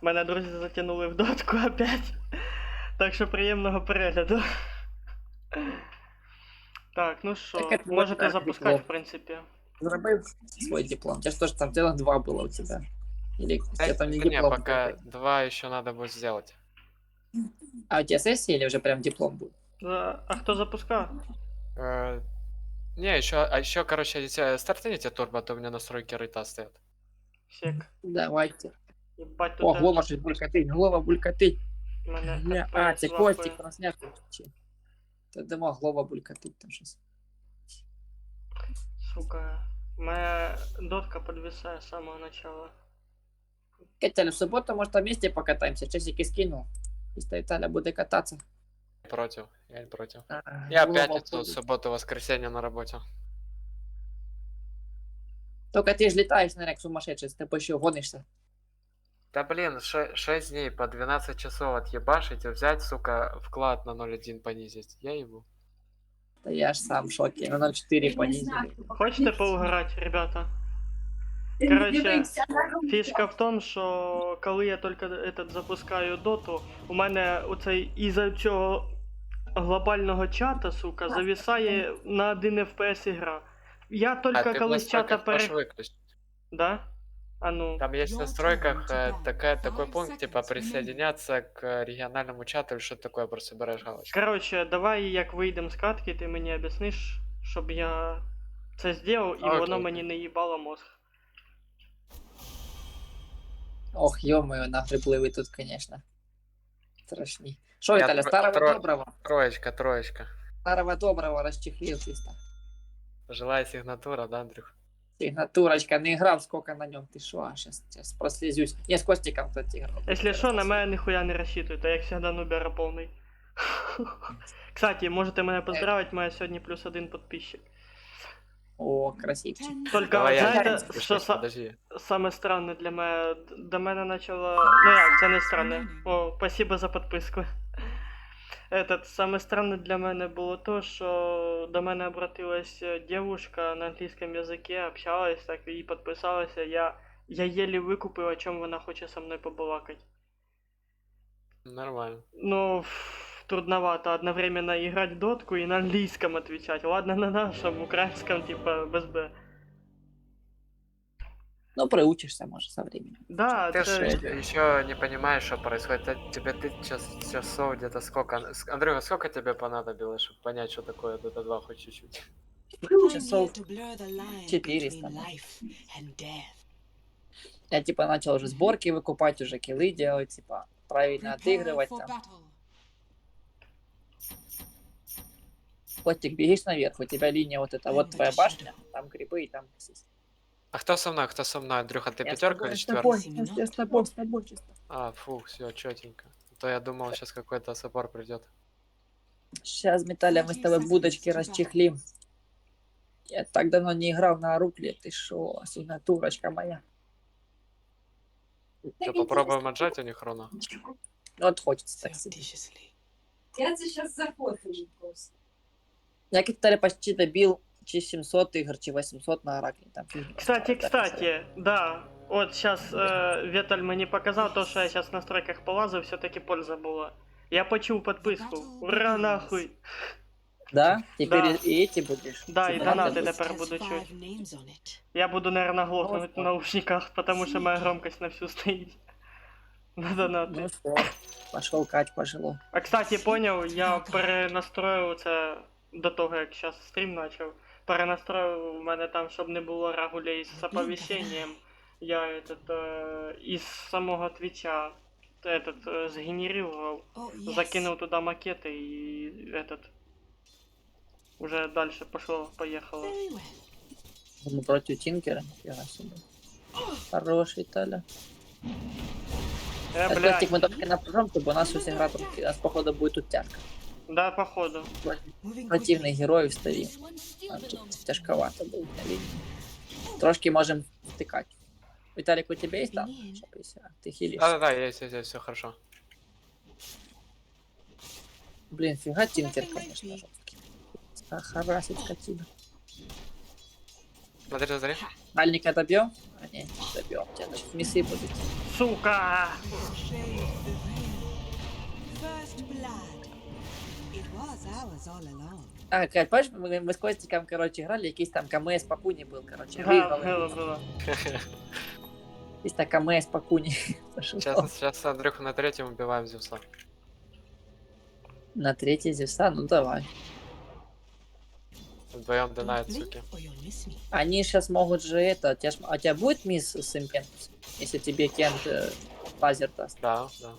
Мене друзі затягнули в дотку опять. Так що приємного перегляду. Так, ну що, Так это можете так, запускати, диплом. в принципі. Зробив свой диплом. У тебя же тоже там целых 2 было у тебя. Или у тебя там не Да не, диплом пока какой-то? 2 еще надо будет сделать. А у тебя сессия или уже прям диплом будет? А хто запускав? Не, еще, короче, стартаните турбо, а то у меня настройки рейта стоят. Сек. Давайте. Єбать, О, тут голова щось булькатить, голова булькатить. мене Бля, капець це лапає. Костік трансляцію включив. Та дома голова булькатить там щось. Сука. Моя дотка подвисає з самого начала. Кетель, в суботу, може, там вместе покатаємося, часики скинув. Після Віталя буде кататися. Против, я не против. А, Я голова пятницу, входить. субботу, воскресенье на работе. Тільки ти ж літаєш, наверное, як сумасшедший, з тобою ще гонишся. Да блин, 6 дней по 12 часов отъебашить и взять, сука, вклад на 0,1 понизить. Я ебу. Та я ж сам в шокі, на 0,4 понизили. Хочете поуграти, ребята? Короче, фішка в тому, що коли я тільки запускаю доту, у мене оцей із-за цього глобального чата, сука, зависає на 1 FPS ігра. Я А тільки ты в коли з чата настройках можешь выключить. Да? А ну. Там есть в настройках такой пункт, типа присоединяться к региональному чату или что-то такое, просто берешь галочку. Короче, давай як вийдемо з катки, ти мені об'ясниш, щоб я це зробив і Окей. воно мені не їбало мозг. Ох, ё-моё, нагребли ви тут, конечно. Страшні. Що, Я Віталя, старого доброго? Троечка. Старого доброго розчехлив чисто. Желаю сигнатура, да, Андрюх? Сигнатурочка, не грав сколько на нем, ты шо, сейчас прослезюсь. Не, с Костиком, кстати, играл. Якщо що, на мене ніхуя не розчитуйте, як завжди нубера повний. Кстати, можете мене поздравити, моя сьогодні +1 підписчик. О, красивчик. Только, Давай я знаєте, тебе що подожди. саме странне для мене, до мене почало... Ну як, це не странне. О, спасибо за підписку. Саме странне для мене було то, що до мене обратилась девушка на англійському язикі, общалась так і підписалася. Я єлі викупив, о чому вона хоче со мною побалакати. Нормально. Ну, трудновато одновременно играть в дотку и на английском отвечать. Ладно, на нашем, украинском, типа, без Б. Ну, приучишься, может, со временем. Да, Ты же это... еще не понимаешь, что происходит. Тебе часов где-то сколько? Андрюха, сколько тебе понадобилось, чтобы понять, что такое Dota 2 хоть чуть-чуть? Часов 400. Я, типа, начал уже сборки выкупать, уже киллы делать, типа, правильно отыгрывать там. Котик, бегишь наверх, у тебя линия вот эта, вот твоя башня, там грибы и там... А кто со мной? Кто со мной? Андрюха, ты Я с пятерка тобой, или с четверка? тобой, я с тобой чисто. А, фух, все, четенько. А то я думал, сейчас какой-то саппор придет. Сейчас, Металля, мы с тобой будочки расчехлим. Я так давно не играл на рукле, ты шо, сигнатурочка моя. Что, попробуем отжать у них руну? Вот хочется так себе. Я це сейчас зафоткаю просто. Я как-то почти добил чи 700 игр, чи 800 на Оракле. Там, Кстати, да. Вот сейчас Веталь мне показал то, что я сейчас в настройках полазил, все-таки польза была. Я почув подписку. Ура, нахуй! Да? Теперь Да. и эти будешь? Да, и Типа, донаты надо тепер буду чуть. Я буду, наверное, глохнуть в наушниках, потому что моя громкость на всю стоит. На донаты. Ну что, пошел кать пожило. А кстати, понял, я перенастроїв це до того, як зараз стрім почав. Перенастроїв у мене там, щоб не було регулей з оповіщенням. Я із самого твіча згенерував, закинув туди макети і уже дальше пошло-поехало. Мы против Тинкера. Нифига себе. Хорош, Виталя. Блядь, Костик, мы только напряжем, чтобы у нас вся игра, у нас походу будет тут тяжко. да, походу. Противных героев стоим. Нам тут тяжковато будет на линии. Трошки можем втыкать. Виталик, у тебя есть там? Чтоб если ты хилишь. Да-да-да, есть, все хорошо. Блин, фига Тинкер, конечно, жесткий. Харасит скотина. Смотри, смотри. Дальника добьем? А не добьем. Тебя даже в мясы будут. Сука! First blood. It was ours all along. А, Кать, помнишь, мы с Костиком, короче, играли, якийсь там КМС Пакуни был, короче, Да, выиграли. было. Якийсь там КМС Пакуни. Сейчас Андрюху на третьем убиваем Зевса. На третий Зевса, ну давай. Вдвоем Don't динает, blink суки. or you'll miss me. Они сейчас могут же это... А у тебя будет мисс с импентусом? Если тебе Кент лазер даст. Да, да.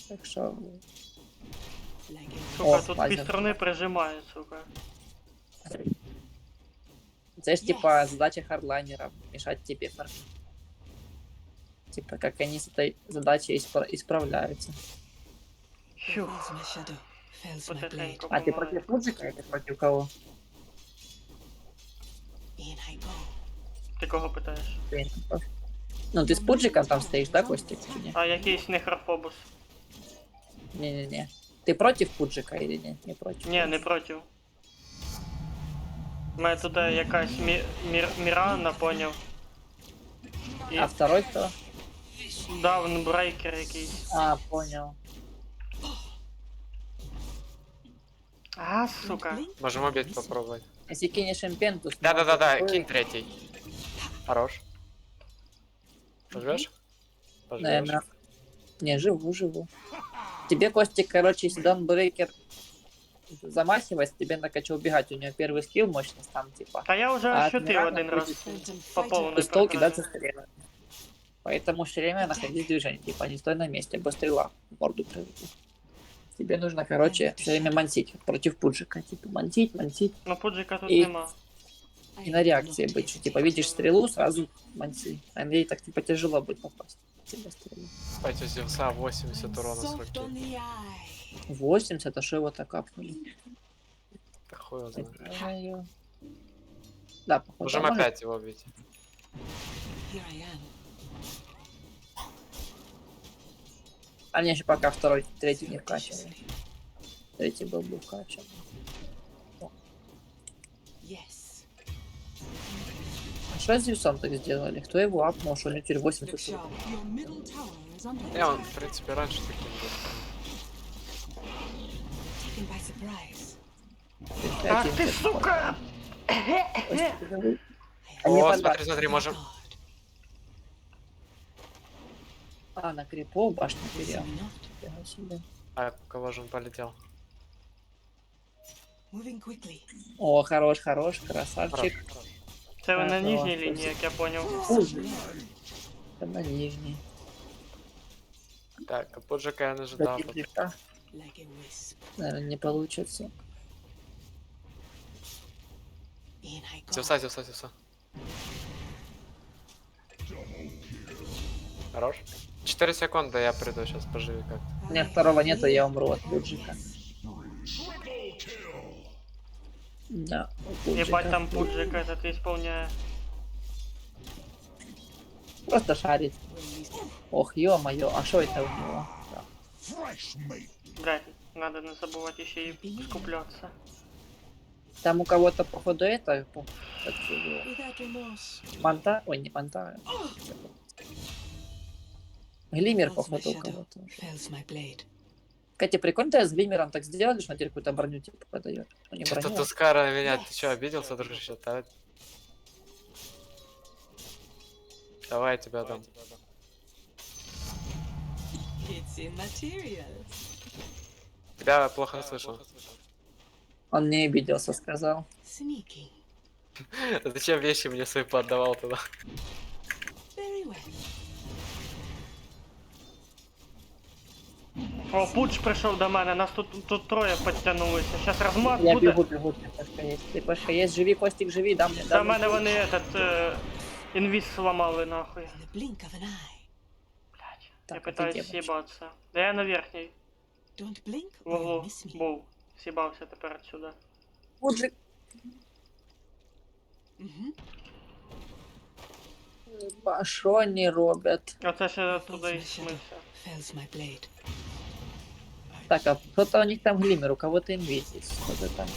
Так что... Like a Сука, О, тут лазер. дві сторони прижимає, сука. Это ж типа задача хардлайнера. Мешать тебе фармить. Типа как они с этой задачей исправляются. Фух. Falls my shadow, fells my blade. Потихеньку А ты помагає. против Фуджика или против кого? In I go. Ти кого питаєш? Ну ты с Пуджиком там стоишь, да, Костик? Или нет? А якийсь нехрофобус. Не-не-не. Ты против Пуджика или нет? Не против. Ні, не проти. У мене тут якась Мірана, поняв. І А второй кто? даунбрейкер якийсь. А, понял. А, сука. Blink Можем or убить miss me. попробовать. Если кинешь импентус... Да-да-да-да, может, кинь третий. Хорош. Поживешь? Поживешь? Наверное. Не, живу. Тебе, Костик, короче, если даунбрейкер замахивается, тебе надо, короче, убегать. У него первый скилл мощность там, типа. Та я вже А ощутив Мірана один раз. ходить Phantom По fighter. повній Стол кидаться проходжу. стрелами. Поэтому все время находись в движении. Типа, не стой на месте, бы стрела в морду прилетит. Тебе нужно, короче, все время мансить против Пуджика. Типа, мансить. Ну Пуджика тут І- нема. И на реакции быть. Что, типа, видишь стрелу, сразу манси. Андрей, так типа тяжело будет попасть. в тебя стрелу. Кстати, у Зевса 80 урона с Soft руки. on the eye. 80, а что его так капнули? Да хуй его знает. Ой-ой. Да, походу. Можем может, опять его убить. Here I am. Они еще пока второй, третий не вкачивали. Третий был бы вкачан. Yes. А что с Зевсом так сделали? Кто его апнул, что у него теперь 80 Look урона? sharp. Your middle tower is under Не, он, attack. в принципе, раньше таким был. Taken by surprise. Ах Один ти, теперь сука! Костик, живой. I Они О, подбар- смотри, смотри, am можем... God. А, на крипов башню This перел. enough. Нифига себе. А, у кого же он полетел? Moving quickly. О, хорош, Хорош, красавчик. хорош. Це ви на Так, нижній ладно, лінії, все. як я поняв. Ой. Это на нижней. Так, а Пуджика я не ожидал. Таких легко, Like a wisp. наверное, не получится. In I go. Зевса, Зевса, Зевса. Хорош. 4 секунды, я приду, сейчас поживи как-то. У меня второго нету, я умру от Пуджика. Да, у Пуджика. Ебать там Пуджик этот исполняє. Просто шарит. Release. Ох, ё-моё, а что это у него? Да. Блять, надо не забувати ще й скупляться. Там у кого-то, походу, это... как его, Without remorse. Манта? Ой, не манта. Глиммер, Falls my походу, у shadow, кого-то. fells my blade. Кстати, прикольно, с Глиммером так сделали, что он теперь какую-то броню типа подает. Ну, не Что-то броню, Тускара меня, ты что, обиделся, дружище? Давай я тебя дам. It's immaterial. Тебя плохо слышал. Он не обиделся, сказал. Sneaky. Зачем вещи мне свои поотдавал туда? Very well. О, Пудж прийшов до мене, нас тут троє підтягнулися. Щас розмах Я буде. бегу, пешка есть. Ты пешка есть, живи, Костик, живи, дам мне, За дам мене мне. вони інвіз сломали нахуй. In the blink of an eye. Блять, Так, я а ты питаюсь девочка. з'їбатися. Да я на верхній, Don't blink в or you'll углу miss me. був. З'їбався тепер отсюда. Пуджик. Mm-hmm. А що вони роблять? Оце ще туди і смився. Fells my blade. Так, а кто-то у них там глиммер, у кого-то инвизис. Что-то там.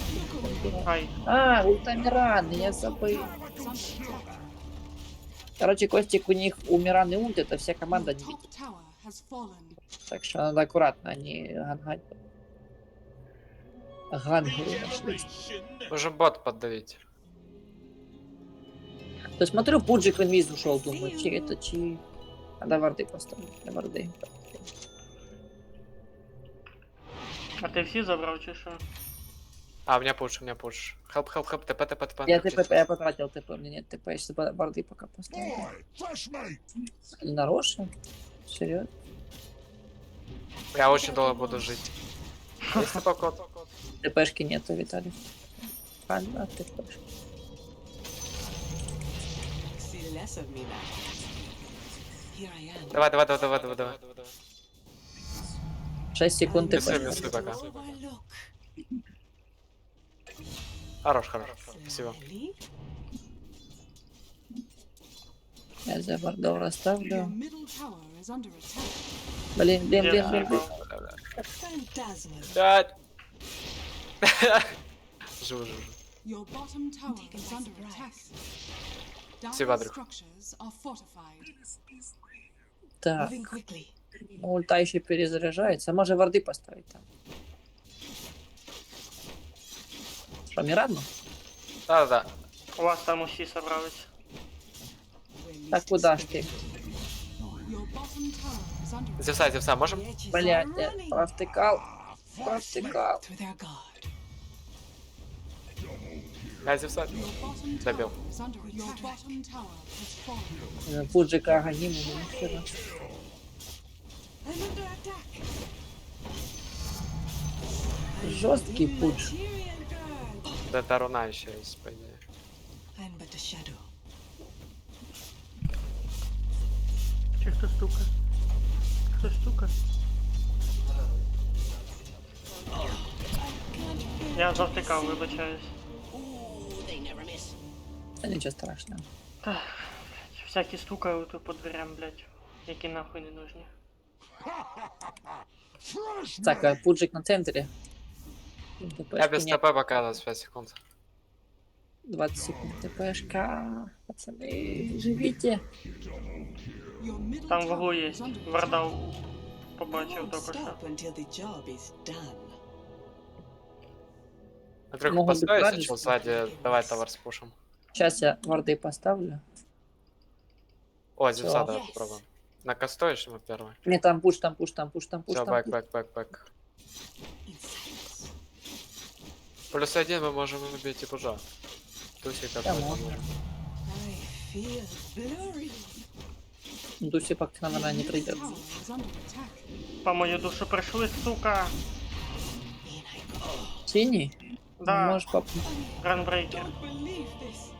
Ай, А, ультамиран, я забыл. Короче, Костик, у них умираны ульт, это вся команда не видит. Top tower has fallen. Так что надо аккуратно, они гангать. Гангеры нашлись. Можем бот поддавить. То смотрю, Пуджик в инвиз ушел, думаю, чи это, чи... Надо варды поставить, на варды. А ти всі забрав чи що? А, у меня пуш. Хелп, ТП. Я ТП, я потратил ТП, у меня нет ТП, я сейчас варды пока поставлю. Нарочно? Серьезно? Я очень долго буду жить. Есть ТП код? ТПшки нету, Виталий. А, да, ТПшки. See less of me now. Here I am. Давай. 6 секунд Без ТП. Без пока. Overlook. Хорош. Спасибо. Slowly. Я за вардов Your расставлю. middle tower is under attack. Блин. Phantasmal. 5. Живу. Your bottom tower is under attack. Спасибо, Dire Андрюх. structures are fortified. Так, Moving quickly. ульта еще перезаряжается. Может варды поставить там. Что, Мирану? Да. У вас там усі собрались. When Так least куда ж expected. ты? Your bottom tower is under Зевса, можем? The edges Блять, are я running. провтыкал. To their guard. Я Зевса. Your bottom Забил. tower is under attack. Your bottom tower has fallen. Пуджика агоним уже. I'm under attack. Жесткий пудж. Tyrian guard. Да, руна еще есть, по идее. I'm but a shadow. Чи хто стука? Хто стука? Я завтикав, вибачаюсь. Да ничего страшного. Та, блядь, всякі стукають тут по дверям, блядь, які нахуй не нужні. Так, а пуджик на центре. Я без ТПшки нет. ТП пока на 5 секунд. 20 секунд ТПшка. Пацаны, живите. Your middle Там в углу tower є. is under attack. Варда побачив Won't тільки що. stop until the job is done. Андрюх, Могут быть поставь радости. сейчас сзади. Давай товар спушим. Сейчас я варды поставлю. О, Зевса, Всё. давай попробуем. На кастоишь мы первый. Не, там пуш. Все, бэк. In silence. +1 мы можем убить и пужа. Тусик Да, какой-то можно. можем. I feel blurry. Ну, Дуси пока к нам она не придет. Tower is under attack. По мою душу прийшли, сука. In I go. Синий? Да, Можешь поп... грандбрейкер. Don't believe this.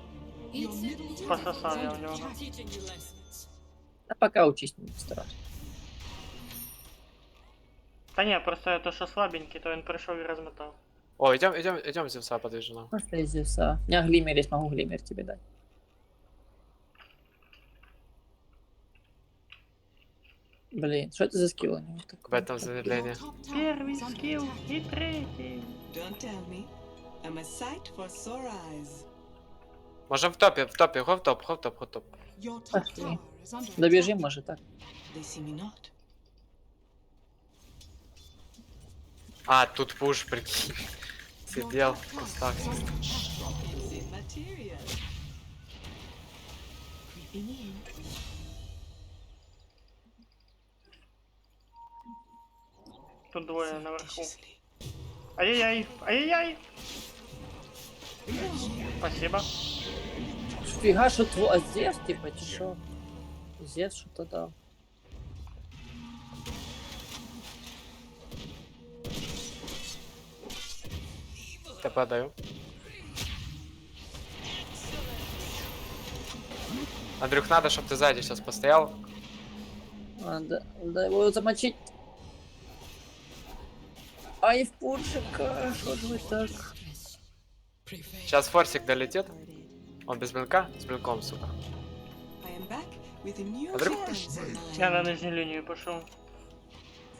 Your middle tower Пососал is я у under него. attack. А пока учись, не страшно. Та ні, просто то, що слабенький, то він прийшов і розмотав. О, идем Зевса подвижу. После Зевса. У меня глиммер есть, могу глиммер тебе дать. Блин, что это за скилл у него В такой? этом Your замедлении. top tower Перший is under скіл attack. і третій. Don't tell me. I'm a sight for sore eyes. Можем в топе, го в топ. Your top Пошли. tower is under Добежим, attack. может, так? They see me not. А, тут пуш, прикинь. Сидел Your в top tower кустах. is under attack. It's immaterial. Creeping in. Тут двоє наверху. Surreptitiously. Ай-яй-яй! Спасибо. Фига, что твой... А Зевс, типа, ты шо? Зевс что-то дал. ТП даю. Андрюх, надо, чтобы ты сзади сейчас постоял. Надо его замочить. Ай, в пушика, что же вы так? Сейчас форсик долетит. Он без блинка? С блинком, сука. I am back with a new Андрюх? chance in mind. Я на нижню лінію пішов.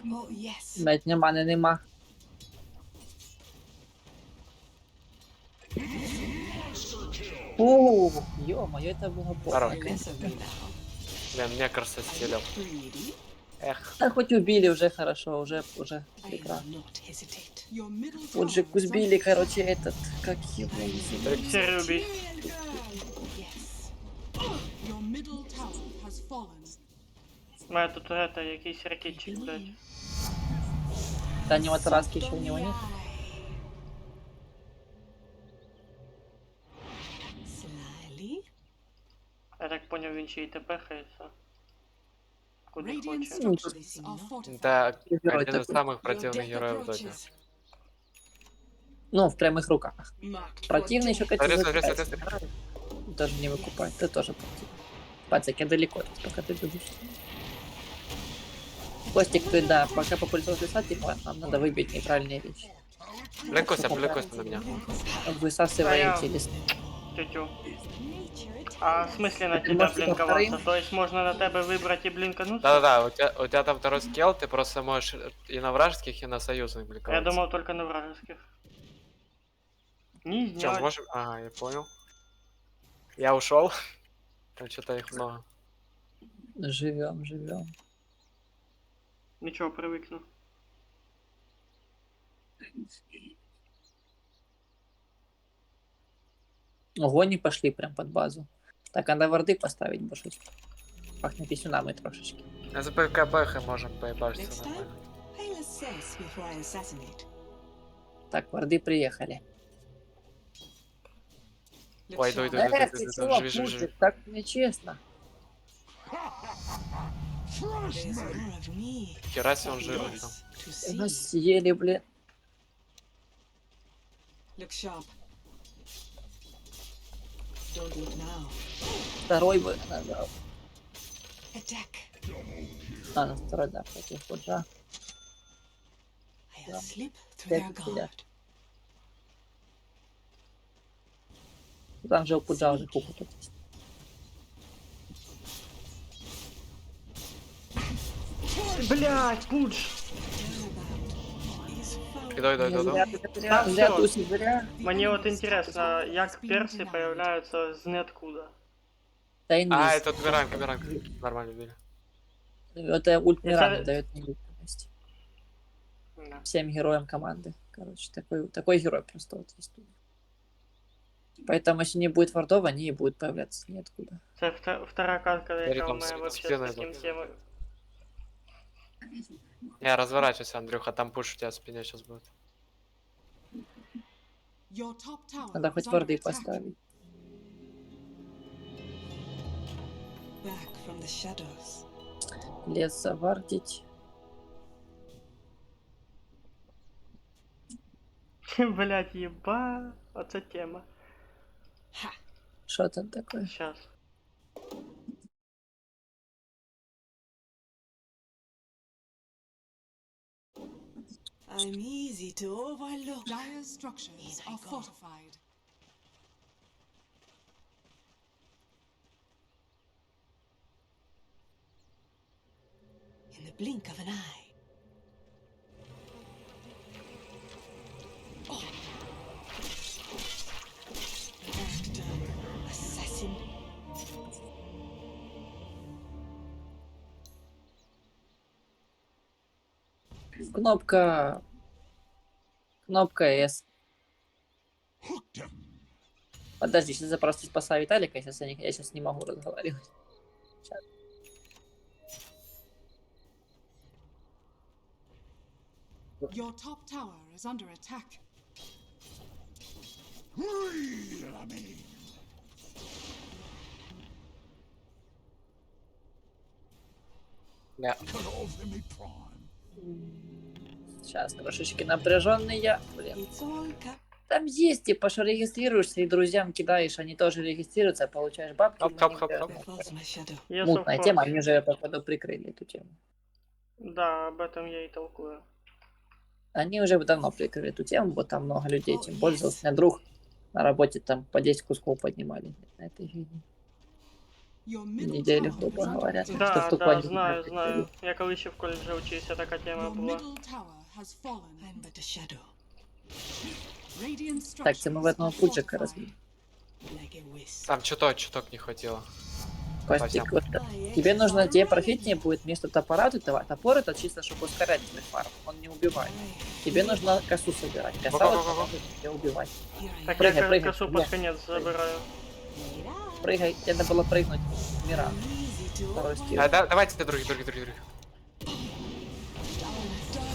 Oh yes. Блять, нема. О, ё-моё, это было Здорово. плохо. Less of me now. Блин, мне кажется, стилем. Greedy. Эх. Да хоть убили уже хорошо, уже I прекрасно. will not hesitate. Your middle Вот же tower is убили, under короче, этот, как его Серый убей. Yes. Your middle tower has fallen. Має тут это, якийсь ракетчик, блядь. Да, не вот раски еще у него нет. Slyly. Я так понял, він ще й тепехається. Куди Radiant хоче. structures are fortified. Да, Герой один из такой. самых Your противных death героев в доте. approaches. Ну, в прямых руках. Marked for Противный еще death. как-то Смотри, смотри, затыкается. смотри. Тоже не выкупать, ты тоже противный. Пацик, я далеко, пока ты будешь. Костик, ты, да, пока попользовался леса, типа, нам надо выбить нейтральные вещи. Блин, Костя на меня. Высасываете лист. Тю-тю. А в смысле на Ты тебя можешь блинковаться? повторить? То есть можно на тебе выбрать и блинкануться? Да-да-да, у тебя там второй скилл, ты просто можешь и на вражеских, и на союзных Я бликоваться. думал только на вражеских. Не Чё, знаю. можем? Ага, я понял. Я ушел. Там что-то их много. Живем, живем. Ничего, привыкну. Ого, не пошли прям под базу. Так, надо варды поставить башечки. Пахнет писюнами трошечки. А за ПКБХ можем Next поебашиться time, нормально. I'll assess before I assassinate. Так, варды приехали. Look Ой, иду, sharp. иду, Ты живи, чего, живи, живи. Путик, так нечестно. There's more of me. Хера себе он жирный там. To Нас see. съели, блин. Look sharp. Don't look now. Второй бы надо. Attack. А, на второй, да, против Пуджа. I'll slip through Пять their тебя. guard. Там же у Пуджа уже купу тут есть. Блять, пудж! Is found. Иду. Зря всё. тусить, зря. Мне вот интересно, як перси появляются з ниоткуда. Да инвиз. А, это Миранка. Нормально били. Это ульт Мирана Это- дает невидимость. Да. Всем героям команды. Короче, такой герой просто вот есть тут. Поэтому, если не будет вардов, они и будут появляться ниоткуда. Це втора катка, яка там у мене с- вообще спина з таким идут. темою. Я разворачивайся, Андрюха, там пуш у тебя в спине сейчас будет. Your top tower Надо is хоть under варды attack. поставить. Back from the shadows. Лес завардить. Блять, еба. Оце тема. Ha! Что там такое? Сейчас. I'm easy to overlook. Dire's structures In I are go. fortified. In the blink of an eye. Oh. Actor, assassin. Кнопка S. Подожди, сейчас я просто спасаю Виталика, я сейчас не могу разговаривать. Щас. Your top tower is under attack. Я. Сейчас трошечки напряженный я. Блин. It's all cap. Там есть, типа, что регистрируешься и друзьям кидаешь, они тоже регистрируются, получаешь бабки. Хоп. There falls my shadow. Yes, of Мутная course. тема, они уже, походу, прикрыли эту тему. Да, об этом я и толкую. Они уже давно прикрыли эту тему, вот там много людей этим пользовался. У меня друг на работе там по 10 кусков поднимали на этой фигне. Your middle Неделю, tower грубо is under говоря. attack. Да, Что в да, плане знаю, прикрыли. знаю. Я коли ще в коледжі учився, така тема Your була. middle tower has fallen. I'm but a shadow. Radiant Так, це ми в одного structures пуджика are розбили. fortified. like a wisp. Там чуток не хватило. Костик, вот, тебе нужно, тебе профитнее будет вместо топора ты давать. Топор это чисто, чтобы ускорять твой фарм, он не убивает. Тебе нужно косу собирать. Коса вот Го-го-го-го. поможет тебе убивать. Так Прыгай, я прыгай, косу да. под конец забираю. Прыгай, тебе надо было прыгнуть в мира. Easy to Второй open. скилл. Давайте других.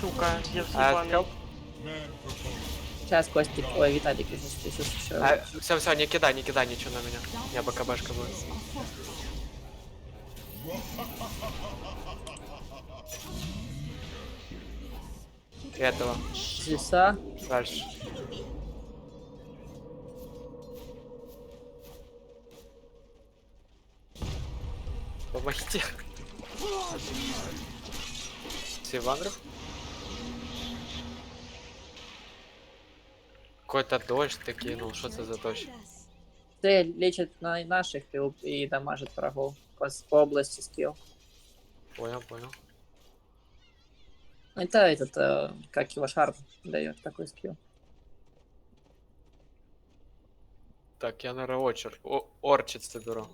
Сука, Зевс А, ебаный. help? Сейчас Костик, ой, Виталик сейчас еще. Все, не кидай ничего на меня. Я БКБшка будет. И этого. Леса. Дальше. Помогите. Сильвандров? Какой-то дождь ты кинул, что это за дождь? Цель лечит на наших и дамажит врагов по области скилл. Понял. Это этот, как его шарп дает такой скилл. Так, я, наверное, орчит соберу.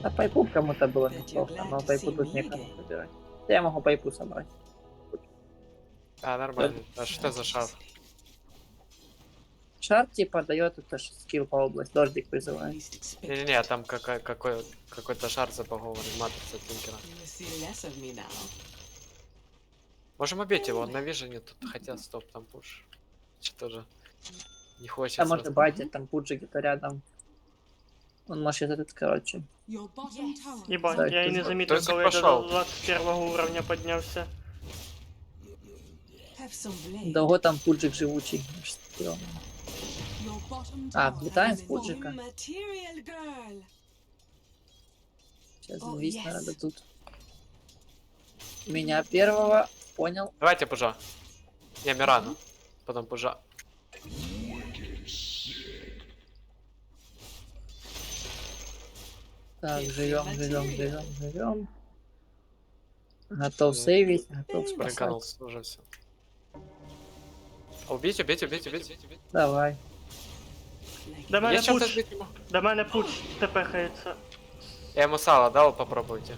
А пайпу кому-то было неплохо, но пайпу тут некому собирать. Я могу пайпу собрать. А, нормально. А что за шар? Шар типа дает это скилл по области, дождик призывает. Least expect. Не-не-не, там какой-то шар забагованный, матрица Тинкера. You will see less of me now. Можем убить его, он на вижене тут, хотя стоп, там пуш. Что-то же не А хочется. может батя, там пуджи где-то рядом. Он может этот, короче. Your bottom tower. Ебать, Так, я и ты не за- заметил, Ты коли я пошел. до 21 уровня поднялся. Have some blade. Долго там пуджик живучий. Your bottom А, tower влетаем has в been пуджика. Material girl. Сейчас О, завис yes. надо тут. Меня первого, понял. Давайте пужа. Не, Мирану. Потом пужа. Так, живем. Готов сейвить, готов спасать. Приканулся уже все. Убейте. Давай. До мене Есть чем-то пуч, сбить ему? до мене пуч тепехається. Я ему сало дал, попробуйте.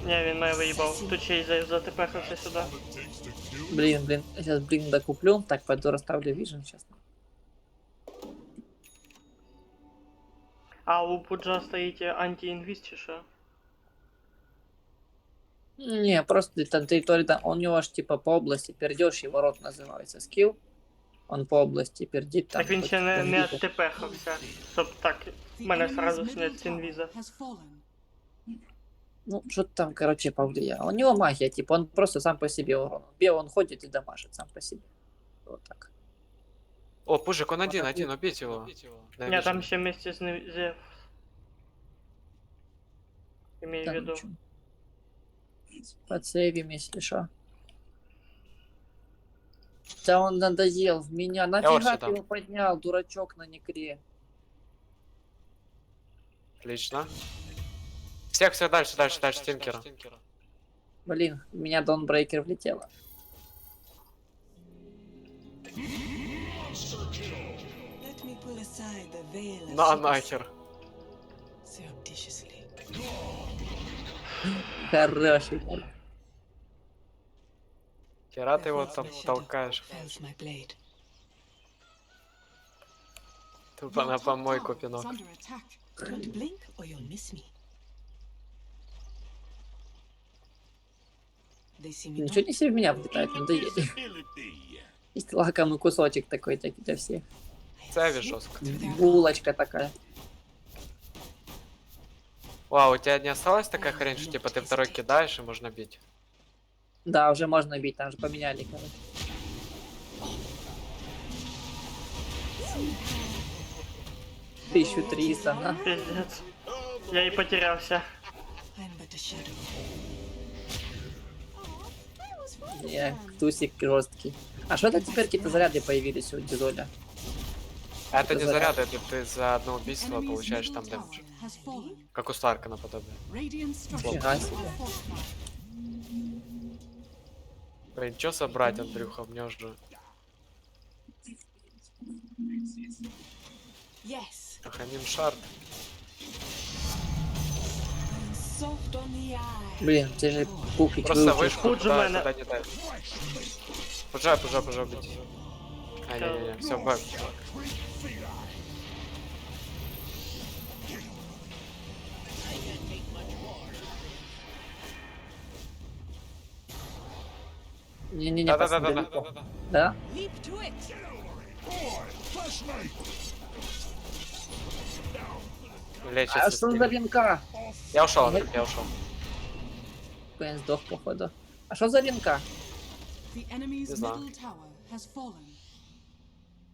Ні, він мене виїбав. Тут ще й затепехався сюди. Блин, сейчас блин докуплю. Так, пойду расставлю вижен сейчас. А у пуджа стоїть анті-інвіз чи що? Не, просто там территория, там, у него аж типа по области пердешь, его рот называется скилл. Он по области пердит там. Так він ще хоть не пердит. відтепехався, щоб так The мене enemy's сразу middle снять з tower інвіза. has fallen. Ну, что-то там, короче, повлияло. У него магия, типа, он просто сам по себе урон. Он ходит и дамажит сам по себе. Вот так. О, пужик, он один, убейте его. На Ні, там вижене. ще вместе з Зевс. Имею в Там виду. ничего. Подсейвим, если что. Да он надоел в меня. Нафига вот ты сюда. его поднял, дурачок на некре? Отлично. Всех дальше, Тинкера. Блин, в меня Донбрейкер влетело. Let me pull aside the veil of На secrecy нахер. surreptitiously. Хороший. Хера ты его The там shadow толкаешь. fells my blade. Тупо Your на top помойку, tower is пинок. under attack. Don't blink or you'll miss me. They see me Ничего not. не себе в меня влетает, надоели. Есть лакомый кусочек такой для всех. Цеви жестко. Булочка такая. Вау, у тебя не осталась такая хрень, что типа ты второй кидаешь и можно бить? Да, уже можно бить, там же поменяли, короче. Тысячу 1300, на. Пиздец. Я и потерялся. I'm but a shadow. Не, тусик жесткий. А что это теперь какие-то заряды появились у Дизоля? А это не Заряд. заряд, это ты за одно убийство Enemy's получаешь middle там tower дэмэдж. has fallen. Как у Старка наподобие. Radiant structures Нифига are себе. fortified. Блин, чё собрать, Андрюха, мне уже... Yes. Храним шард. And soft on the eye. Блин, ты же пукать Просто выучишь. вышку Тут же туда, мене. туда не дай. Пужай, бить. А, не, все, бэк. Не-не-не, пацаны, далеко. Да-да-да-да-да. Да? Leap to it. Лечится. А что за линка? Я ушел, Андрюх, я ушел. Блин, сдох, походу. А что за линка? The enemy's Не знаю. middle tower has fallen.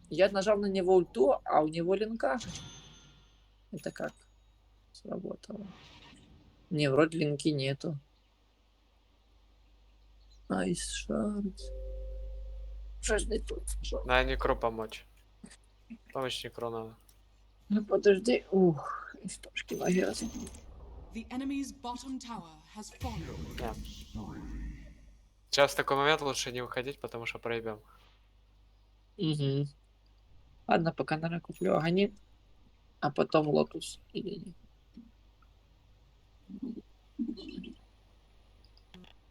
Я нажал на него ульту, а у него линка. Это как? Сработало. Не, вроде линки нету. Айс шард. Жаждет тут. На Некру помочь. Помощь Некру надо. Ну подожди. Ух, истошки магиаса. The enemy's bottom tower has fallen. Сейчас в такой момент лучше не выходить, потому что проебем. Угу. Ладно, пока, наверное, куплю Аганим, а потом Лотус или нет.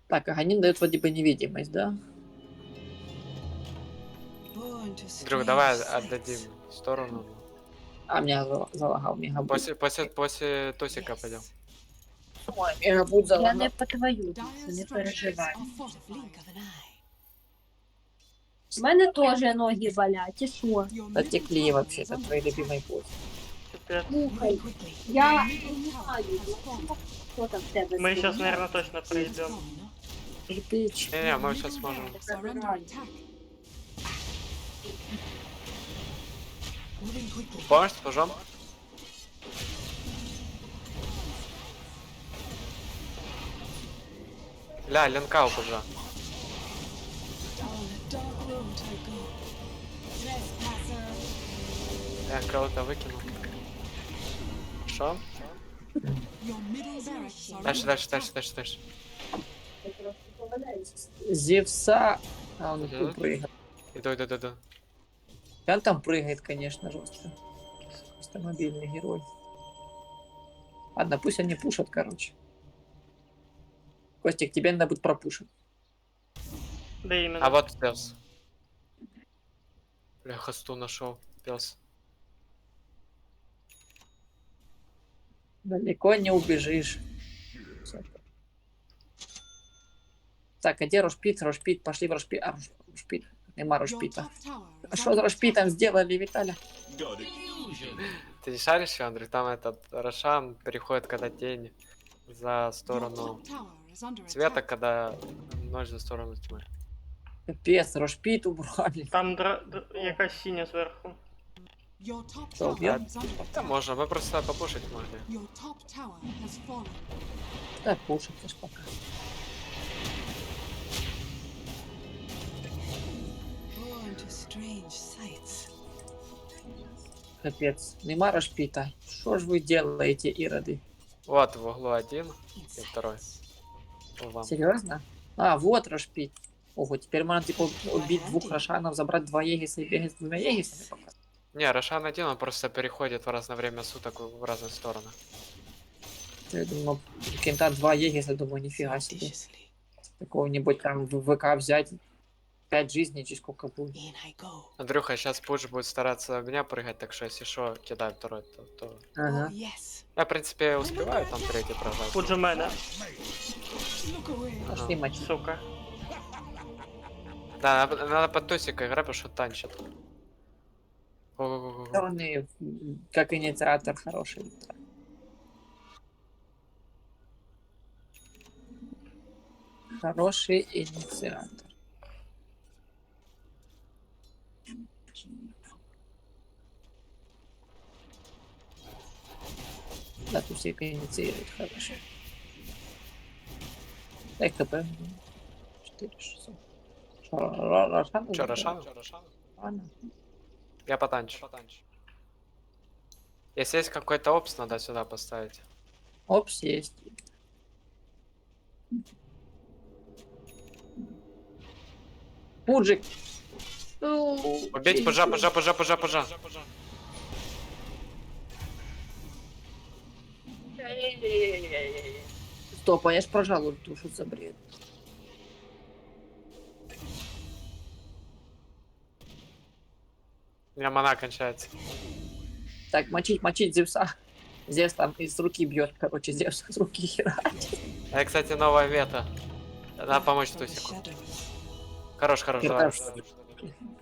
Так, Аганим дает вроде бы невидимость, да? Born to Друг, strange давай sights. отдадим в сторону. А меня залагал мегабут. После Тосика пойдем. Ой, мегабут Я не залагал. по твою, Dire не structures переживай. are Blink fortified. of an eye. У мене теж ноги болять, і що? Your middle Потекли tower вообще-то is твои under любимые attack. пост. Капець. Слухай, Move quickly. я Your не middle знаю, tower has fallen. що там в тебе. Ми з зараз, ним. наверное, точно пройдем. Кирпич. Не-не, мы Your сейчас middle сможем. barracks are under attack. Moving quickly. Помощь с пужом? Ля, линка у пужа. Down a dark road I go. Trespasser. Я кого-то выкинул. Шо? Your middle barracks are Дальше, under дальше, attack. дальше, дальше, дальше. Зевса. А он Мгм. тут прыгает. Иду. Он там прыгает, конечно, жестко. Просто мобильный герой. Ладно, пусть они пушат, короче. Костик, тебе надо будет пропушить. Да іменно. А вот пес. Бля, хосту нашел. Пес. Далеко не убежишь. Всё. Так, а где Рошпит? Рошпит, пошли в Рошпит. А, Рошпит. Нема Your Рошпита. top tower А is что under за Рошпитом attack. сделали, Виталя? Ты не шаришь, ещё, Андрей? Там этот Рошан переходит, когда тень за Your сторону top tower is under света, attack. когда ночь за сторону тьмы. Капец, Рошпит убрали. Там якась синя зверху. Your top Что, tower я- is under Да attack. можно, мы просто попушить могли. Your top tower has fallen. Да, пушит, ты ж пока. Born to strange sights. Капец. Нема Рошпита. Что ж вы делаете, ироды? Вот в углу один и второй. Вам. Серьезно? А, вот Рошпит. Ого, теперь можно типа убить двух Рошанов, забрать два Егиса и бегать с двумя Егисами пока. Не, Рошан один, он просто переходит в разное время суток в разные стороны. Я думал, кем-то два Егиса, думаю, нифига себе. Surreptitiously. Какого-нибудь там в ВК взять 5 жизней, чи сколько будет. In I go. Андрюха сейчас Пудж будет стараться огня прыгать, так что если что, кидай второй, то... Ага. Oh, yes. Я, в принципе, успеваю там третий прожать. Тут же мене, Look away. Пошли мочи. сука. Да, надо под Тосика играть, потому что танчит. Го-го-го-го. Он как инициатор хороший. Хороший инициатор. Да, тут все инициирует, хорошо. Дай КП. 4600. Рошан? Чё, Рошан? Ладно. Я потанчу. Если есть какой-то опс, надо сюда поставить. Опс, есть. Пуджик. Убить пажа, пажа, пажа, пажа, пажа. Стоп, а я ж прожал ульту, что за бред? У меня мана кончается. Так, мочить Зевса. Зевс там из руки бьет, короче, Зевс из руки херачит. Это, кстати, новая мета. Надо помочь For the Тусику. shadows. Хорош, давай. Херачит.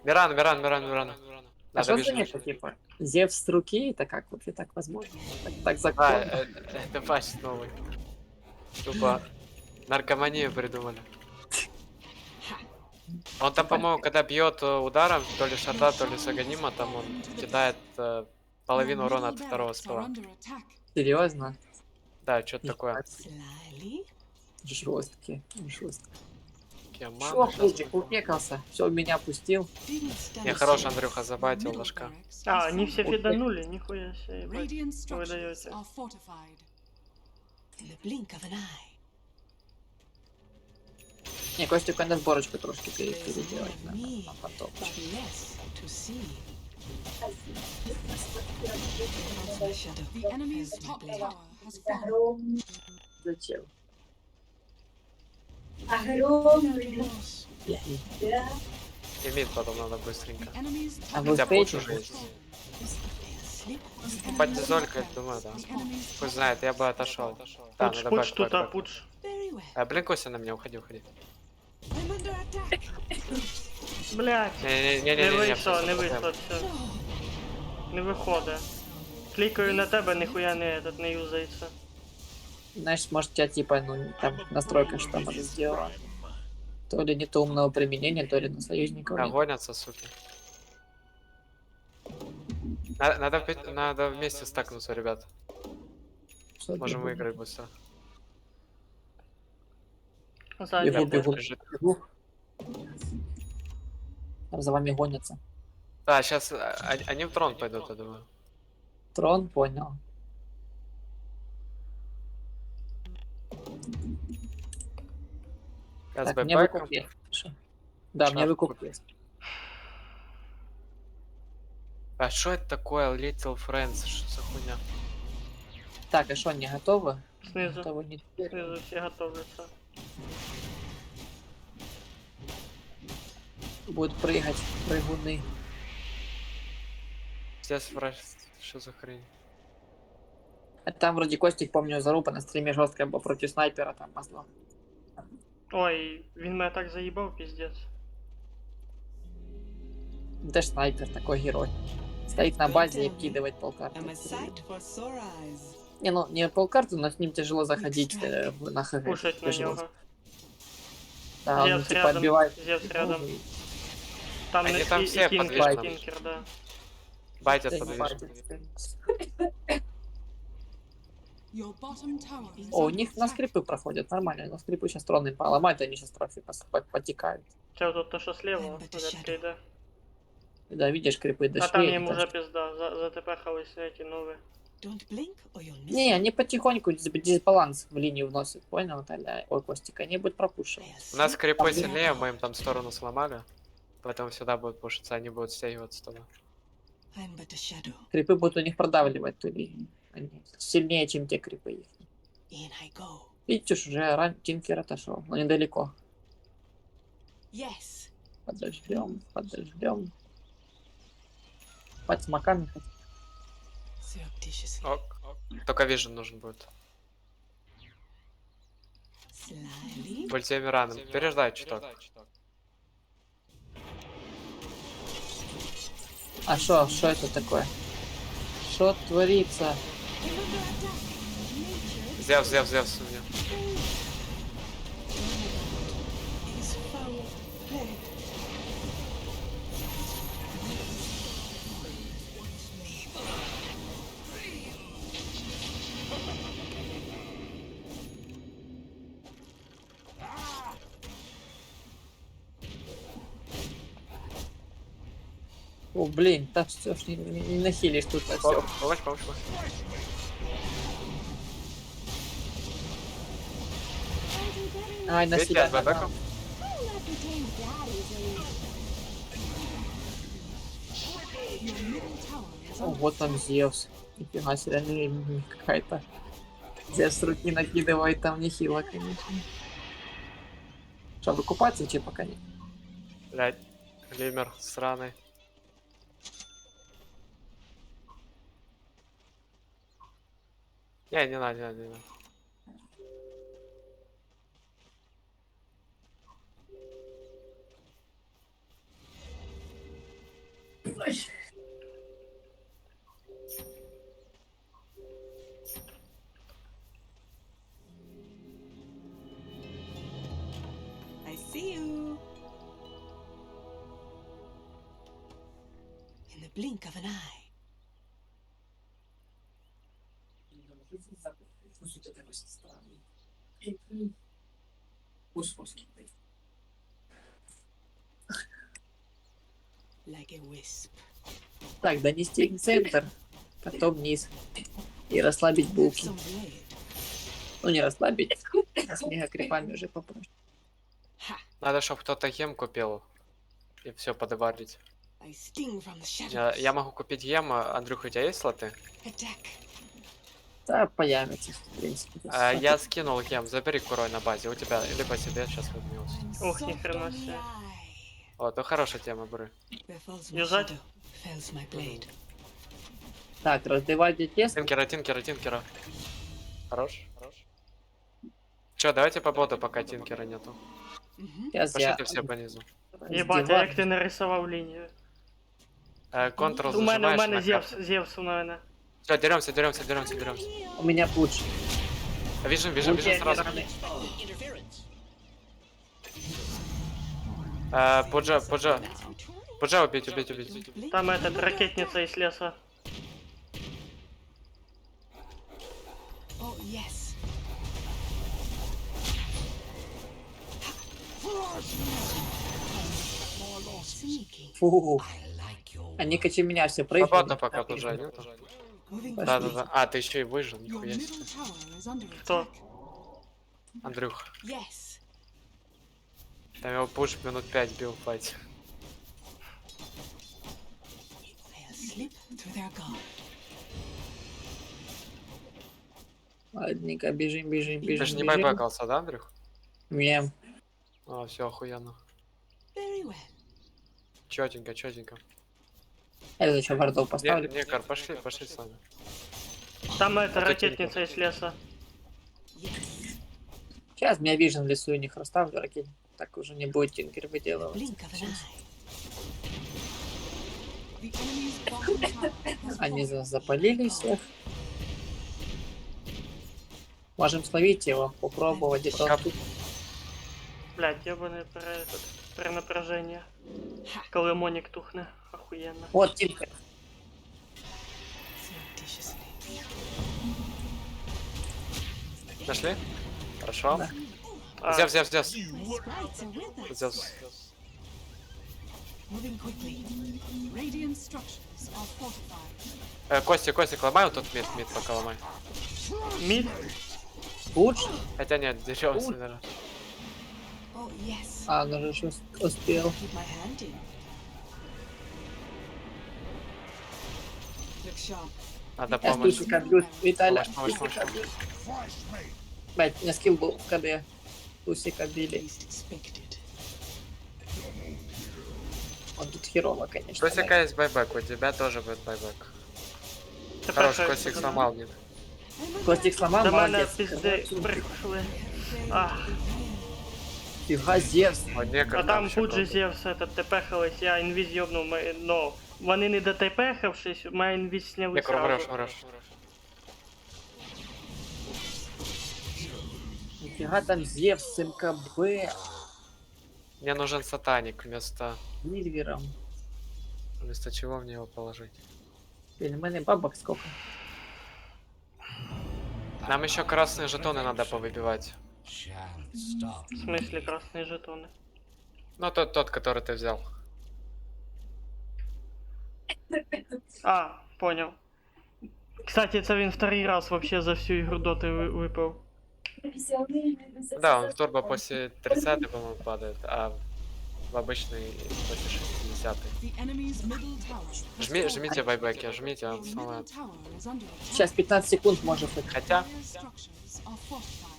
Миран. А Надо что за бежать. нету, типа? Зевс с руки, это как вообще так возможно? Так А, законно. это патч новый. Тупо наркоманию придумали. Он там, по-моему, когда бьет ударом, то ли шарда, то ли саганима, там он кидает половину Your урона middle от второго barracks are спела. under attack. Серьезно? Да, что-то такое. Slyly. Жестко. Кеман, Шо, щас Путик, мы- упекался. Все, меня пустил. Didn't stand Не, хорош, still. Андрюха, Your забайтил middle ложка. barracks А, are они все falling. фиданули, нихуя себе, ебать. Radiant Вы structures даете. are fortified. In the blink of an eye. Не, Костю, надо сборочку трошки There's переделать. more of me, на потом. but less to see. Across my shadow The enemy's has my top blade. tower has fallen. Зачем? Remorse. И мид потом надо быстренько. The enemy's А top вы Хотя tower путь успеете? уже has есть. fallen. Slip. The Ебать, enemy's дизолька, top думаю, да. The enemy's Пусть top знает, я бы отошел. Да, Пуч, надо пуч бэк, тут, бэк, а бэк. пуч. Very well. Блинкуйся на меня, уходи. I'm under attack. Блять, не Не-не-не, вийшло, не вийшло, все. Не виходить. Клікаю на тебе, ніхуя не этот не юзається. Знаешь, может, у тебя типа, ну, там настройка что может сделала. То ли не то умного применения, то ли на союзников. Да, нет. гонятся, суки. Надо вместе стакнуться, ребят. Всё, Можем бегу. выиграть быстро. Ззаді. Бегу, бегу. Бежит. Бегу. Там за вами гонятся. Да, сейчас они в трон пойдут, я думаю. Трон, понял. Я с Так, мне бэкпэком. выкуп есть. Хорошо. Да, мне Шар. выкуп есть. А что это такое, Little Friends? Что за хуйня? Так, а что, не готовы? Знизу. Готовы не теперь. Знизу всі готовляться. Будут прыгать, прыгуны. Здесь что за хрень? А там вроде Костик, помню, заруба на стриме жесткая была против снайпера, там масло. Ой, він мене так заїбав, піздець. Это ж снайпер, такой герой. Стоит на базе и вкидывает полкарты. I'm a sight for sore eyes. Не, ну не полкарту, но с ним тяжело заходить на ХГ. Кушать на Тяжело. нього. Да, он Зевс типа рядом, отбивает. Зевс рядом. Там Они не там і все кінкер, подвижны. кінкер, да. Байтят Да, подвижно. Your bottom tower is О, у under них на attack. скрипы проходят, нормально. На скрипы сейчас троны поломают, они сейчас трофи потекают. Це тут то, що слева, ветка йде. Да, видишь, скрипы А дошли. там они їм там уже пизда, затепехались эти нові. Don't blink or you'll miss. Не, они потихоньку дисбаланс в линию вносят, понял, Наталья? Ой, Костик, они будут пропушивать. I'll У нас slip. крипы сильнее, мы им там сторону сломали. Поэтому всегда будут пушиться, они будут стягиваться туда. I'm but a shadow. Крипы будут у них продавливать ту линию. Они сильнее, чем те крипы их. In I go. Видите, уж уже Тинкер отошел, но недалеко. Yes. Подождем. Под смоками. Surreptitiously. Ок. Только вижен нужен будет. Slyly. Пульте Мираном. Переждай чуток. А что это такое? Что творится? Зевс у меня. Is foul play. О, блин, так все ж не нахилишь тут на все. Помощь. Ай, на Видите, себя с бэком? нажал. Your middle tower is О, under вот там Зевс. Нифига себе, реально какая-то. Зевс руки накидывает, там нехило, конечно. Что, выкупаться, че пока нет? Блядь, Лимер сраный. Не надо, не надо, не надо. I see you. In the blink of an eye. Like a wisp. Так, донести в центр, потом вниз. И расслабить Have булки. some blade. Ну, не расслабить, а с мегакрипами уже попроще. Ha! Надо, чтобы кто-то гем купил. И все подварить. I sting from the shadows. Я могу купить гем. Андрюха, у тебя есть слоты? Attack. Да, появится, в принципе. Я скинул гем, забери курой на базе. У тебя, либо себе сейчас возьмется. Ох, ни Soft хрена on the себе. eye. Вот, ну хорошая тема, бры. Befalls my Юзать? shadow. Fells my blade. Так, раздевайте тест. Тинкера. Хорош. Чё, давайте по боту, пока Тинкера нету. Mhm. Сейчас я Пошлите все по низу. Єбать, а як ти нарисував лінію? Контрол У мене зажимаешь на Зевс у мене. Все, деремся. У меня пуч. Вижу Луки сразу. раны. Пуджа убить. Blink. Там этот, ракетниця із леса. Oh, yes. Sneaking. Фу. Они качи меня все прыгают. Свободно пока Пуджа нету. Moving Да. А, ты еще и выжил, Your нихуя себе. middle tower is under Кто? attack. Андрюх, Yes. там его пуш минут 5 бил в файте. They'll slip through their guard. Ладненько, бежим. Ты же не байбекался, да, Андрюх? Мем. А, все охуенно. Very well. Четенько. Я еще вардов поставлю. Некар, пошли с нами. Там это, ракетниця із леса. Yes. Сейчас меня вижен в лесу и них расставлю ракет. Так уже не будет тинкер выделывать. Blink of an eye. The enemy's bottom tower has Они fallen. запалили всех. Можем словить его, попробовать. Это Пока- Блядь, єбане перенапряження. Коли Монік тухне, охуєнно. Вот тинкер. Surreptitiously. Нашли? Хорошо. Да. Зевс. My sprites are with us. Зевс. Moving quickly. Radiant structures are fortified. Костик, ломай вот тут мид пока ломай. Мід? Пуч? Хотя нет, деремся, наверное. Oh, yes. А, ну же что успел. Keep my hand in. Look sharp. Надо Я помощь. стусик отбью. Виталя. Помощь. Тусик отбью. Блять, у меня скилл был в КД. Тусик отбили. Least expected. Он тут херово, конечно. Костика есть байбек, у тебя тоже будет байбек. Тепер Хорош, що Костик це? сломал мид. Костик сломал, До мене молодец. пізди прийшли. Фига Зевс. Вот некар А там вообще Пуджі круто. Зевс этот тепехались, я інвіз йобнув, ну, вони не дотепехавшись, моя інвіз сняли Некар, сразу. хорош. Нифига там Зевс с МКБ. Мне нужен сатаник Нильвером. вместо чего мне его положить. Блин, у меня бабок сколько. Нам еще красные жетоны надо повыбивать. В смислі красні жетони. Ну, тот, который ты взял. А, понял. Кстати, це він второй раз вообще за всю ігру доти випав. Да, он в турбо после 30 по-моему, падает, а в обычный 60. The enemy's middle tower has Жмите fallen. байбеки, жмите, Your он middle сломает. tower is under attack. Сейчас 15 секунд може флик. Хотя, Dire structures are fortified.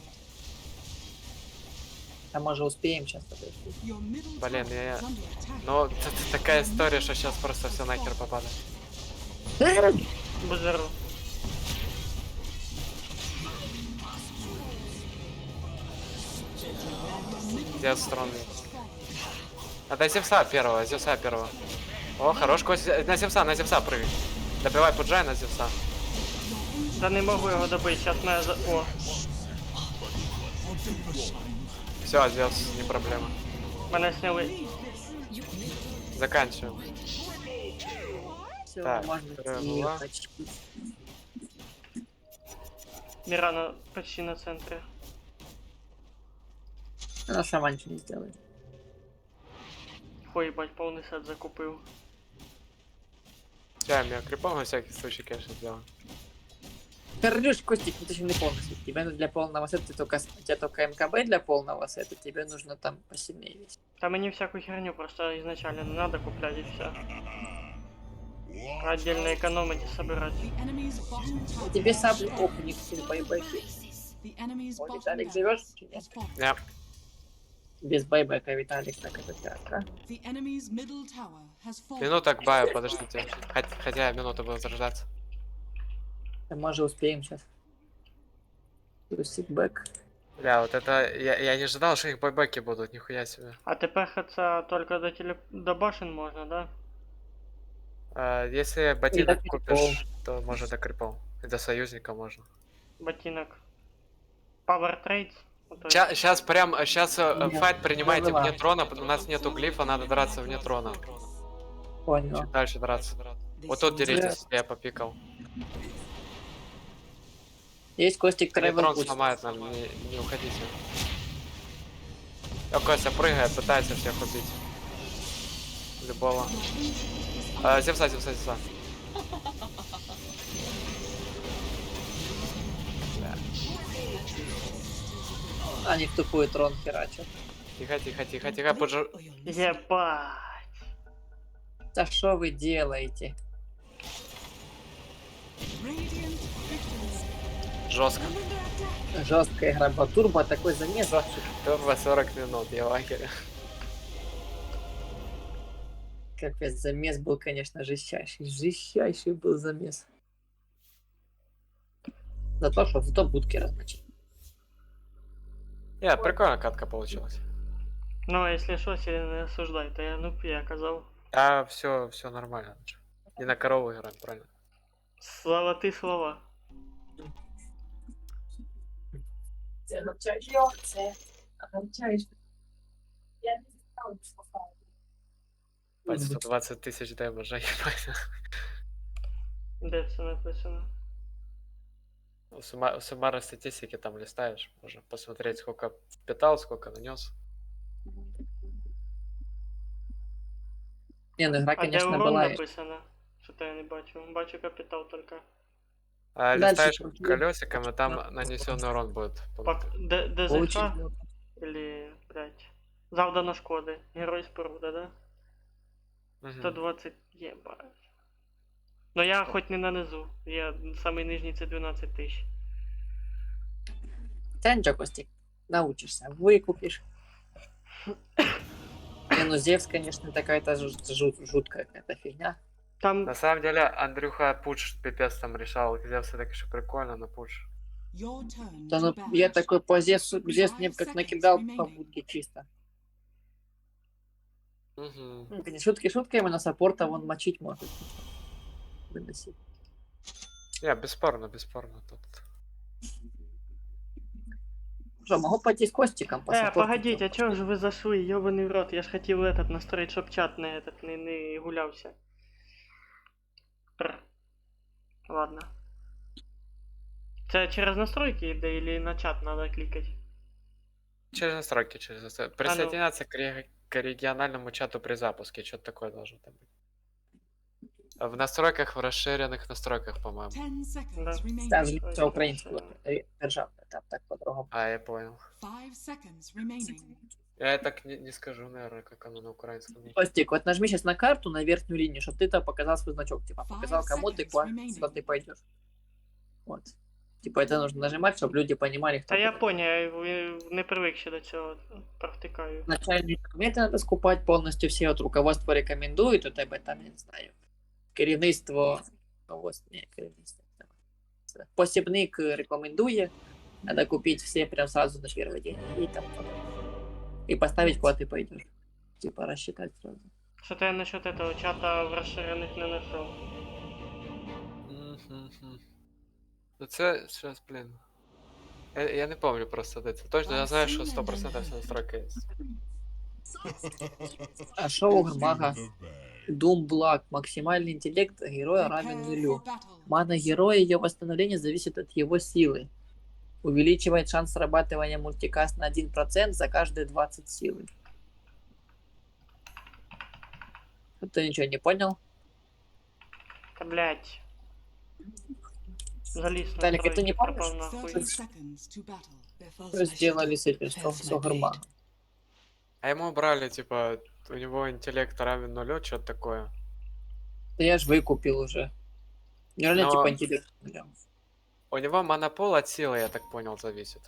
А може успеем сейчас подойти. Your middle Блин, tower я- is under attack. ну, тут такая история, что сейчас просто все нахер попадает. Будь здоров. Где стороны? Отдай Зевса первого. О, хорош, Костя. На Зевса прыгай. Добивай Пуджай на Зевса. Да не можу його добити, зараз мене за... О, Все, Зевс, не проблема. мене сняли. Заканчиваем. Все, Так, можно перевела. тихо. Мирана почти на центрі. Она сама ничего не сделает. Ой, бать, повний сет закупив. Я меня крипом на всякий случай, конечно, сделал. Королюш, Костик, ну ты еще не полностью. Тебе для полного сета у тебя только МКБ для полного сета, тебе нужно там посильнее весь. Та мені всяку херню просто изначально не надо куплять и все. Отдельно экономить и собирать. The enemy's bottom tower Тебе is саблю destroyed. опник с байбеки. The enemy's Вот bottom Виталик barracks живешь? is fortified. Не, Без байбека Виталик так это пятка. The enemy's middle tower has fallen. минута к баю, подождите. Хотя минута будет возрождаться. Да, может успеем сейчас. Плюсик бэк. Бля, вот это... Я не ожидал, что их байбеки будут, нихуя себе. А тепер це только до башен можна, да? Если ботинок до купишь, то можно до крипов. И до союзника можно. Ботинок. Power Trades. Сейчас Нет, файт принимайте не вне была. трона, у нас нету глифа, надо драться вне трона. Понял. Чуть дальше драться. Вот тут деритесь, я попикал. Есть Костик Они Тревел трон Пусть. сломает нам, не уходите. Костя прыгает, пытается всех убить. Любого. Зевса. Они в тупую трон херачат. Тихо, поджу. Ебать. Да что вы делаете? Radiant victors Жестко. Жесткая игра была. Турбо такой замес. Турбо 40 минут, я в ахере. Капец, замес был, конечно, жестчайший. Жестчайший был замес. Зато будки размочить. Прикольно катка получилась. Ну, если что, сильно не осуждай, то я я казав. А все нормально. Не на корову играем, правильно? Золоті слова. Бать, 120 тысяч дэмэджа, ебать. Де це написано? Суммарной статистики там листаешь, можно посмотреть, сколько впитал, сколько нанес. Не, ну игра, А де конечно, урон была. написано? Що-то я не бачу. Бачу капітал тільки. Листаешь крути. колесиком, и там нанесенный урон будет. ДЗХ Получить. или, блядь, завдано шкоди. Герой споруда, да? Мгм. 120, єбать. Ну я хоч не на низу. Я самий нижній це 12 тисяч. Да ничего, Костик, научишься, выкупишь. Не, ну Зевс, конечно, такая-то жуткая какая-то фигня. Там На самом деле, Андрюха пуч пипец там решал. Зевса так еще прикольно, но пуч. Your turn Да to ну, ban. я такой по Зевсу, Зевс мне как накидал по будке чисто. Угу. Ну, конечно, шутки, именно саппорта вон мочить может. Выносить. Бесспорно тут. Что, могу пойти с Костиком посаппортить? погодіть, а чого ж ви зайшли, йобаний в рот? Я ж хотів этот настроїть, щоб чат не гулявся. Ладно. Це через настройки йде, или на чат надо кликать? Через настройки. Присоединяться к региональному чату при запуске. Что-то такое должно там быть. В настройках, в расширенных настройках, по-моему. 10 seconds Да. remaining. Ставлю все украинскую державную, там так по-другому. А, я понял. 5 seconds remaining. Я так не скажу, наверное, как оно на украинском. Костик, вот нажми сейчас на карту, на верхнюю линию, чтобы ты там показал свой значок. Типа, 5 показал, кому ты, seconds remaining. куда ты пойдешь. Вот. Типа, это нужно нажимать, чтобы люди понимали, кто Та я ты. поняв, не привик ще до цього, провтикаю. Начальные документы надо скупать полностью, все от руководства рекомендуют, у тебе там, я не знаю, керівництво, не, керівництво. Це посібник рекомендує, надо купить все прям сразу на первый день и там и поставить, куда ты пойдешь. Типа, рассчитать сразу. Что-то я насчет этого чата в расширених не знайшов. Ну це сейчас, блин. Я не помню просто де це. Точно я знаю, що 100% вся настройка є. А шоу Грмага. Doom Black. Максимальный интеллект героя равен Prepare нулю. for battle. Мана героя и ее восстановление зависит от его силы. Увеличивает шанс срабатывания мультикаст на 1% за каждые 20 силы. Ты ничего не понял? Та блять. Заліз на Виталик, это не стройки, пропав помнишь? нахуй. 30 seconds to battle. Что сделали с этим с Грмага? А ему брали, типа, у него интеллект равен нулю, что-то такое. Да я ж выкупил уже. Неужели Но- типа интеллект нуля? У него монопол от силы, я так понял, зависит.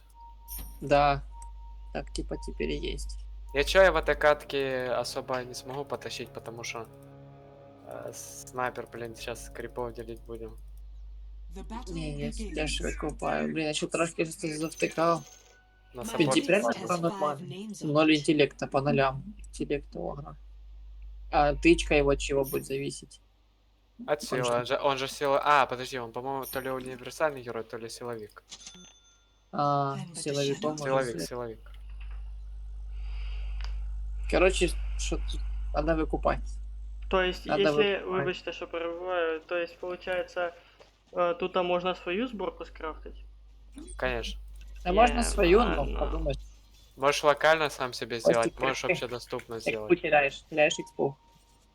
Да. Так типа теперь и есть. Я чё, я в этой катке особо не смогу потащить, потому что снайпер, блин, сейчас крипов делить будем. The battle Не, begins. я ж выкупаю. Блин, я еще трошки что-то завтыкал. На Ты саппорт. теперь нормально. 0 интеллекта по нолям. Интеллекта у Агра. А тычка его от чего будет зависеть? От силы, он же сила... А, подожди, он, по-моему, то ли универсальный герой, то ли силовик. А, силовиком может Силовик, быть. силовик. Короче, что надо выкупать. То есть, Надо если, выкупать. вибачте, що перебуваю, то есть, получается, тут можна свою зборку скрафтити. Конечно. А можно свою, но ладно. подумать. Можешь локально сам себе сделать, Костик, можешь ты- вообще доступно Экспу сделать. теряешь экспу.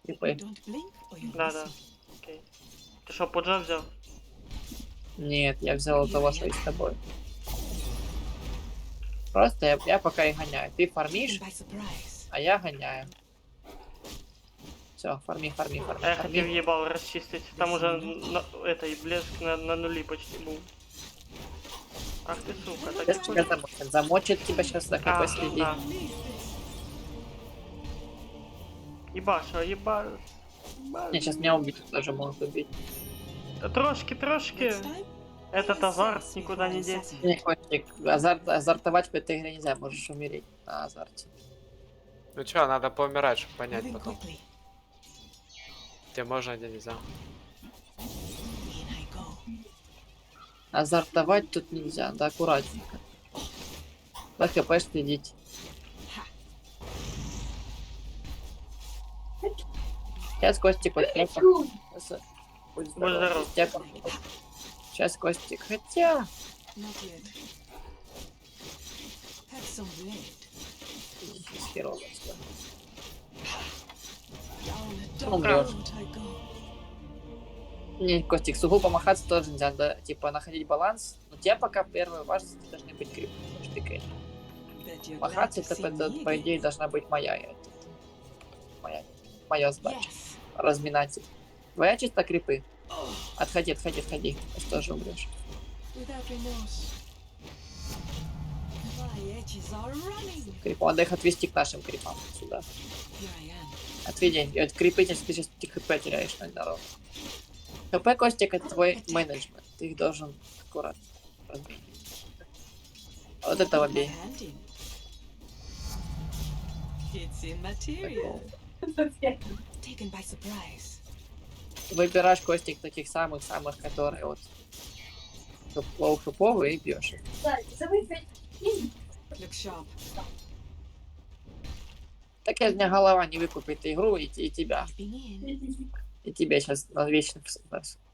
Типа, Don't blink or you'll Да-да. miss it. Окей. Ти що, поджа взяв? нет, я взял того, что и с тобой. Просто я пока и гоняю. Ты Taken фармишь, by surprise. а я гоняю. Все, фарми. А я хотів їбал розчистити. Там уже этой блеск на нулі почти був. Ах ти сука, так Сейчас і тебя хочеш? замочит. Замочит тебя сейчас так А, последи. да. Єбаша, єба... Не, сейчас меня убить тоже могут убить. Та трошки. Next time, Этот азарт никуда не деть. Не, Костик, азартовать в этой игре нельзя, можешь умереть на азарте. Ну чё, надо поумирать, чтобы понять moving потом, quickly. где можно, а где нельзя. In I go. Азартовать тут нельзя, да аккуратненько. По хп следить. Сейчас Костик вот это. Будь Будь здоров. Сейчас Костик, хотя... Not yet. Have some blade. Херово. Down, Умрёшь. down I go. Не, Костик, сугубо махаться тоже нельзя, да, типа находить баланс. Но тебе пока первая важность должны быть крипы, потому что ты крипы. Bet you're glad Махаться to это, see me по again. идее, должна быть моя задача. Yes. Разминать их. Твоя чисто крипы. Отходи. Ты тоже умрешь. Without remorse. My edges are running. Крипу. Надо их отвести к нашим крипам сюда. Here I am. Отведи. И вот крипы, если ты сейчас хп теряешь на дорогу. ХП, Костик, это твой менеджмент. Ты их должен аккуратно разменить. Вот этого My бей. hand in. It's immaterial. Taken by surprise. Выбираешь, Костик, таких самых-самых, которые вот лоу-хиповые и бьешь их. Look sharp. Так из меня голова не выкупит игру и тебя. I've been in. И тебе сейчас вечно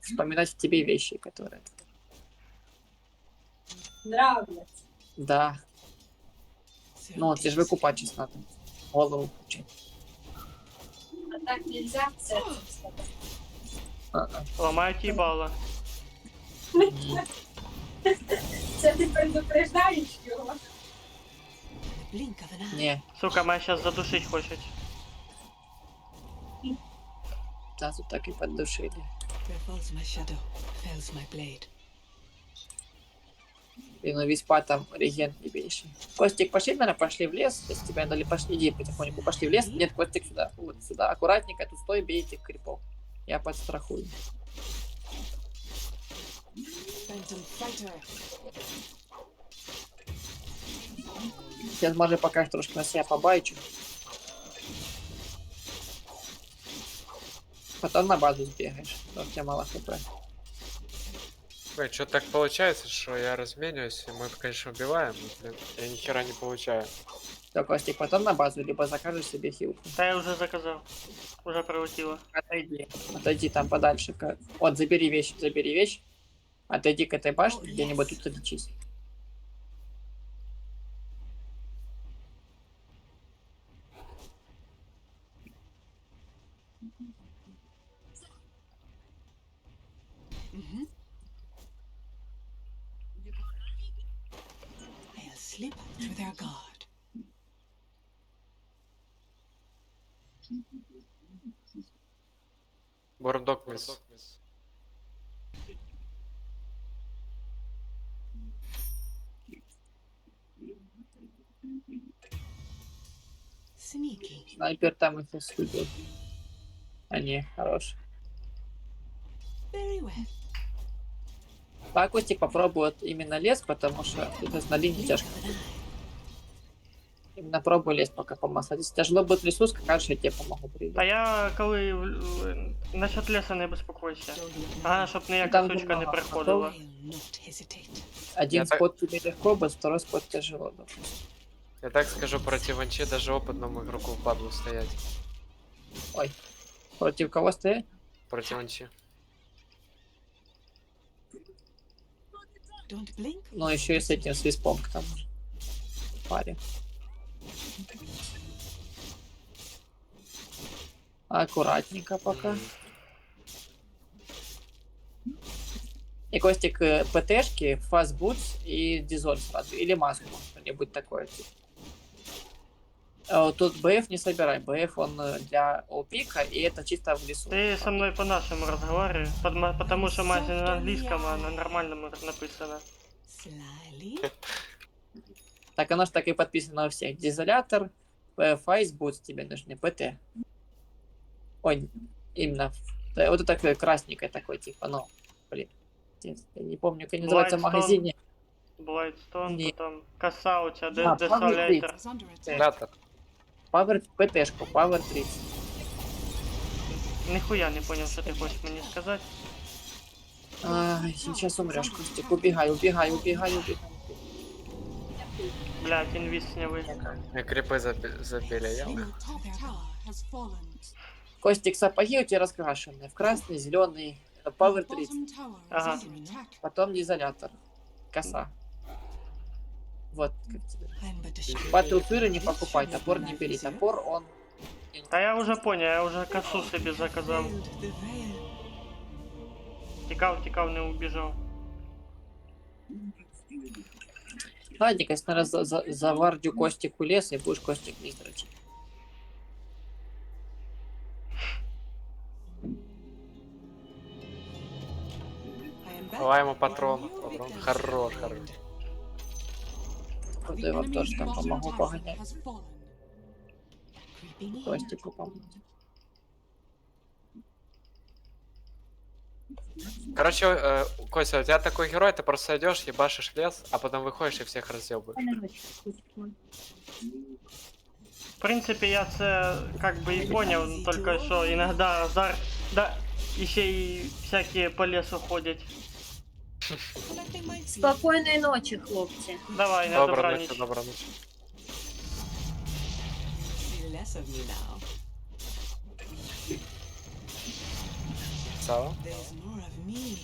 вспоминать в тебе вещи, которые... Нравится. Да. Ну, тебе же выкупать сейчас надо. Голову включить. А так нельзя. А-а. Ламають їбало. Це ти предупреждаєш його. blink of an eye. Не, Сука, мене зараз задушить хочуть. нас тут так и поддушили. Where falls my shadow, fails my blade. И ну виспа там регент не меньше. Костик, пошли, наверное, пошли в лес. Если тебя дали, пошли, иди потихоньку, пошли в лес. Нет, Костик сюда, вот сюда. Аккуратненько, тут стой, бей этих крипов. Я подстрахую. Phantom fighter. Сейчас, может, пока трошки на себя побайчу. Потом на базу сбегаешь, потому что у тебя мало хп. Ой, что так получается, что я размениваюсь, и мы, конечно, убиваем, но, блин, я ни хера не получаю. Все, Костик, потом на базу, либо закажешь себе хилку. Та я вже заказав. Уже прилетіло. Отойди там подальше. Вот, забери вещь. Отойди к этой башне, где-нибудь тут лечись. Mm-hmm. I'll slip through their guard. Бурдок мисс. Sneaky. Снайпер там их судил. А не, хорош. Very well. Так, Костик, попробуй вот именно лес, потому что тут на линии Blink тяжко. of an eye. Именно пробуй лес пока помахать. Если тяжело будет в лесу, скажешь, я тебе помогу прийти. Та я коли насчет леса не безпокойся. Ага, щоб ніяка Там сучка не много приходила. I'll not hesitate. Один Я так- спот тебе легко будет, второй спот тяжело. допустим. Я так скажу, против Анчи даже опытному игроку впадлу стоять. Ой, против кого стоять? Против Анчи. Don't blink. Ну, еще и с этим свиспом к тому же. Паре. Аккуратненько пока. И Костик, ПТшки, фастбутс и дизоль сразу. Или маску, что-нибудь такое. Типа. Тут БФ не собирай. БФ он для опика, и это чисто в лесу. Ты со мной по-нашему разговаривай, потому что мать на английском, а на нормальном написано. Slyly. Так оно ж так и подписано у всех. Дизолятор, фастбутс тебе нужны, ПТ. Ой, именно. Да, вот это красненькое такой, типа, ну, блин. Я не помню, как называется в Lightstone. магазине. Блайдстон, Не. потом коса у тебя, А, десолятор. Is under attack. Лятор. Power ПТшку, Power 30. Нихуя не понял, что ты хочешь мне сказать. Ай, сейчас умрешь, Костик. Убегай. Блять, инвиз снявый. Мне крипы забили, я. Your top tower has fallen. Костик, сапоги у тебя раскрашенные. В красный, зеленый. Power Your 30. bottom tower is Ага. under attack. Потом дизолятор. Коса. Вот. как тебе. I'm but a shadow. Батлфиры не покупай. Топор не бери. Топор он... А я уже понял, я уже косу себе заказал. Veiled the veil. Тикал, не убежал. Ладно, конечно, раз завардю Костику лес, и будешь Костик не дрочить. I am back. Давай ему патрон. With a new Патрон. victim. Хорош. Вот The я вам enemy's тоже там bottom помогу tower погонять. has fallen. Creeping in. Костику помогу. Короче, Костя, у тебя такой герой, ты просто идешь, ебашишь лес, а потом выходишь и всех разъебываешь. В принципе, я це как бы и понял, только что иногда азарт, да, еще и всякие по лесу ходять. Collecting my seed. Спокійної ночі, хлопці. Давай, на Добра добраніч. ночь, добра ночь. See less of me now. Сава. There's more of me,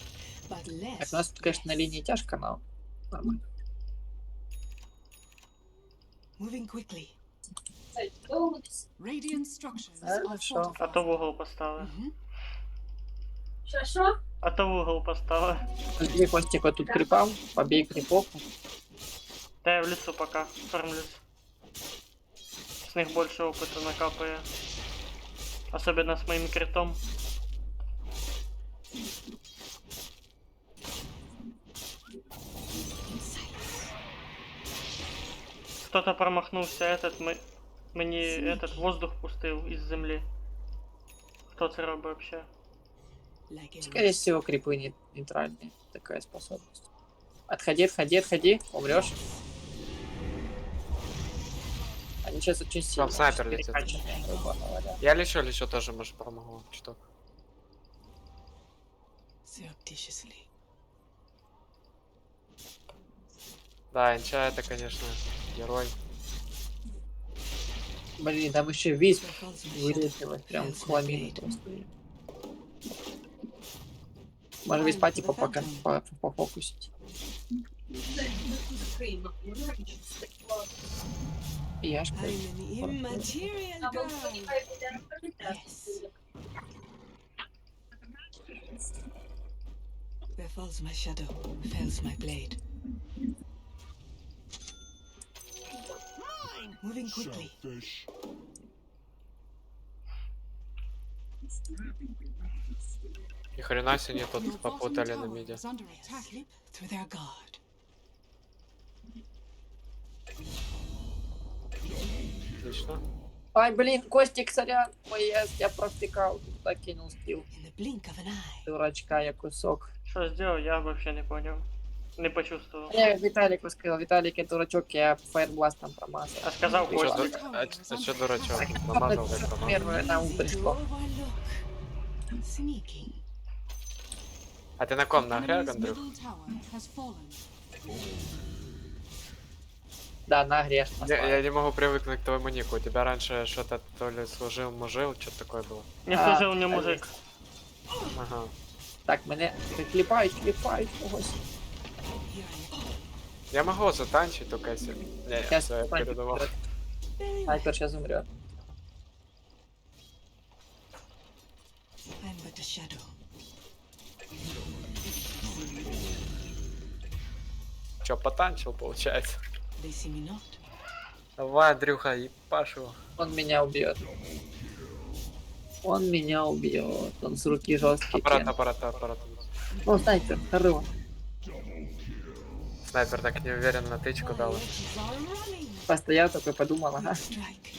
but less. Так, у нас тут, конечно, на линии тяжко, но нормально. Moving quickly. Radiant structures are Хорошо. А fortified. то в угол поставив. Mhm. Що? А то в угол поставив. Жди, Костик, вот тут крипам, побей крипов. Да я в лесу пока, фармлюсь. С них больше опыта накапає. Особенно с моим критом. Кто-то промахнулся, мені этот воздух пустив із землі. Хто це робить вообще? Like a Скорее всего, крипы нейтральные. Такая способность. Отходи, отходи, отходи. Умрешь. Они сейчас очень сильно. снайпер летит. перекачанные, грубо говоря. Я лечу тоже, может, помогу. Чуток. surreptitiously. Да, Инча это, конечно, герой. Блин, там еще висп There falls my shadow. вылетело. Прям Fails my хламину blade. просто. Можно виспа типа пофокусить. Я ж I'm an immaterial girl. Yes. Where falls my shadow, fells my blade. Moving quickly. Ни хрена себе они Your тут bottom попутали на tower миде. is under attack. Slip through their guard. Отлично. Ай, блин, Костик, сорян. Ой, я провтыкал. Так кинул скилл. In the blink of an eye. Дурачка, я кусок. Что сделал, я вообще не понял. Не почувствовал. Я Виталику сказал, Виталик, я дурачок, я фаербластом промазал. А сказал Ты чё, Костя. чё дурачок? Промазал, как промазал. Первое на ум Easy to пришло. overlook. Sneaking. А ты на ком, на The грях, enemy's Андрюх? middle tower has fallen. Да, на грех. Я не могу привыкнуть к твоему нику. У тебя раньше что-то то ли служил, мужил, что-то такое было. Не А, служил не мужик. Ага. Так, мене кліпають. Ось. Here I am. Я могу затанчить, только если... Не, Сейчас все, я передавал. Very well. Снайпер сейчас умрет. I'm but a shadow. Чё, потанчил, получается? They see me not. Давай, Андрюха, ебашь его. Он меня убьет. Он меня убьет. Он с руки жесткий. Аппарат. Ну, снайпер, хорош. Снайпер так неуверенно тычку My дал. edges are running. Постоял такой, подумал, ага. Strike.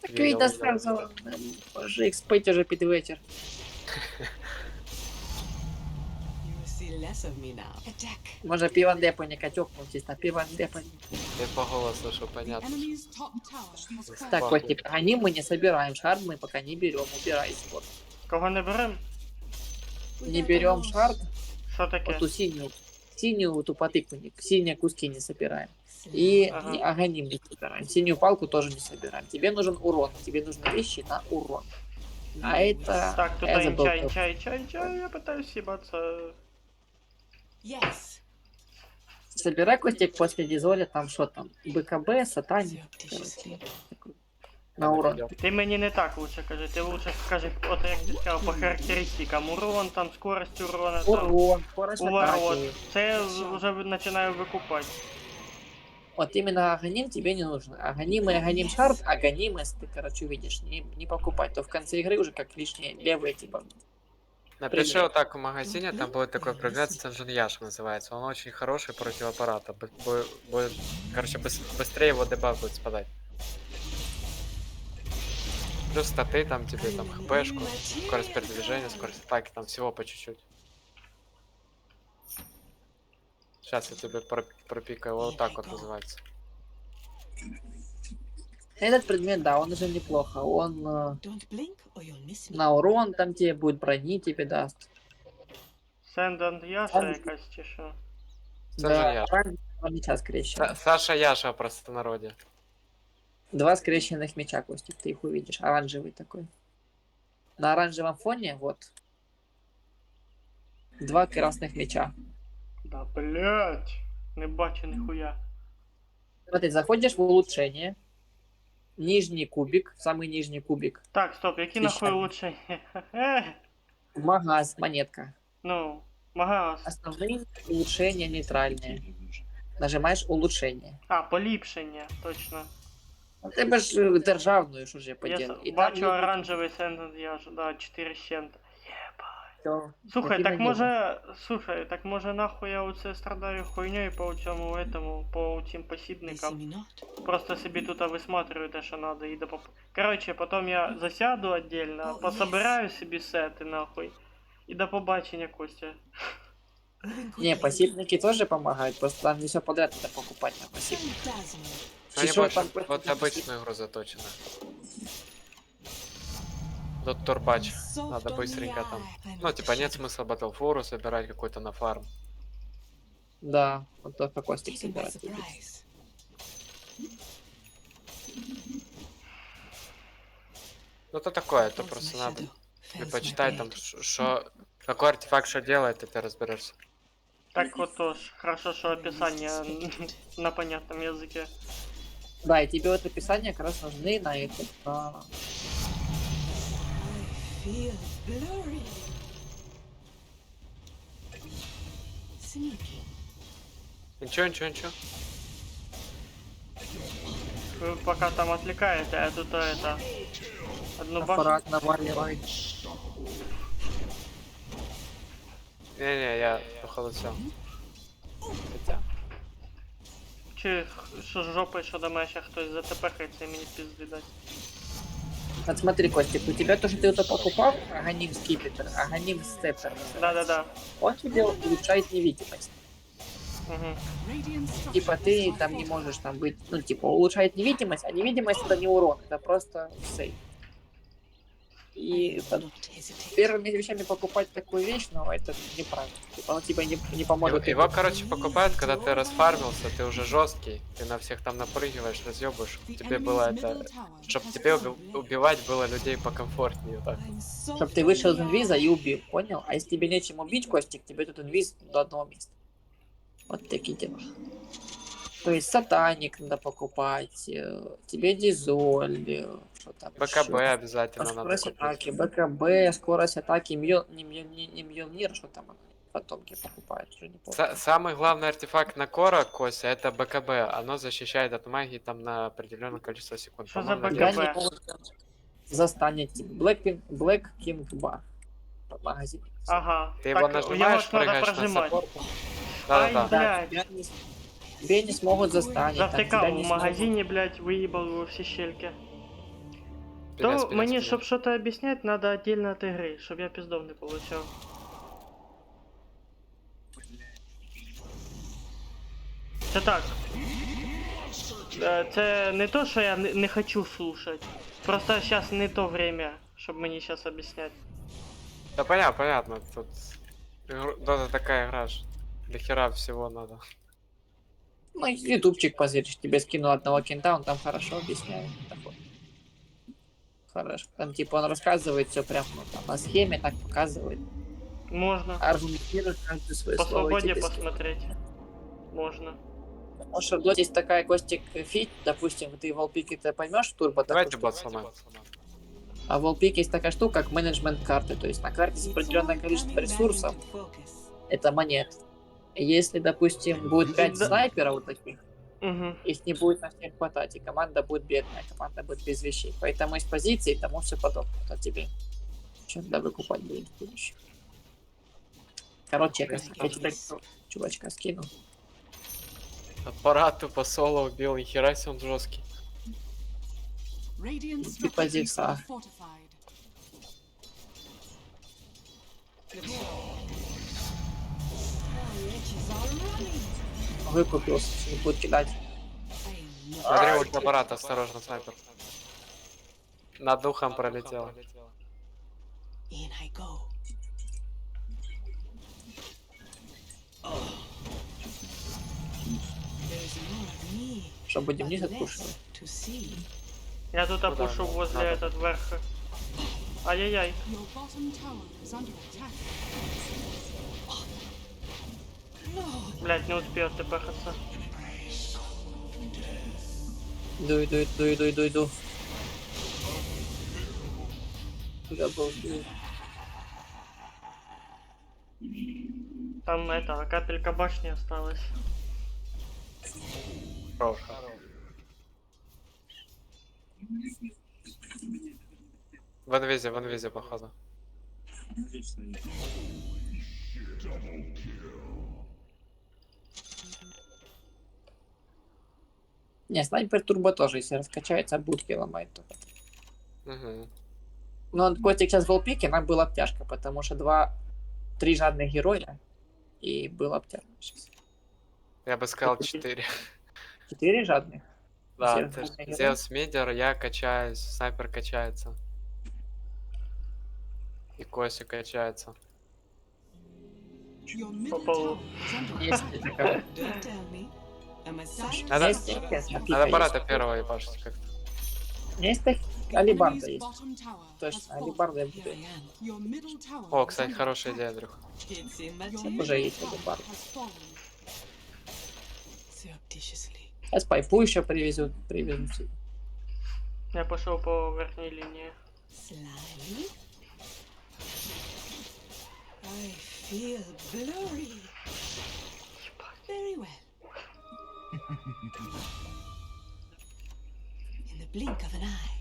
Так Видел, видно видел. сразу. Мужик, спить уже під вечір. You will see less of me now. Attack. Може піван депоні катьокнутись на піван депоні. Я по голосу, что The понятно. enemy's top tower has fallen. Так, Ладно. Костик, они мы не собираем. Шард мы пока не берем. Убирай спорт. Кого не берем? Не берем шард. Що таке? Вот ту синюю ту потыкунник. Синие куски не собираем. И Ага. аганим не собираем. Синюю палку тоже не собираем. Тебе нужен урон. Тебе нужны вещи на урон. А это... Так, тут я забыл, чай, я пытаюсь съебаться. Yes. Собирай, Костик, после дизоля, там что там, БКБ, сатани, Surreptitiously. на урон. Ти мені не так лучше кажи, ти лучше скажи, от як ти сказав, по характеристикам. Урон, там скорость урона, там Урон, скорость уворот. атаки. Це вже починаю викупати. Вот именно аганим тебе не нужно. Аганим и аганим шард, аганим, если ты, короче, увидишь, не покупать, то в конце игры уже как лишние левые, типа. Напиши Привет. вот так в магазине, там будет такой предмет, Стенжен Яш называется. Он очень хороший против аппарата. Будет, короче, быстрее его дебаф будет спадать. Плюс статы там тебе, там, хпшку, скорость передвижения, скорость атаки, там всего по чуть-чуть. Сейчас я тебе пропикаю, вот так вот называется. Этот предмет, да, он уже неплохо. Он Don't blink or you'll miss me. на урон там тебе будет, брони тебе даст. Сендант Яша якась чи що? Стенжен Да, Яш. меча скрещенных. Саша Яша просто народе. 2 скрещенных меча, Костик, ты их увидишь. Оранжевый такой. На оранжевом фоне, вот. 2 красных меча. Да блять, не бачу ніхуя. Смотри, заходишь в улучшение. Нижний кубик, самый нижний кубик. Так, стоп, які нахуй лучше? Магаз, монетка. Ну, магаз. Основные улучшения нейтральные. Нажимаешь улучшение. А, поліпшення, точно. У тебе ж державною, що ж я Я поділ. бачу оранжевий сендер, я ж, да, 4 з чим-то. Слухай, так може нахуй я оце страдаю хуйньою по цьому этому, по цим They see посібникам. me not. Просто собі тут висматриваю те, що надо, і Короче, потім я засяду отдельно, пособираю собі сети нахуй. І до побачення, Костя. Moving Не, quickly. пассивники тоже помогают, просто там не все подряд надо покупать на пассивник. So dazzling. Они Чё больше там просто под обычную игру заточены. Тут турбач. Soft Надо on the быстренько там. eye, kind Ну, of типа, нет ship. смысла Battle собирать какой-то на фарм. Да, вот только Костик Taken by собирает. surprise. Ну, это такое, это Falls просто my надо shadow, тебе fells my почитать там, blade. что какой артефакт что делает, и ты разберешься. Так вот тоже, хорошо, что описание на понятном языке. Да, и тебе вот описания как раз нужны на этот, на... I feel blurry. Sneaky. Ничего. Вы пока там отвлекаете, а тут это... Одну башню... аппарат наваливает. Не-не, я походу все. Хотя. Чи що з жопою, що до мене ще хтось затепехається і мені пізди дасть. Вот смотри, Костик, у тебя то, что ты это покупал, Аганим Скипетр, Аганим Сцептер, Да-да-да. он тебе улучшает невидимость. Угу. Radiant structure Типа ты там не можешь там быть, ну типа улучшает невидимость, а невидимость это не урон, это просто сейв. И Not hesitate. первыми вещами покупать такую вещь, но это неправильно. Типа он тебе не поможет. Его, короче, покупают, когда ты расфармился, ты уже жесткий, ты на всех там напрыгиваешь, разъебываешь, The тебе enemy's было middle это, tower чтобы has тебе fallen. убивать было людей покомфортнее, вот так. I'm soft Чтоб ты on вышел из the инвиза eye. и убил, понял? А если тебе нечем убить, Костик, тебе тут инвиз до одного места. Вот такие дела. То есть сатаник надо покупать, тебе дизоль, что там БКБ ещё. обязательно надо Скорость купить. атаки, БКБ, скорость атаки, не Мьёлнир, что там потомки покупают, уже не помню. Самый главный артефакт на Кора, Кося, это БКБ. Оно защищает от магии там на определенное количество секунд. Что за По-моему, БКБ? на Тебя не могут застанет Black King Bar в магазине. Ага. Ты его нажимаешь, ж надо прыгаешь на прожимать. саппорт. Ай, Да-да-да. блядь. Тебя не смогут застанить. там, Завтикав тебя в не магазине, блядь, выебал во всі щельки. Спиля, То спиля, мені, спиля. щоб щось об'яснять, надо отдельно от игры, щоб я пиздов не получав. Це так. Це не то, що я не хочу слушать. Просто сейчас не то время, щоб мені сейчас объяснять. Да понятно. Тут Дота такая игра, ж. До хера всего надо. Ну, ютубчик позыришь, тебе скинул одного кента, он там хорошо объясняет. Такой. Хорошо. Там типа он рассказывает все прям ну, там, на схеме, так показывает. Можна. Аргументирует каждое свое По слово. и свободе тебе посмотреть. Можно. Потому что в доте есть такая Костик фить, допустим, ты в Wallpick ты поймешь турбо, Давайте допустим, бот сломаем. а в Wallpick есть такая штука, как менеджмент карты. То есть на карте есть определенное количество ресурсов, это монет. И если, допустим, будет 5 Да. снайперов вот таких, Угу. их не будет на всех хватать, и команда будет бедная, команда будет без вещей. Поэтому из позиции тому все подобное. А тебе что надо выкупать будет в будущем. Короче, я тебе чувачка скину. Аппарат тупо соло убил, нихера себе он жесткий. Radiant Типа structures Зевса. are fortified. Выкупился, не будет кидать. Смотри, ульт аппарат, осторожно, снайпер. Над духом пролетел. In I go. There's more of me, Что, будем but вниз отпушивать? less to see. Я тут Куда? опушу возле Надо. этот верха. Ай-яй-яй. Your bottom tower is under attack. Блять, не успел тпхаться. Иду. Я был Там это, капелька башни осталась. Хорош. В инвизе, походу. Не, снайпер турбо тоже, если раскачается, будки ломает только. Угу. Но Костик сейчас в голпике, нам была обтяжка, потому что 3 жадных героя, и была обтяжка сейчас. Я бы сказал 4. 4 жадных? Да, Все ты ж- жадные герои? Зевс Мидер, я качаюсь, снайпер качается. И Коси качается. Your middle Попал. tower is under Есть attack. такая. Don't tell me. A massage Надо- Есть интересно, пика Надо есть. барата первого ебашить как-то. Есть так, The алибарда enemy's есть. bottom tower has Точно, fallen. алибарда я Here буду. I am. Your middle tower О, is кстати, under хорошая attack. идея, Андрюх. It's in Your my Уже middle есть tower алибарда. has fallen. surreptitiously. Сейчас пайпу еще привезут. Привезут. Я пошел по верхней линии. Slyly. I feel blurry. Very well. In the blink of an eye.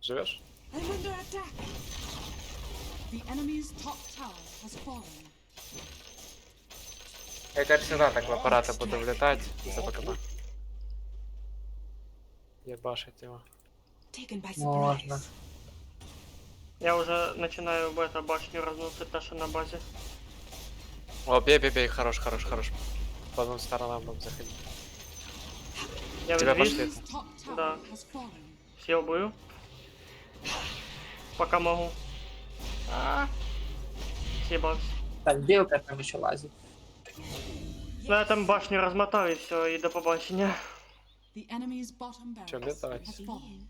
Живешь? I'm under attack. The enemy's top tower has fallen. Я как всегда так в аппараты буду влетать за БКБ. Ебашить его. Taken by Можно. surprise. Я уже начинаю в эту башню разносить наши на базе. О, бей, хорош. По двум сторонам будем заходить. Я Тебя вниз, пошли. Enemy's top tower Да. has fallen. съебаю. Пока могу. Съебался. Так, белка там еще лазит. Ну я там башню размотал и все, и до побачення. The enemy's bottom Чё, barracks давай. has fallen.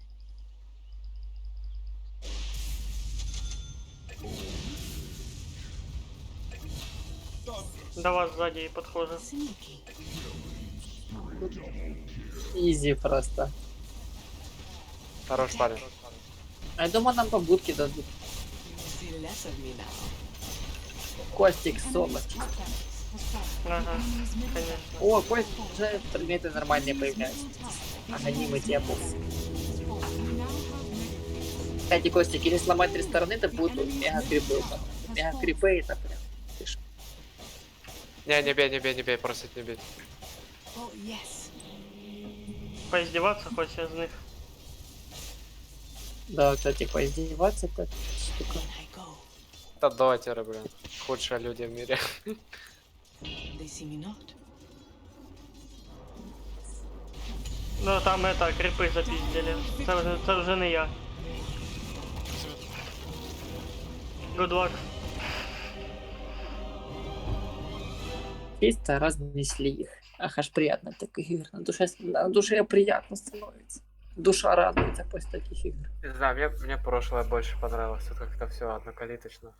До вас сзади и подхожу. Sneaky. Изи просто. Хорош парень. А я думаю, нам побудки дадут. You see less of me now. Костик, Enemy's солочек. top barracks has fallen. Ага, Enemy's middle конечно. О, Кость, уже предметы нормальные Enemy's появляются. middle tower Ага, не мы тебя помним. has fallen. You now have mega Кстати, Костик, если сломать 3 стороны, то будут мега крипы. Мега крипы это прям. Не бей, просить не бить. Oh, yes. Поиздеваться хочешь из них? Да, кстати, поиздеваться это штука. In I go. Это дотеры, блин. Худшие люди в мире. They see me not. Ну там это, крипы запиздили. Це вже не я. Good luck. Чисто разнесли их. Ах, аж приятно от таких игр. На душе приятно становится. Душа радуется после таких игр. Не знаю, мне прошлое больше понравилось. Тут как-то все однокалиточно.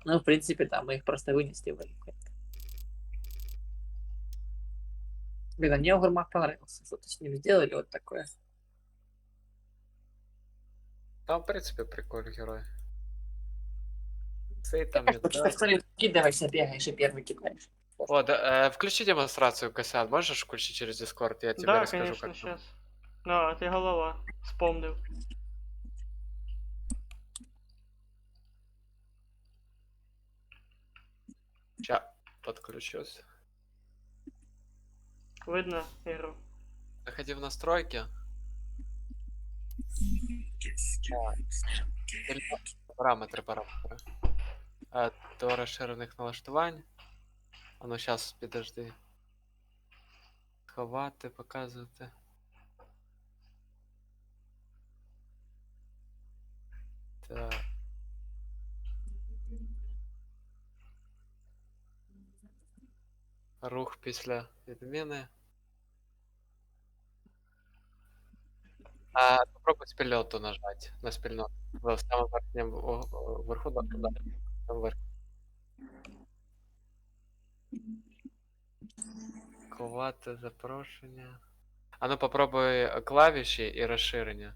Ну, в принципе, да, мы их просто вынесли в эту. Блин, а мне Огурмак понравился. Что-то с ним сделали вот такое. Там, в принципе, прикольный герой. Сей там не Что смотри, кидывайся, бегаешь и первый кидаешь. О, да, включи демонстрацию Косян. Можешь включить через Discord? Я тебе Да, расскажу, конечно, как там. сейчас. А, ты голова. Вспомнил. Ща, подключусь. Видно игру? Заходи в настройки. Параметри. До розширених налаштувань. А ну щас, підожди. Ховати, показувати. Так. Рух після відміни. Попробуй спільноту нажати. На спільноту. В самому верхньому верху, да, там вверх. Ховати запрошення. А ну попробуй клавіші і розширення.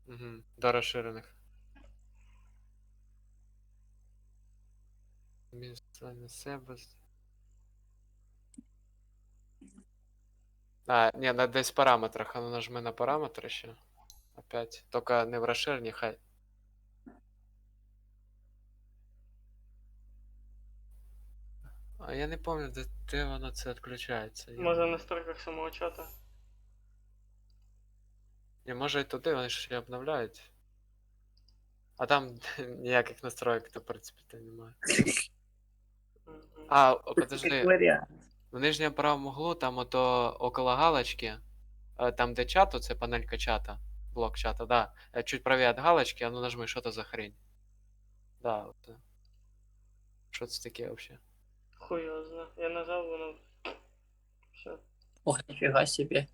Угу, до розширених. Місце на себе. А, не, на десь параметрах. А ну нажми на параметр еще. Опять. Только не в расширении, хай. А я не помню, де воно це відключається. Може в настройках самого чата. Не, може і туди, вони ж і обновляють. А там ніяких настроєк, то в принципі то немає. Мгм. А, Как подожди. вариант. В нижньому правому углу, там ото около галочки, там де чат, оце панелька чата, блок чата, да. Чуть правее от галочки, а ну нажми, що то за хрень. Да, от. Що це таке вообще? Хуй його знає. Я нажав, воно. Все. Ох, нифига себе.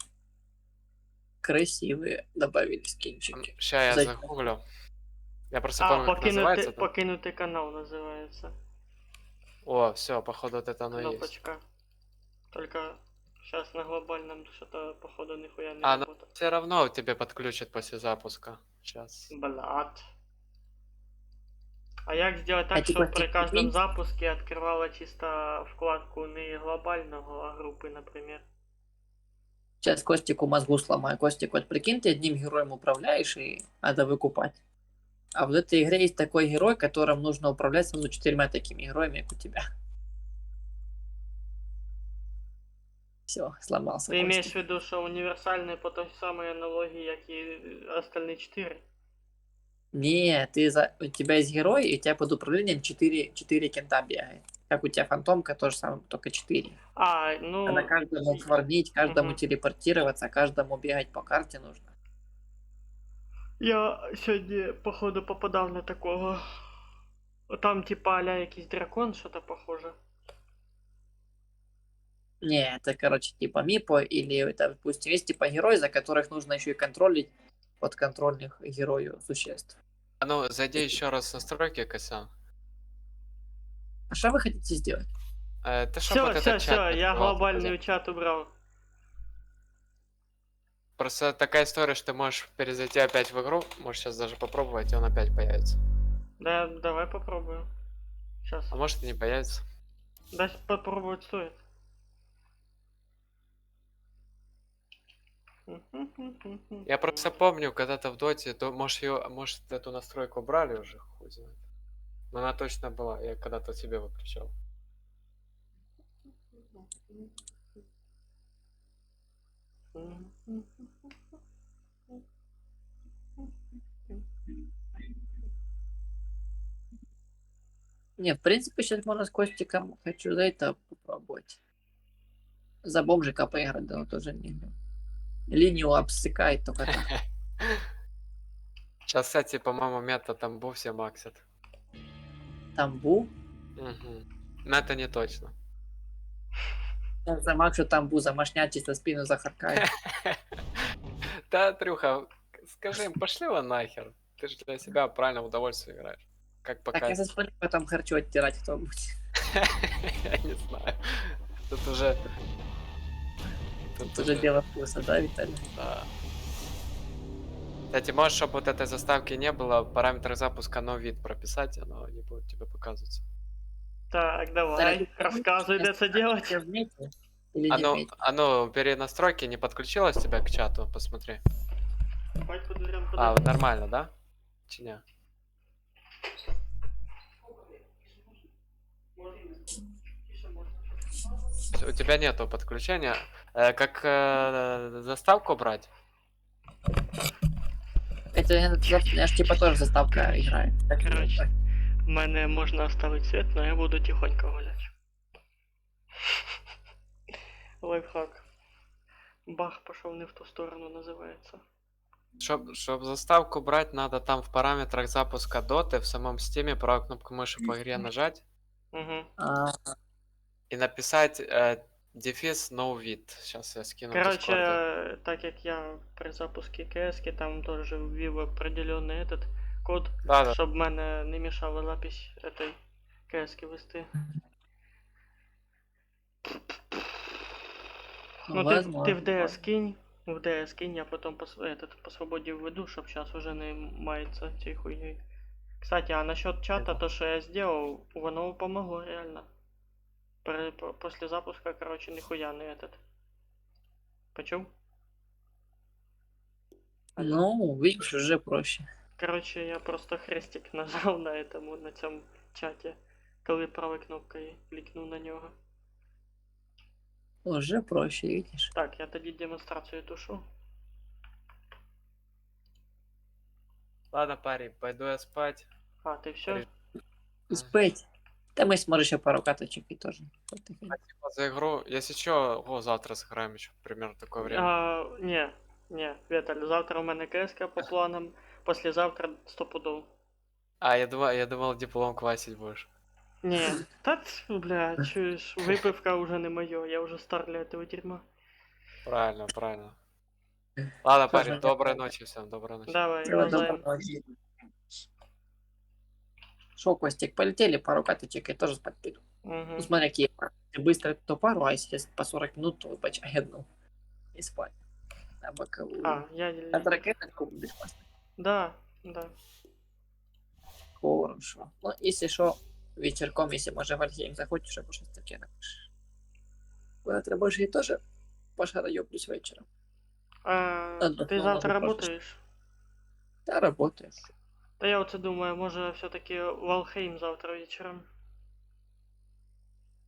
Красивые добавили скинчики. Ща я За- загуглю. Я просто А, помню, как называется. там. покинутий канал називається. О, все, походу вот это оно и есть. Кнопочка. Только сейчас на глобальном что-то, походу, нихуя не А, ну работает. все равно тебе подключат после запуска. Сейчас. Блядь. А як сделать А так, типа чтобы при ты каждом прикинь? запуске открывала чисто вкладку не глобального, а группы, например? Сейчас Костику мозгу сломаю. Костик, вот прикинь, ты одним героем управляешь и надо выкупать. А в этой игре есть такой герой, которым нужно управлять сразу 4 такими героями, как у тебя. Все, сломался. Ты имеешь в Костик. виду, что универсальный по той самой аналогии, как и остальные 4? Не, у тебя есть герой, и у тебя под управлением 4 кента бегает. Как у тебя фантомка, тоже самое, только 4. А, ну... Надо каждому фармить, каждому Мгм. телепортироваться, каждому бегать по карте нужно. Я сьогодні, походу, попадав на такого. Там, типа, а-ля якийсь дракон, что-то похоже. Не, это, короче, типа Мипо, или это, допустим, есть типа герой, за которых нужно еще и контролить подконтрольных герою существ. А ну, зайди еще раз в настройки, Косян. А что вы хотите сделать? Ты чтоб Все, вот все, этот чат все, не я открывал, глобальный показал. чат убрал. Просто такая история, что ты можешь перезайти опять в игру, можешь сейчас даже попробовать, и он опять появится. Да, давай попробуем. Сейчас. А может и не появится. Да, попробовать стоит. Я просто помню, когда-то в доте, то может эту настройку убрали уже, хуй знает. Но она точно была, я когда-то себе выключал. Не, в принципе, сейчас можно с Костиком, хочу за это попробовать. За бомжика поиграть, да, он тоже не... Линию обсыкает только так. Сейчас, кстати, по-моему, мета тамбу все максят. Тамбу? Угу. Но это не точно. Сейчас замакшу тамбу, замашнять, чисто спину захаркает. Да, Трюха, скажи им, пошли его нахер. Ты же для себя правильно в удовольствие играешь. Как Так я пока. за спиной потом харчу оттирать, кто будет. Я не знаю. Тут уже... Это уже дело вкуса, да, Виталий? Да. Кстати, можешь, чтобы вот этой заставки не было, параметр запуска no вид прописать, оно не будет тебе показываться. Так, давай, Виталий, рассказывай, где это делать. Ты вместе? Или не вместе? Оно перенастройки не подключилось тебя к чату, посмотри. Хоть по дверям А, подойди. нормально, да? Чиня. У тебя нету подключения. Как заставку брать? Это я ж типа тоже заставка играет. Так, Короче. В мене можна оставить свет, но я буду тихонько гулять. Лайфхак. Бах пошел не в ту сторону, называется. Чтоб заставку брать, надо там в параметрах запуска доты в самом стиме правую кнопку мыши по игре нажать Угу. и написать дефис no vid. Сейчас я скину в Discord. Короче, так как я при запуске КС там тоже ввел определенный этот код, Да. чтобы мене не мешала запись этой КС вести. Ну ты в ДС кинь, я потом по свободе введу, чтоб сейчас уже не мается цей хуйней. Кстати, а насчет чата, то что я сделал, воно помогло реально. После запуска, короче, нихуя не этот. Почув? Ну, видишь, уже проще. Коротше, я просто хрестик нажав на цьому чаті, коли правою кнопкою клікнув на нього. Уже проще, видишь. Так, я тоді демонстрацію тушу. Ладно, парень, пойду я спать. А, ти все? Успеть. Да мы сможем еще пару каточек и тоже. Спасибо за игру. Если что, завтра сыграем еще примерно такое время. Ні, Віталь, завтра у мене КСК по планам, послезавтра стопудов. Я думал, диплом квасить будешь. Ні, бля, чуєш, випивка уже не моє, я уже стар для этого дерьма. Правильно, правильно. Ладно, Тоже парень, не доброй правда. ночи всем, доброй ночи. Давай, Всего навзаєм. доброго. Шо, Костик, полетели, пару каточек и тоже спать пойду. Угу. Ну, смотри, какие ты быстро то пару, а если по 40 минут, то по чай одну. И спать. На боковую. А, я... На ракеточку будешь спать. Да. Хорошо. Ну, если что, вечерком, если може Вальгейм захочешь, або щось таке напишешь. Завтра може и тоже пошараюблюсь вечером. Ти ну, завтра ну, работаєш? Да, работаешь. Та я оце думаю, може все-таки Валхейм завтра вечером.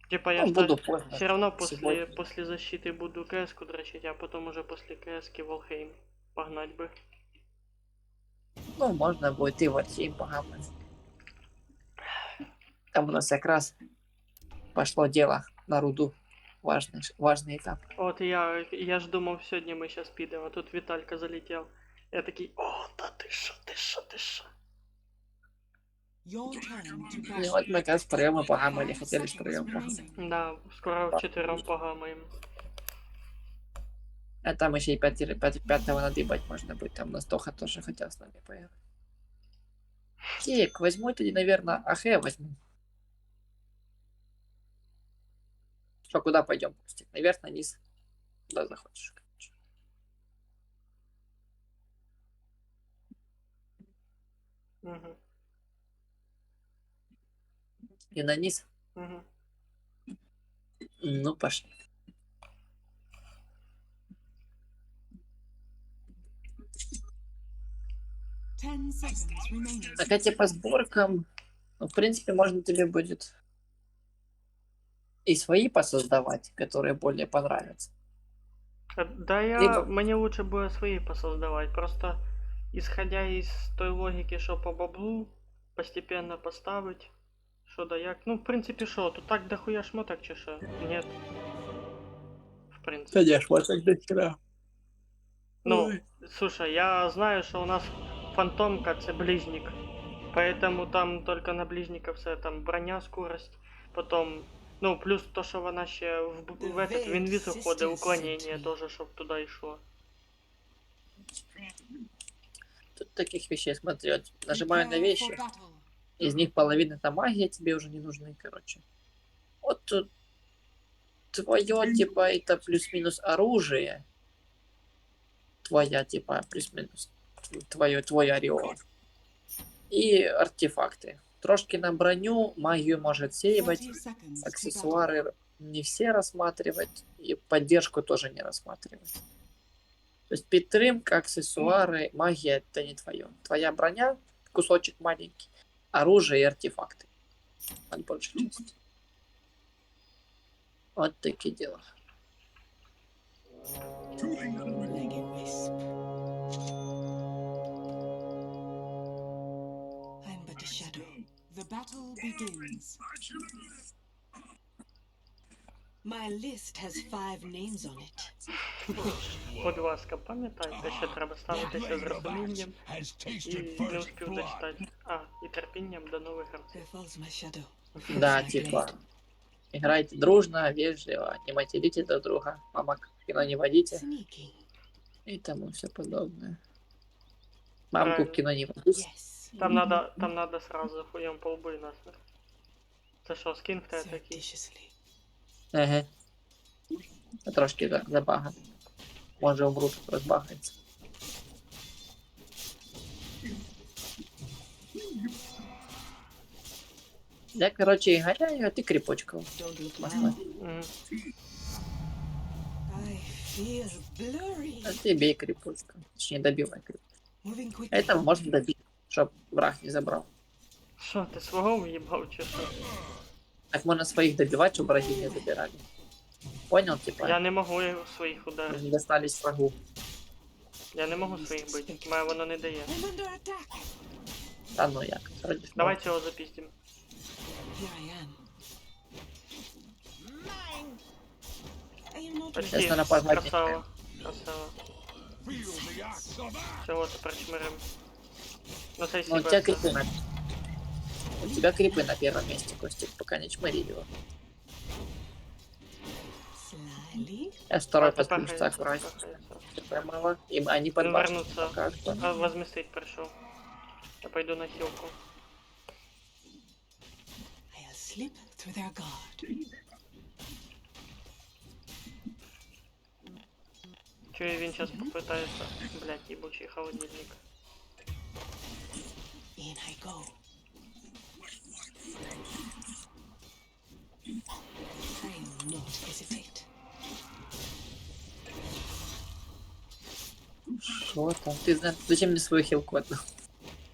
Типа я Ну, ж буду так поздно. все равно Сегодня. после защиты буду КС-ку дрочить, а потом уже после КС-ки Валхейм погнать бы. Ну, можна будет и Вальгейм погамать. Там у нас как раз пошло дело на руду. Важный этап. От я ж думав, сьогодні ми щас підемо, а тут Віталька залетів. Я такий, о, та ти шо. Your turn to И battle. вот мы как раз втроем и погамали, 5 хотели seconds втроем погамать. remaining. Да, скоро вчетвером погамаємо. А там еще и пятого надыбать можно будет. Там Настоха тоже хотел с нами поиграть. Кейк, возьму тогда, наверное, Ахе возьму. Что, куда пойдем, Костик? Наверх, на низ? Куда захочешь. короче. Угу. И на низ? Угу. Ну, пошли. Ten seconds remaining. Так, эти по сборкам, ну, в принципе, можно тебе будет и свои посоздавать, которые более понравятся. Да мені лучше буде свої посоздавати. Просто исходя из той логики, що по баблу, постепенно поставить. Що да як. Ну, в принципі, що, тут так дохуя шмоток чи що? Нет. В принципе. Конечно, вот так до хера. Ну, слушай, я знаю, что у нас фантомка це ближник. Поэтому там только на ближника все, там броня, скорость, потом, ну, плюс то, що вона ще в этот, в інвіз уходить, уклонення теж, щоб туди йшло. Тут таких вещей, смотри, вот нажимаю на Prepare вещи, for battle. из них половина это магия, тебе уже не нужны, короче. Вот тут твое, типа, это плюс-минус оружие. Твоя, типа, плюс-минус. Твой ореол. И артефакты. Трошки на броню, магию может 30 сеивать, seconds to battle. аксессуары не все рассматривать, и поддержку тоже не рассматривать. То есть підтримка, аксессуары, магия это не твое. Твоя броня, кусочек маленький, оружие и артефакты. От большей части. Вот такие дела. Leggy wisp. I'm but a shadow. The battle begins. My list has 5 names on it. Будь ласка, пам'ятайте, що треба ставитися з розумінням і не успів дочитати. А, і терпінням до нових гравців. There falls my shadow. Да, My типа, blade. играйте дружно, вежливо, не материте друг друга, мама в кино не водите Sneaking. и тому все подобное. Мамку в Правильно. кино не водите. Yes. Там надо сразу хуєм по лбу і насмерть. Це що, скін в тебе такий? Surreptitiously. Ага. Трошки забага. Може умру, тут розбагається. Я, короче, і ганяю, а ти кріпочков. Don't look Масло. now. Мгм. I feel blurry. А ты бей крепушка. Точнее, добивай крепушку. Moving quickly. Этого можно добить, чтоб враг не забрал. Що, ти свого в'їбав чи що? Так можно своих добивать, чтобы враги не забирали. Понял, типа? Я не можу своїх ударити. Не достались врагу. Я не можу своїх бити. Має воно не дає. I'm under attack. Да ну як. Ради Давай цього запіздім. Here I am. I am not Почти. Сейчас надо пожать. Красава. Красава. Всього, тепер чмирим. На цей Ну, у тебя сіпер. крипы на... У тебя крипы на первом месте, Костик, пока не чмыри его. slyly. Я второй А, по тепер плюсах хай- враги. тепер хай. Поймала. И они под Він башней вернуться. пока что. А, возмістить прийшов. Я пойду на хілку. I'll slip through their guard. Чую, він зараз попитається. Блять, їбучий холодильник. In I go. I'll not hesitate. Что там? Ты зачем мне свою хилку отдал?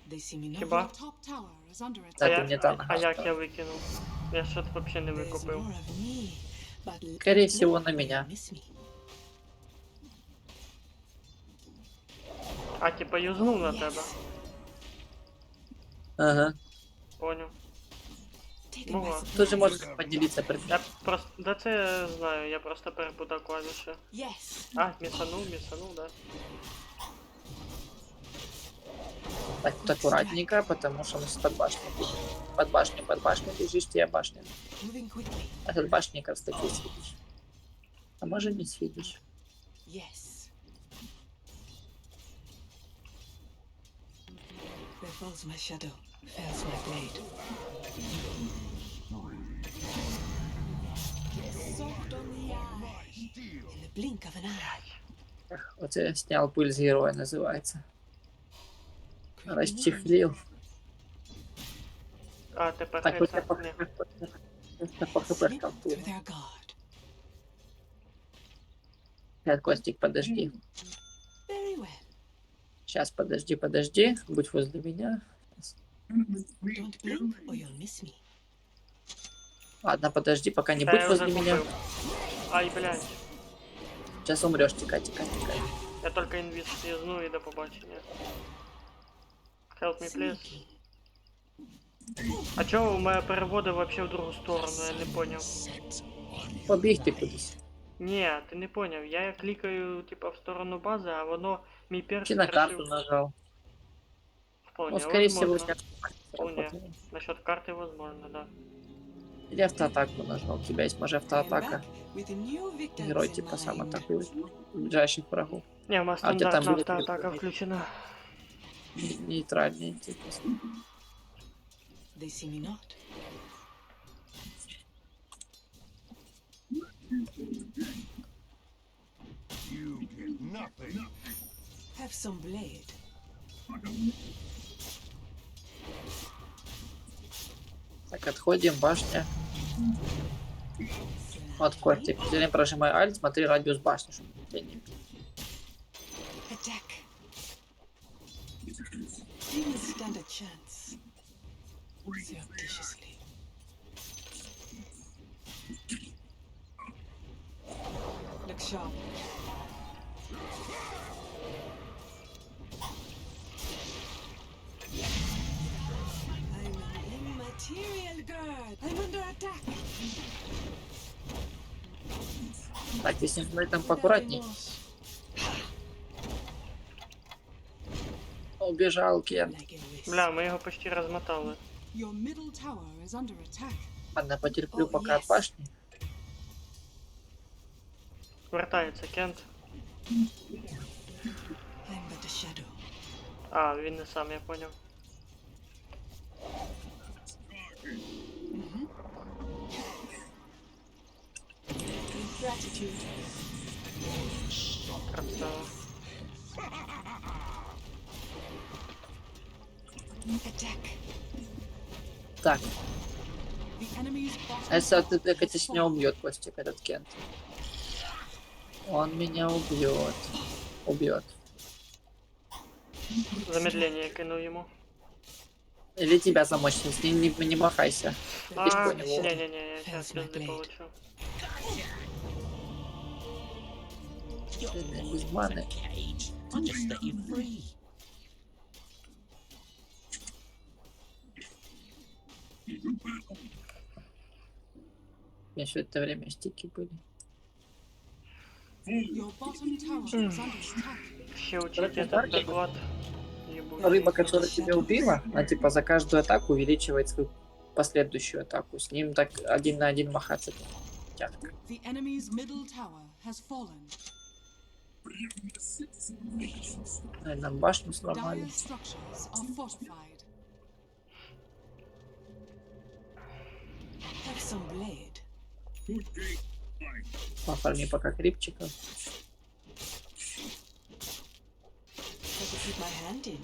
They see me not. Хіба? Your top tower is under А, Так, attack. ти мені там а як нагадав. я викинув? Я щось взагалі не There's викупив. more of me, but Скорее всего, let на me меня. miss me. А, типа юзнув на Yes. тебе. Ага. Поняв. Taken Ну by ладно. Тут же surprise. можно поделиться предметом. Я просто. Да це я знаю, я просто перепутав клавіші. Yes. А, місанув, да. Так, вот аккуратненько, потому что мы с под башни. Под башней бежишь, тебе башня. Moving quickly. А тут башни как раз таки съедешь. А может не съедешь. Yes. Where falls my shadow, fells my blade. Soft on the eye. In the blink of an eye. Вот я снял пыль с героя, называется. Creeping in. Расчехлил. А, тепер Так, вот я це. по Ні. хп Slip шкафу. through their guard. Сейчас, Костик, подожди. Very well. Сейчас, подожди. Будь возле меня. Don't blink or you'll miss me. Ладно, подожди, пока не Та будь я вже возле меня. купив. Ай, блядь. Сейчас умрешь, тикай. Я тільки інвіз юзну і до побачення. Help me, please. Sneaky. А чого у мене переводив вообще в другу сторону, я не поняв. Побіг ти кудись. Ні, ти не поняв. Я клікаю, типа, в сторону бази, а воно мій перс Чи на карту нажал. Вполне Ну, скорее всего, у возможно. тебя Вполне. сработало. Насчет карты возможно, да. Или автоатаку нажал. У тебя есть, может, I am автоатака. back with a new victim Герой in типа сам mind. атакует ближайших врагов. Не, у нас А, у тебя там стандартна будет автоатака какой-то- включена. Нейтральный типа. They see me not. You get nothing. Have some blade. Так, отходим, башня. Вот, Костик, все время прожимай альт, смотри радиус башни, чтобы тебя не бил. Attack. Didn't stand a chance. Surreptitiously. Look sharp. I'm an immaterial girl. I'm under attack. Так, ты с ним там поаккуратней. Убежал Кен. Like a wisp. Бля, ми його почти розмотали. Your middle tower is under attack. Ладно, потерплю О, пока от yes. башни. Вертається Кент. I'm but a shadow. А, він не сам, я поняв. With gratitude. Красава. Attack. Так, The enemy's bottom а если tower ты так has это с меня fallen. убьет Костик, этот Кент. Он меня убьет. Убьет. Замедление кинув ему. Или тебя замочь, с ним не махайся. А, Идешь по нему. не-не-не, я сейчас Feels my пизды blade. получу. Бедный, без маны. I'll just set you free. У меня все это время стики были. Your bottom tower is under attack. Все учить этот доклад. Ебучий. Рыба, которая тебя убила, она типа за каждую атаку увеличивает свою последующую атаку. С ним так 1 на 1 махаться тяжко. The enemy's middle tower has fallen. Наверное, башню сломали. Dire structures are fortified. Have some blade. Пофарми пока крипчика. I could keep my hand in.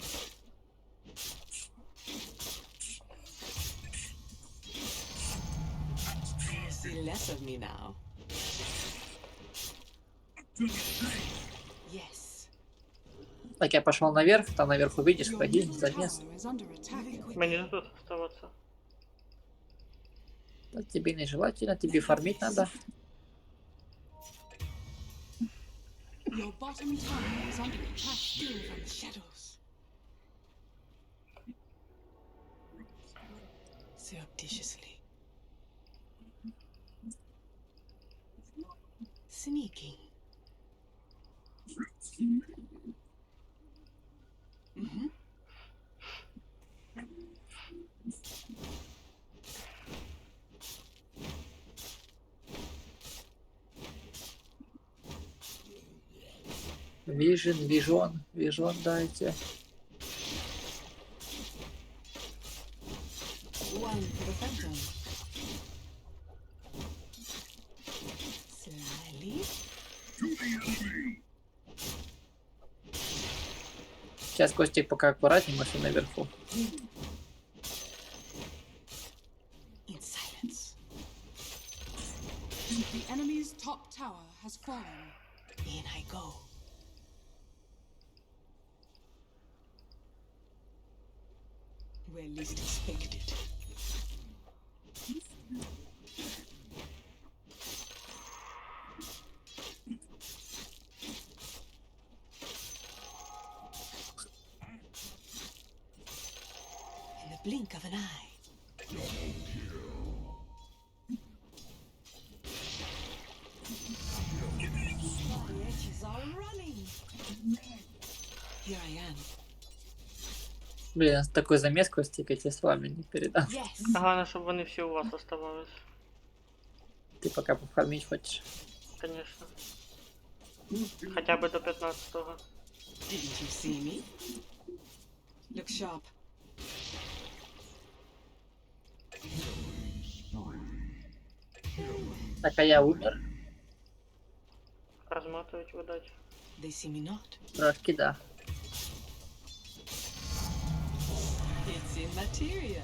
You see less of me now. Yes. Так, я пошел наверх, там наверху видишь, Your враги, middle замес. tower is under attack. Мне не тут оставаться. А тебе нежелательно, тебе фармить надо. Your bottom tower is under attack. Steal from the shadows. Surreptitiously. Sneaking. Mm-hmm. Вижон дайте. One for the phantom. Slyly. Сейчас, Костик, пока аккуратнее, мы все наверху. In silence. The enemy's top tower has fallen. In I go. Where least expected. In the blink of an eye. The edges are running. Here I am. Блин, такой замес, Костик, я тебе с вами не передам. Yes. Головне, щоб вони всі у вас оставались. Ты пока пофармить хочешь. Конечно. Хотя бы до 15-го. Didn't you see me? Look sharp. Так, а я умер. Разматывать, видать. They see me not. Трошки, да. It's immaterial.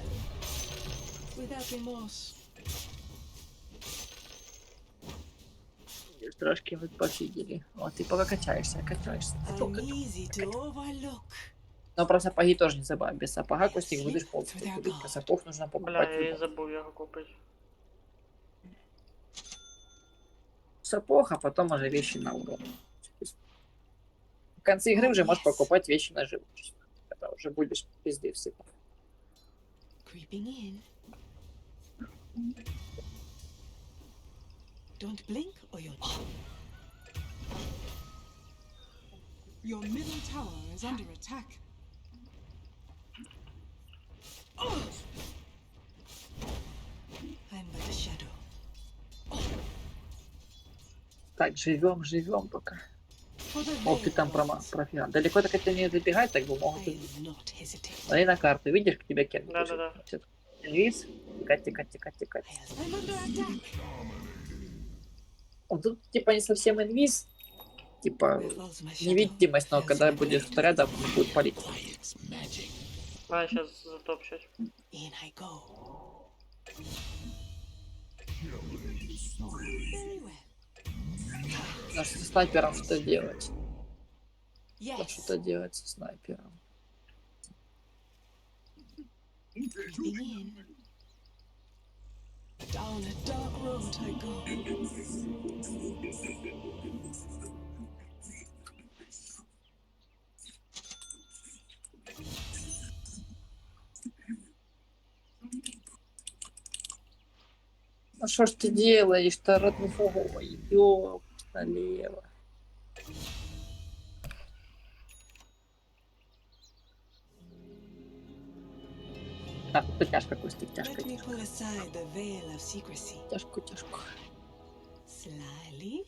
Without remorse. Трошки мы пофигели. Вот, ты пока качаешься. I'm easy to overlook. Но про сапоги тоже не забывай. Без сапога, Костик, будешь полностью ходить. Про сапог нужно Бля, покупать. я і забув його купити. Сапог, а потом уже вещи на урон. В конце игры уже можешь покупать вещи на живучесть. Когда уже будешь пизды всыпать. Creeping in. Don't blink or you'll. Your middle tower is under attack. I'm but a shadow. Так, живем пока. For the Ох, ты там veiled профига. Далеко так это не забегать, так бы ones, могут. I will not hesitate. Смотри на карту, видишь, к тебе Кен Да-да-да. бежит. Инвиз, тикать. I'm under attack. Вот тут типа не совсем инвиз, типа Where falls my shadow? невидимость, но Feels когда my будешь blade. рядом, будет палить. А, сейчас затопчать. In I go. Very well. А с снайпером что делать? Yes. Что делать со снайпером? Creeping in. Down a dark road I go. Ну что ж ты делаешь-то, родной? Ёп, налево. А, тут тяжко, Костик, тяжко, Let me pull aside the veil of secrecy. тяжко, тяжко. Slyly.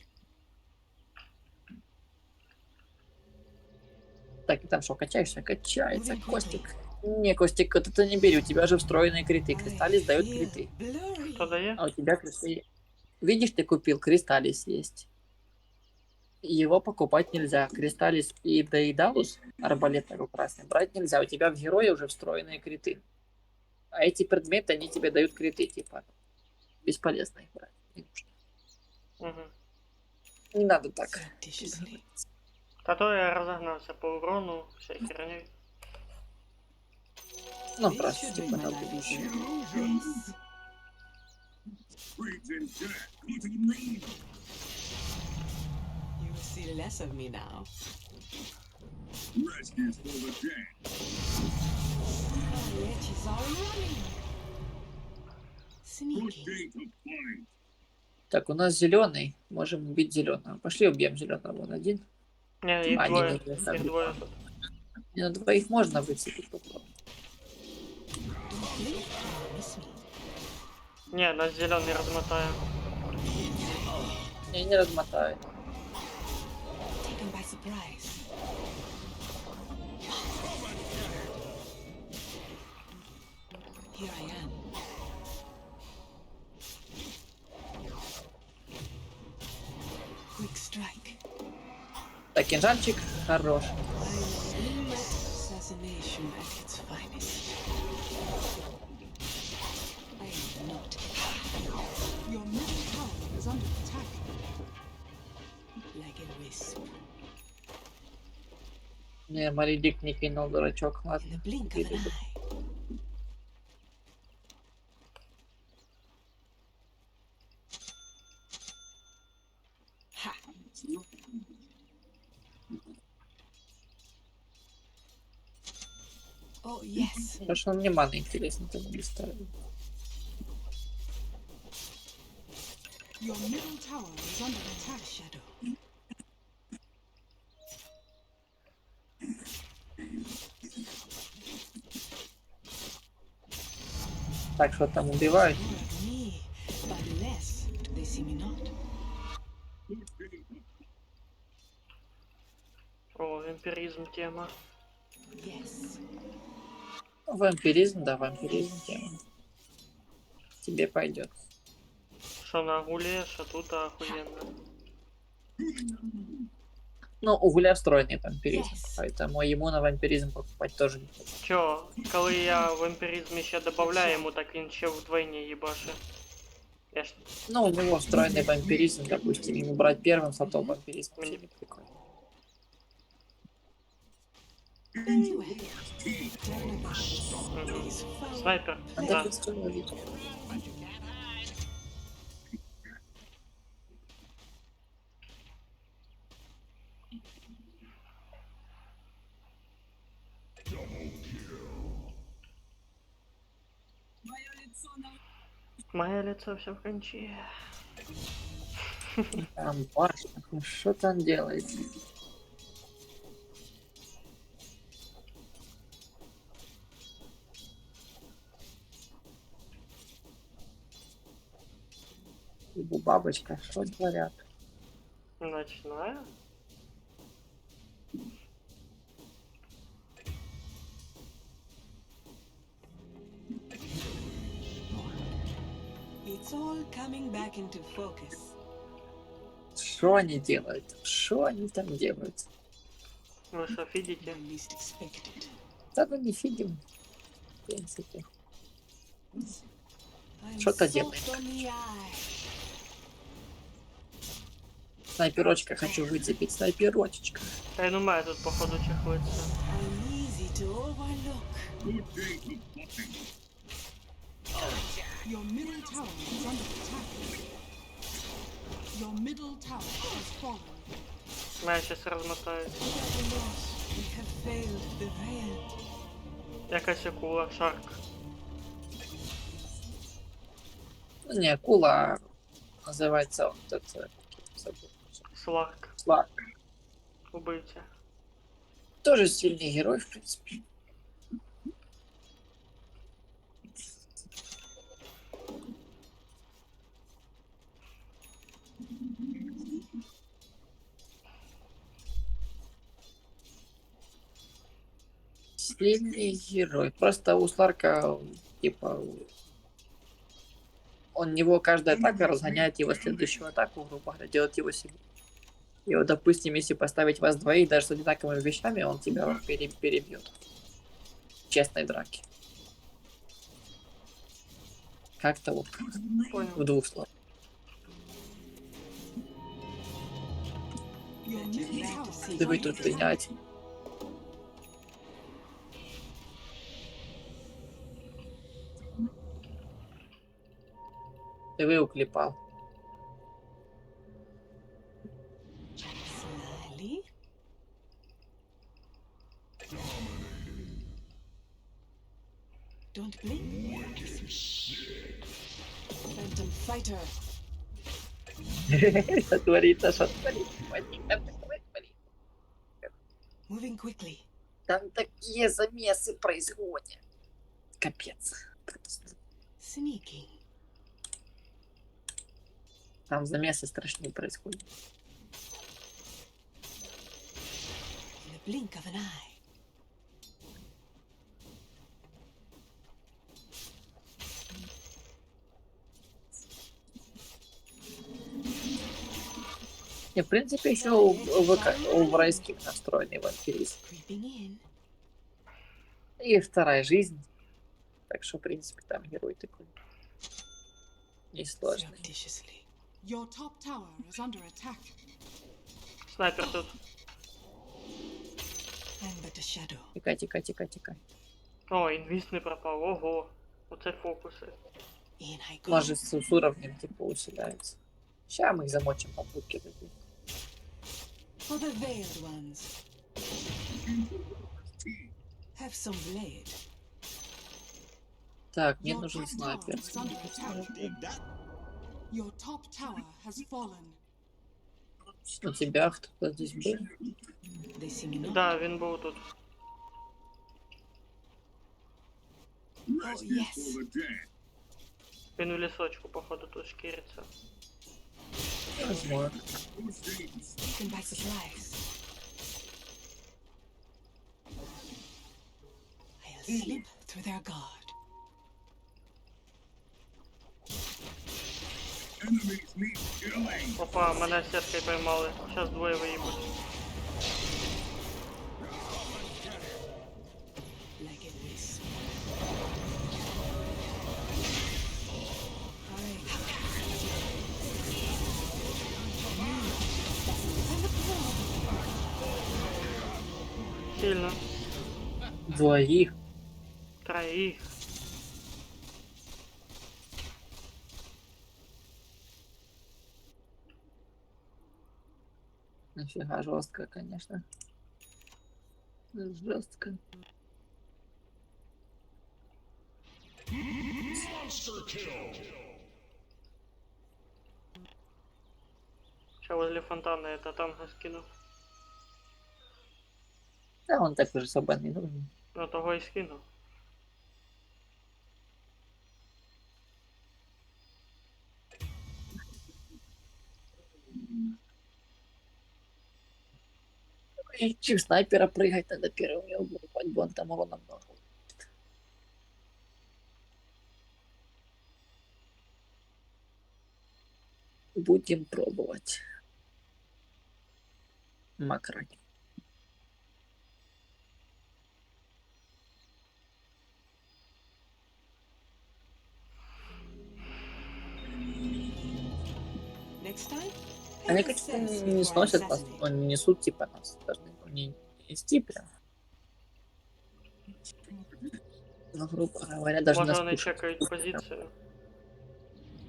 Так, и там что, качаешься? Качается, Moving quickly. Костик. Не, Костик, вот это не бери, у тебя же встроенные криты. I Кристаллис дает feel криты. blurry. Хто дає? А у тебя криты... Видишь, ты купил, Кристаллис есть. Его покупать нельзя. Кристаллис и Дейдалус, арбалет такой красный, брать нельзя. У тебя в герое уже встроенные криты. А эти предметы, они тебе дают криты, типа. Бесполезно их брать. Не нужно. Угу. Не надо так. Surreptitiously. Та то я розогнався по урону, всякій херні. Ну, This просто, should типа, bring my надо life бежать. easy. Yes. Freeze in death. Leave. You will see less of me now. Rescues for the dead. The witches are running. Sneaky. Gate of flight. Так, у нас зеленый. Можем убить зеленого. Пошли убьем зеленого. Вон один. Ні, їх А, двоє. ні, ні, ні, Їх двоє тут. Не, на двоих можно выцепить попробовать. Don't blink, don't miss me. Ні, нас зелений розмотає. Не размотает. Taken by surprise. Here I am. Quick strike. Так, кинжальчик хорош. I'm assassination at its finest. I am not Your middle tower is under attack. like a wisp. Не, Маридик не кинул, дурачок. In Ладно. the blink of an eye. Ha! Oh yes. Потому что он мне маны интересно там не ставит. Your middle tower is under attack. Shadow. Так, что там убивают? More of me, but less do they see me not. О, вампіризм тема. Yes. Вампиризм, да, вампиризм тема. Тебе пойдет. Що на гулєш, а тут охуєнно. Ну, у Гуля встроенный вампиризм, Yes. поэтому ему на вампиризм покупать тоже не хочу. Чо, коли я вампіризм ще добавляю йому, так він ще вдвойні їбаше. Я ж Ну, у него встроенный вампиризм, допустим, ему брать первым слотом вампиризм вообще не прикольно. Very well. Turnabout is foul. снайпер. Надо Да. восстановить. Моє лицо все в кончі. Там башня, ну что там делает? Бабочка, что творят? Ночная? It's all coming back into focus. Что они делают? Что они там делают? Ви що, When видите? least expected. Да мы не видим. В принципе. I'm Что-то soft делает. on the eye. Снайперочка, хочу выцепить снайперочечка. Та й ну має тут, походу, чехлиться. I'm easy to overlook. Good day for bluffing. Your middle tower is under attack. Your middle tower has fallen. Мене щас розмотають. Nevertheless, we have failed the Vale. Якась акула, шарк. Ну, не акула, а называется вот это... забыл. Сларк. Сларк. Убивця. Тоже сильный герой, в принципе. Сильный герой. Просто у Сларка, типа, он него каждая атака разгоняет его следующую атаку, грубо говоря, делает его сильнее. И вот, допустим, если поставить вас двоих даже с одинаковыми вещами, он тебя перебьет. В честной драке. Как-то вот Понял. в двух словах. Your middle tower is Да вы under тут attack. принять. Да вы уклепал. Slyly. Don't blink. Phantom fighter. Что творится, что творится? Творит. Moving quickly. Там такие замесы происходят. Капец. Просто. Sneaking. Там замесы страшнее происходят. In the blink of an eye. Не, в принципе, еще у врайских настроенный вампиризм. Creeping in. И вторая жизнь. Так что, в принципе, там герой такой. Несложный. Surreptitiously. Your top tower is under attack. Снайпер тут. I'm but a shadow. Тикай. О, інвіз не пропав. Ого. Оце фокуси. In I go. Может, с уровнем типа усиляется. Сейчас мы их замочим по будке такие. For the veiled ones. Have some blade. Так, мне Your нужен top tower снайпер. is under attack. Your top tower has fallen. У тебя кто-то здесь был? They sing not. Да, він був тут. Rest is yes. for the dead. Він у лісочку, походу, тут шкіриться. Возможно. Who stays? Taken by surprise. I'll slip through their guard. Enemies need killing. Опа, мене сіткою поймали. Зараз двоє виїбуть. Like a wisp. Сильно. Двоих. Троїх. Нафига жестко, конечно. Жестко. Сейчас возле фонтана это танго скину. Да, он так уже особо не нужен. Ну того і скину. И чив снайпера прыгать надо первым, я буду бо он там урона много. Будем пробовать. Макрать. Next time, Они как-то не сносят нас, но не несут типа нас. Должны не нести прям. Ну, грубо говоря, даже Може нас вони пушат. чекають позицію.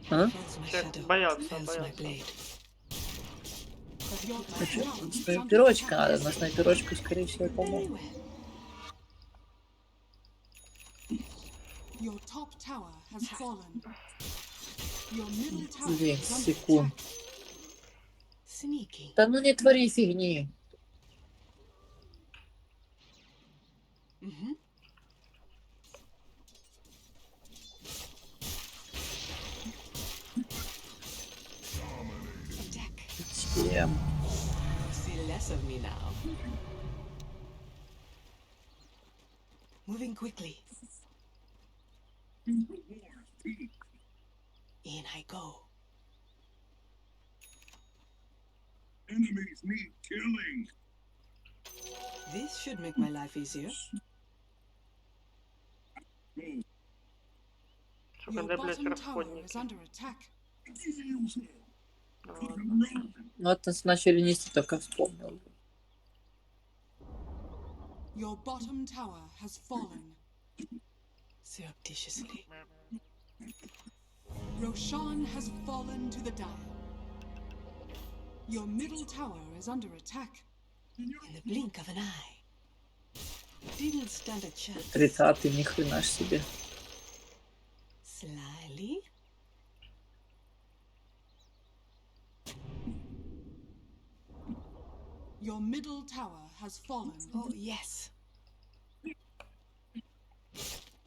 А? Falls my Чек, shadow. бояться, Fells my бояться. blade. Your top Значит, tower is under снайперочка attack. надо, на снайперочку, скорее всего, Very по-моему. well. Your top tower has fallen. Your middle tower 2 is under секунд. attack. Sneaky. Да ну не твори фигни. Mm-hmm. Attack. Всем. See less of me now. Moving quickly. In I go. Enemies need killing. This should make my life easier. Сука, Your де, блядь, bottom tower is розходники? under attack. Ну вот нас начали нести, только вспомнил. Your bottom tower has fallen. Surreptitiously. Roshan has fallen to the dire. Your middle tower is under attack. In the blink of an eye. Didn't stand a chance. 30-й, ни хрена ж себе. Slyly. Your middle tower has fallen. Oh, yes.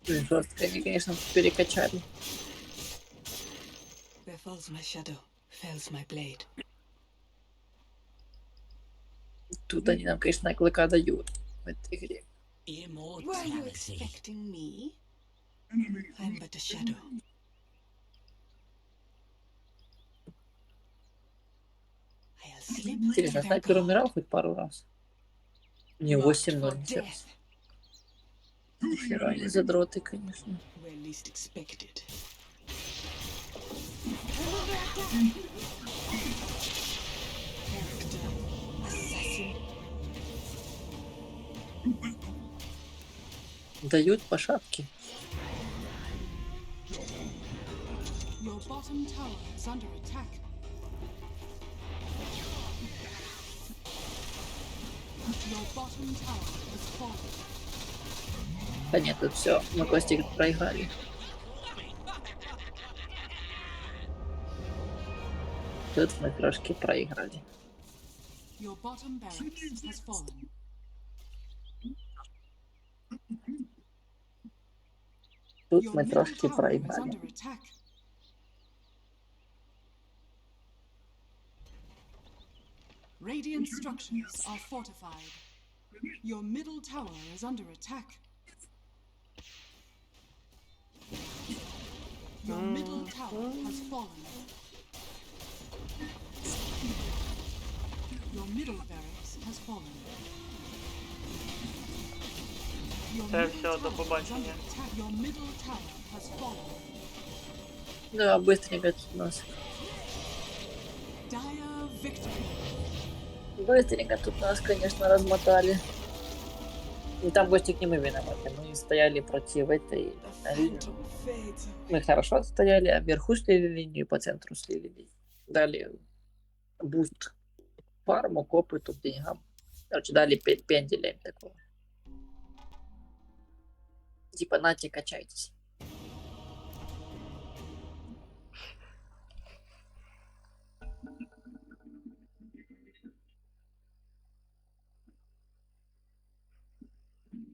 Блин, жестко они, конечно, перекачали. Where falls my shadow, fells my blade. Тут они нам, конечно, клыка дают в этой игре. Were you expecting me? Enemies I'm but a shadow. I'll slip Интересно, in their снайпер guard. умирал хоть пару раз? Не, Marked 8-0, for ничего. death, Нихера они задроты, конечно. where least expected. Character assassin. Дают по шапке. Your bottom tower is under attack. Your bottom tower has fallen. Да нет, тут все, мы Костик проиграли. Тут мы трошки проиграли. Your bottom barracks has fallen. Тут Your мы middle трошки tower is проиграли. under attack. Radiant structures are fortified. Your middle tower is under attack. Your middle tower has fallen. Your middle barracks has fallen. Your Це middle все, до tower is побачення. under attack. Your middle tower has fallen. Да, быстренько тут нас. Dire victory. Быстренько тут нас, конечно, размотали. И там Костик не мы виноваты. Мы стояли против этой The линии. phantom fades away. Мы хорошо отстояли, а вверху слили линию, по центру слили линию. Дали буст фарму, к опыту, к деньгам. Короче, дали пенделя им такого. Типа, нате, качайтесь.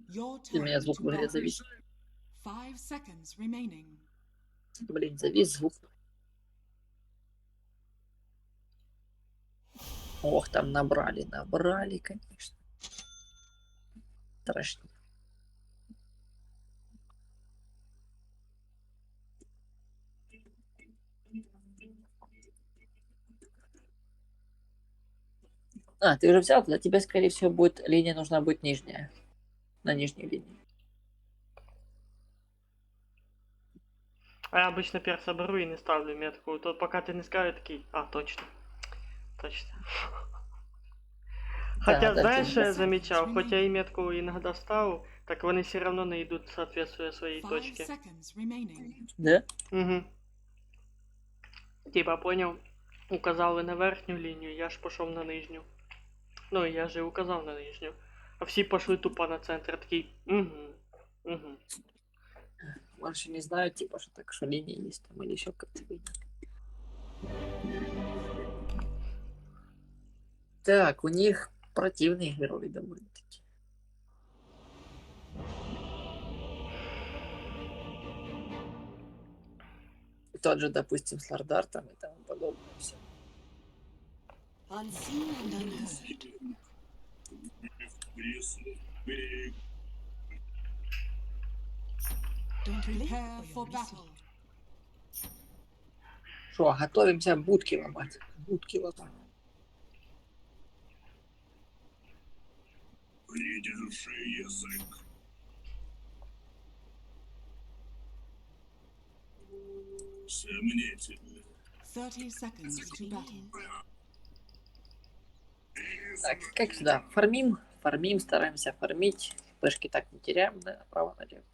Your У меня turn звук to вроде battle. завис. 5 seconds remaining. Блин, завис звук. Ох, там набрали, конечно. Страшно. А, ты уже взял, тогда тебе, скорее всего, будет линия нужна будет нижняя. На нижней линии. А я обычно перса беру и не ставлю метку. То пока ты не скажешь, такий, а, точно. достаточно. Хотя, да, знаешь, что я да. замечал, хоть я и метку иногда ставил, так они все равно не идут соответствуя своей 5 точке. seconds remaining. Да? Угу. Типа, понял, указали на верхню лінію, я ж пішов на нижню. Ну, я же и указал на нижню. А всі пошли тупо на центр, я такий, угу. Больше не знаю, типа, что так, что линии есть там или еще как-то видно. Так, у них противные герои довольно-таки. И тот же, допустим, с Лордартом и тому подобное все. Unseen and unheard. Don't blink Prepare or for you'll miss battle. Что, готовимся будки ломать. Будки ломать. Придержи язык. Сомнительно. 30 seconds to battle. Так, как всегда, фармим, стараемся фармить. Пешки так не теряем, да, направо-налево.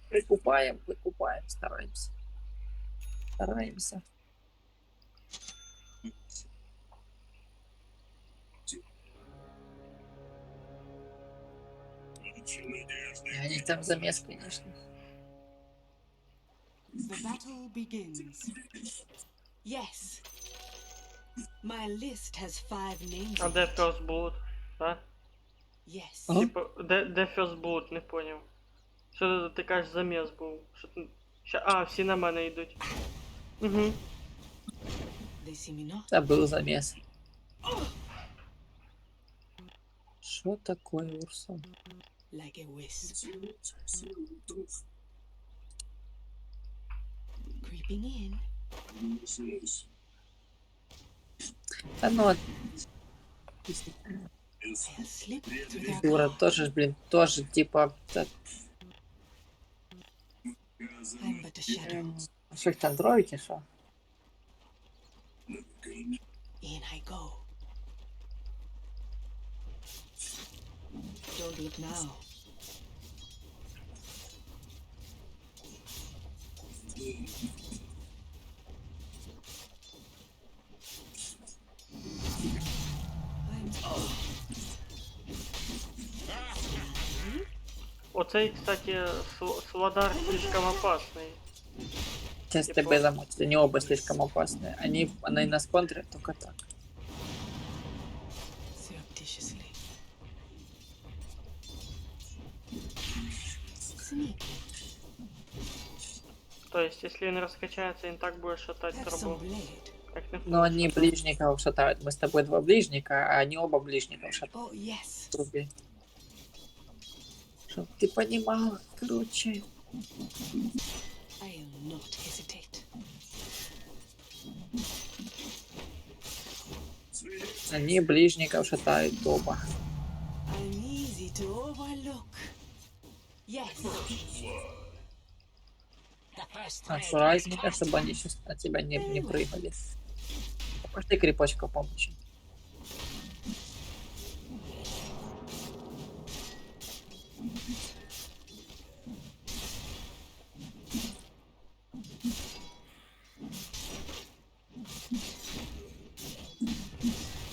Выкупаем, стараемся. И у них там замес, конечно. The battle begins. Yes. My list has 5 names. А on де it. First Blood? Да? Yes. А? Типа, де First Blood, не поняв. Що ти кажеш, заміс був? Що ти... А, всі на мене йдуть. Угу. They see me not. Да, был замес. Что такое, Урсон? Like a wisp. Creeping in. Да ну, I'll slip through their дура, guard. тоже, блин, тоже, типа, так, I'm but a shadow. что их там дровите, что? In I go. Don't look now. Оцей, кстати, Сладар слишком опасный. Сейчас ТБ замутят, они оба слишком опасные. Они нас контрят только так. Surreptitiously. Sneak. То есть, если он раскачается, он так будет шатать Have трубу. some blade. Как не Но они ближников шатают. Мы с тобой 2 ближника, а они оба ближников шатают Oh, yes. в трубе. Чтоб ты понимал, короче. I'll not hesitate. Они ближников шатают оба. I'm easy to overlook. Yes. Аккуратненько, чтобы они сейчас на тебя не прыгали. Пошли крепочка помощи.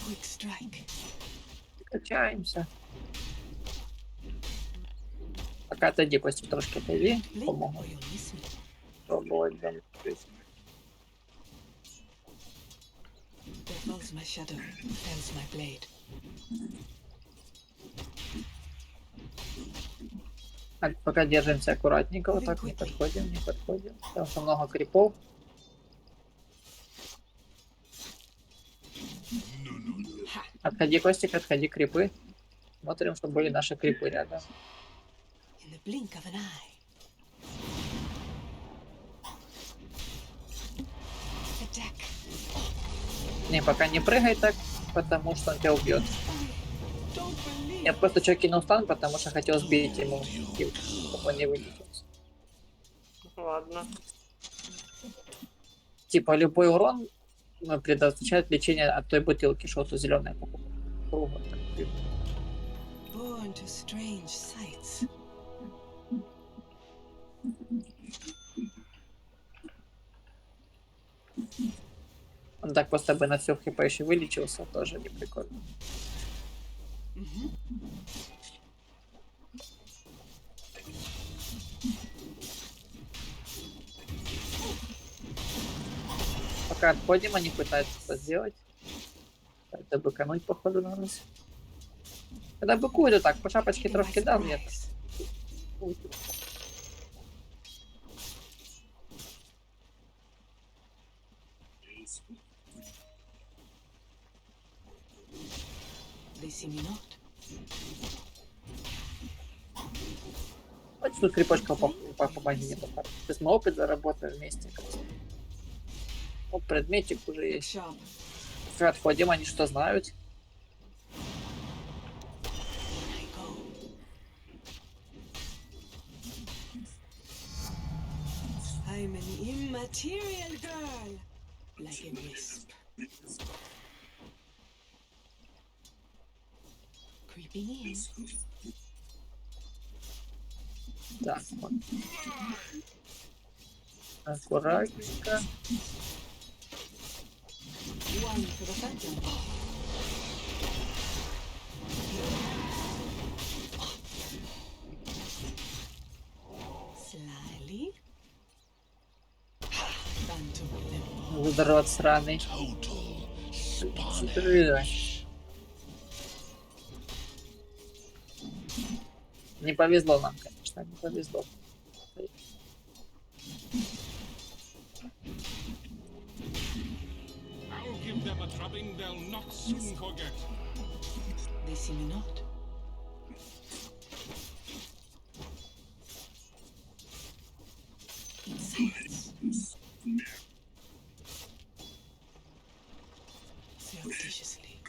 Quick strike. Качаемся. Пока отойди, после трошки отойди. Blink Помогу. or you'll miss me. Пробовать, да. There falls my shadow. Fells my blade. Так, пока держимся аккуратненько, вот так не подходим. Потому что много крипов. Отходи, Костик, отходи, крипы. Смотрим, чтобы были наши крипы рядом. In the blink of an eye. Attack. Не, пока не прыгай так, потому что он тебя убьет. Don't believe. Я просто чё кинул стан, потому что хотел сбить ему, чтобы он не вылетелся. Ладно. Типа любой урон предотвращает лечение от той бутылки, что вот зеленая круга. Born to strange sights. Он так просто бы на все хп еще вылечился, тоже не прикольно. Пока отходим, они пытаются что сделать. Это быкануть, походу, на нас. Когда быкуют, так, по шапочке Taken by трохи дал, нет. surprise. They see me not. Хочешь тут крепочка помоги мне пока. Сейчас мы опыт заработаем вместе. Вот предметик уже Look есть. sharp. Все, отходим, они что знают. In I go. I'm an immaterial girl, like a wisp. Creeping in. Так, вот. Аккуратненько. One for the phantom. Slyly. Phantom limb. Задрот сраный. Не повезло нам, конечно, не повезло. I'll give them a drubbing they'll not soon forget. They see me not. In silence. Surreptitiously.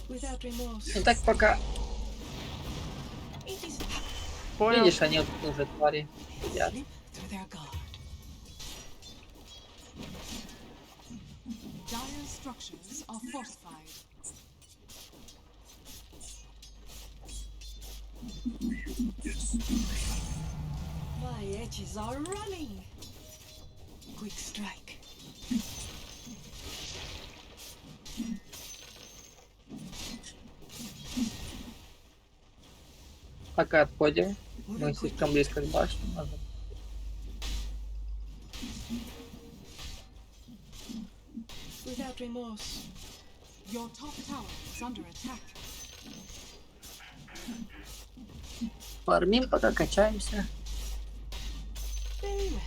Without remorse. Ну так пока, It is Понял. видишь, они вот уже твари сидят. slip through their guard. Dire structures are fortified. My edges are running. Quick strike. Пока отходим. Move Мы quickly. слишком близко к башне. Можно. Without remorse. Your top tower is under attack. Фармим, пока качаемся. Very well.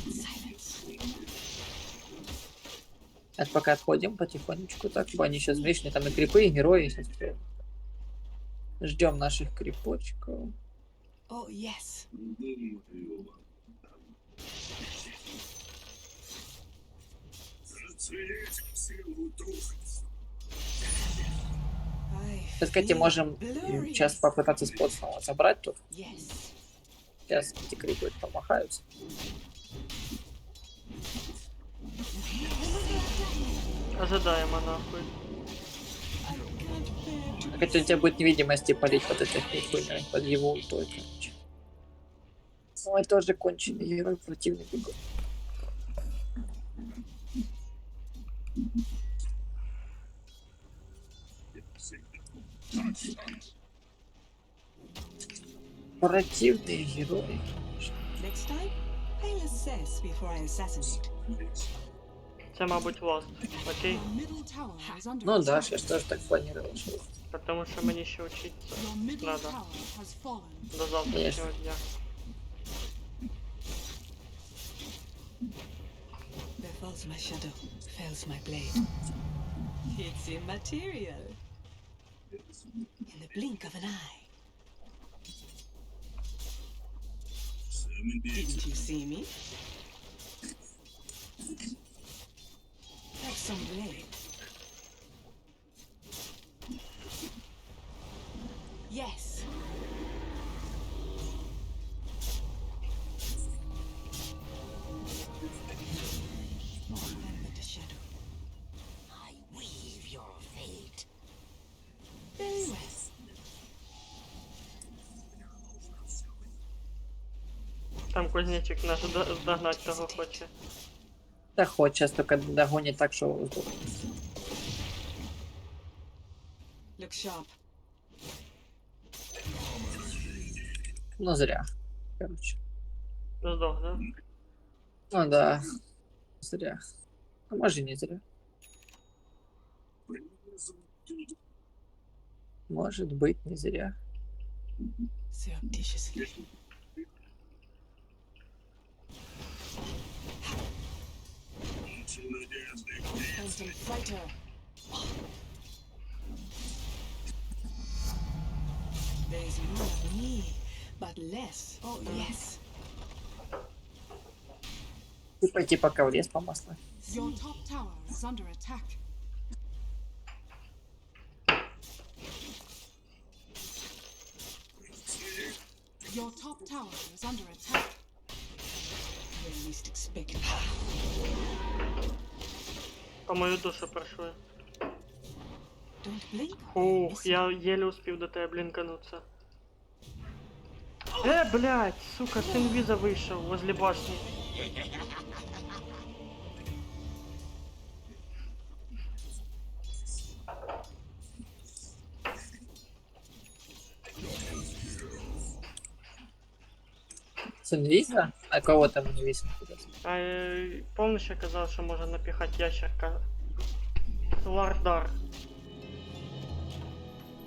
In silence. Это пока отходим потихонечку, так, бо они сейчас лишние, там и крипы, и герои. Сейчас ждем наших крипочков. Oh, yes. Зацелить силу трусость. I Так, кстати, feel можем glorious. сейчас попытаться спот снова забрать тут. Yes. Сейчас эти крипы помахаются. Ожидаемо нахуй. I can't bear to Хотя у тебя будет невидимости полить под этой хуйней, под его ультой, короче. Ой, тоже конченый герой, противный бегун. Противный герой. Next time, I'll assess before I assassinate. Це, мабуть, лост. Окей? Your middle tower is under Ну да, attack. я ж тоже так планировал, что Потому що мені ще вчитися Your middle надо tower has fallen. до завтрашнього дня. There falls my shadow, fells my blade. It's immaterial. In the blink of an eye. Didn't you see me? Have some blade. Yes. Там кузнечик наш догнать того хоче. Да хоть сейчас только догонит так, что сдохнет. Look sharp. Ну зря. Короче. Здох, да? Ну да. Зря. А может и не зря. Может быть, не зря. Surreptitiously. Phantom fighter. There's more of me, but less. Oh yes. И пойти пока в лес по маслу. Your top tower is under attack. Your top tower is under attack. You least expect. По мою душу пройшли. Don't blink. or you'll Ух, miss я еле успів до тебе блінкануться. Блядь, сука, с инвиза вышел возле башни. С инвиза? А кого там инвиз? Помнишь, я казал, что можно напихать ящерка? Лардар.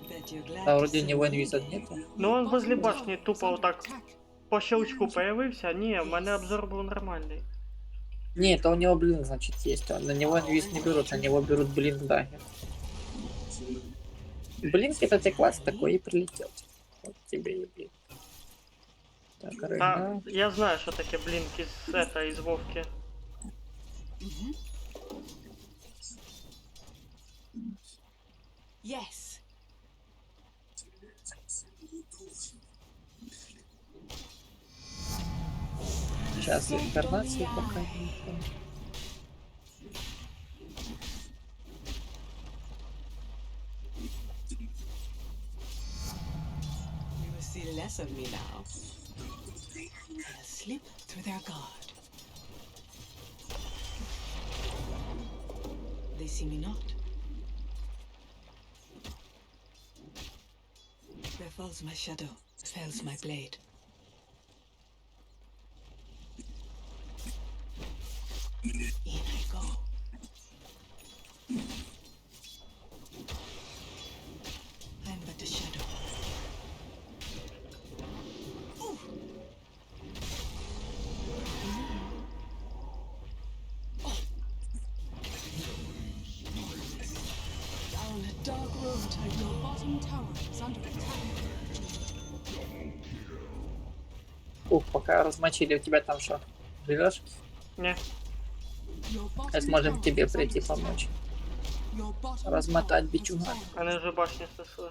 Bet you're glad А to вроде у see него me инвиза again. нету. Ну он возле Bottom башни tower is тупо under вот так attack. по щелчку появился. Не, у меня обзор был нормальный. Нет, а у него блин, значит, есть. На него инвиз не берут, на него берут блин дагер. Блинк это ты класс такой и прилетел. Вот тебе и блин. Так, Да, рыгна. я знаю, что такие блинки из Вовки. Mhm. Yes. Сейчас инкарнации пока не помню. You will see less of me now. I'll slip through their guard. They see me not. Where falls my shadow, fells my blade. In I go. I'm but a shadow. Ooh. Oh. Down a dark road I go. Your bottom tower is under attack. Ух, пока размочили, у тебя там что? Живешь? Не, Your bottom Сейчас можем tower тебе is прийти under помочь. attack. Your bottom Размотать tower has бичуга. fallen. они уже башню снесли.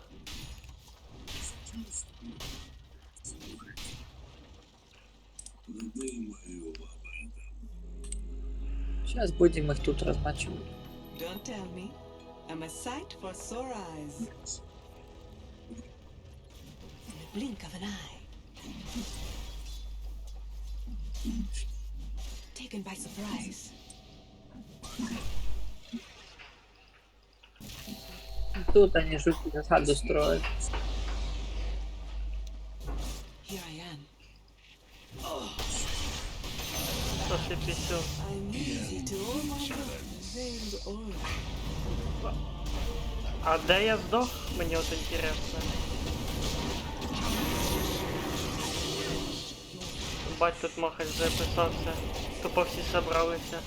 Сейчас будем их тут размочивать. Don't tell me. I'm a sight for sore eyes. In the blink of an eye. Taken by surprise. Тут они жуткий засаду строят. Here I am. Сошли писю. I'm easy to all my brothers. Veiled aura. А де я здох? Мені от інтересно. Бать, тут махач записався. Тупо всі собралися.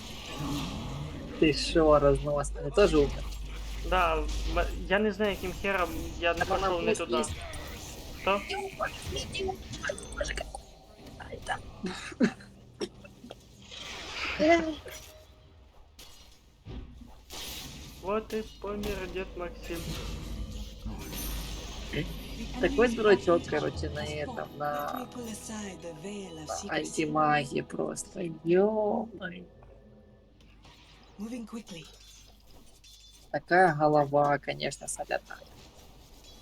Ты шо, разносный? Я тоже умер. Да, я не знаю, яким хером я не пошел не туди. Що? Вот и помер дед Максим. Такой дурачок, короче, на этом, Let me на pull aside the veil of secrecy. антимагии просто. ё Moving quickly. Такая голова, конечно, соляная.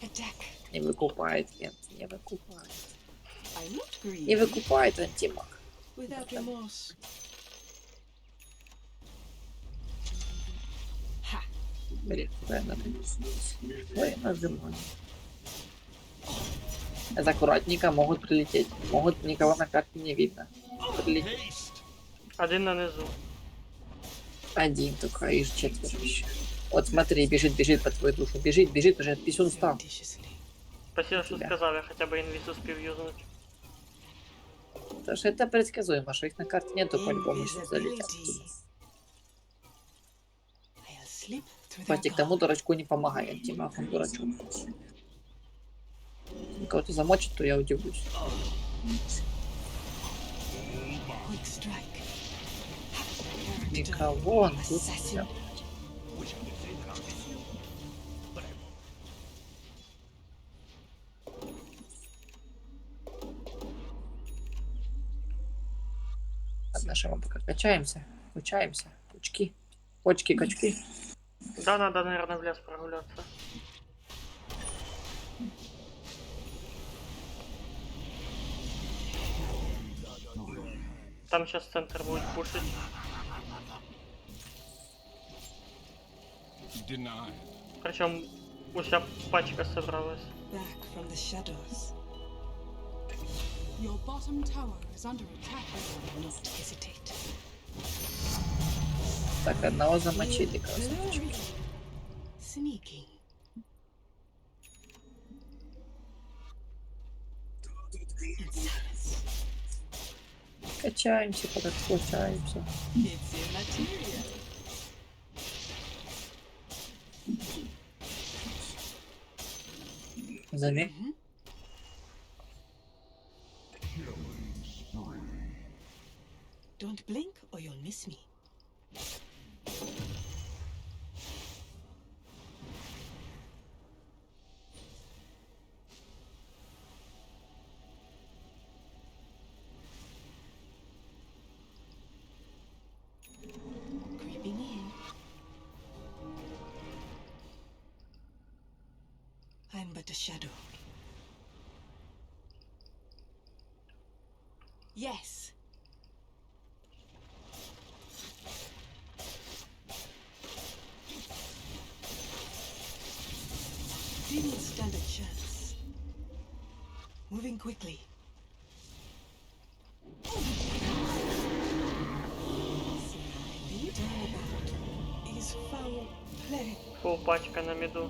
Attack. Не выкупает, нет, не выкупает. I I'm not І greedy. викупаєте антимаг. Without remorse. Блин, правильно. Ой, нажимаю. Аккуратненько могут прилететь. Могут, никого на карте не видно. Прилететь. Haste! Один нанизу. Один только, и четверо еще. Вот смотри, бежит по твою душу. Бежит, уже писюн стал. Surreptitiously. Спасибо, що Тебя. сказав, я хоча б інвіз успів юзнути. Потому что это предсказуемо, что их на карте нету, по-любому сейчас залетят. Invisibility. I'll slip through their Кстати, к тому guard. дурачку не помогает антимаг, он дурачок. Кого-то замочит, то я удивлюсь. Quick strike. Никого он тут Assassin. взял. Ладно, что мы пока качаемся. Качки. Качки. Да, надо, наверное, в лес прогуляться. Там сейчас центр будет пушить. Deny. Причем вся пачка собралась. Back from the shadows. Your bottom tower is under attack. Do not hesitate. Так, одного замочили, Blurry. красавчик. Sneaking. And silence. Качаемся, пока качаемся. It's immaterial. Замек. Mhm. Don't blink or you'll miss me. Creeping in. I'm but a shadow. Yes. Didn't stand a chance. Moving quickly. Slimy turnabout is foul play. Фул пачка на миду.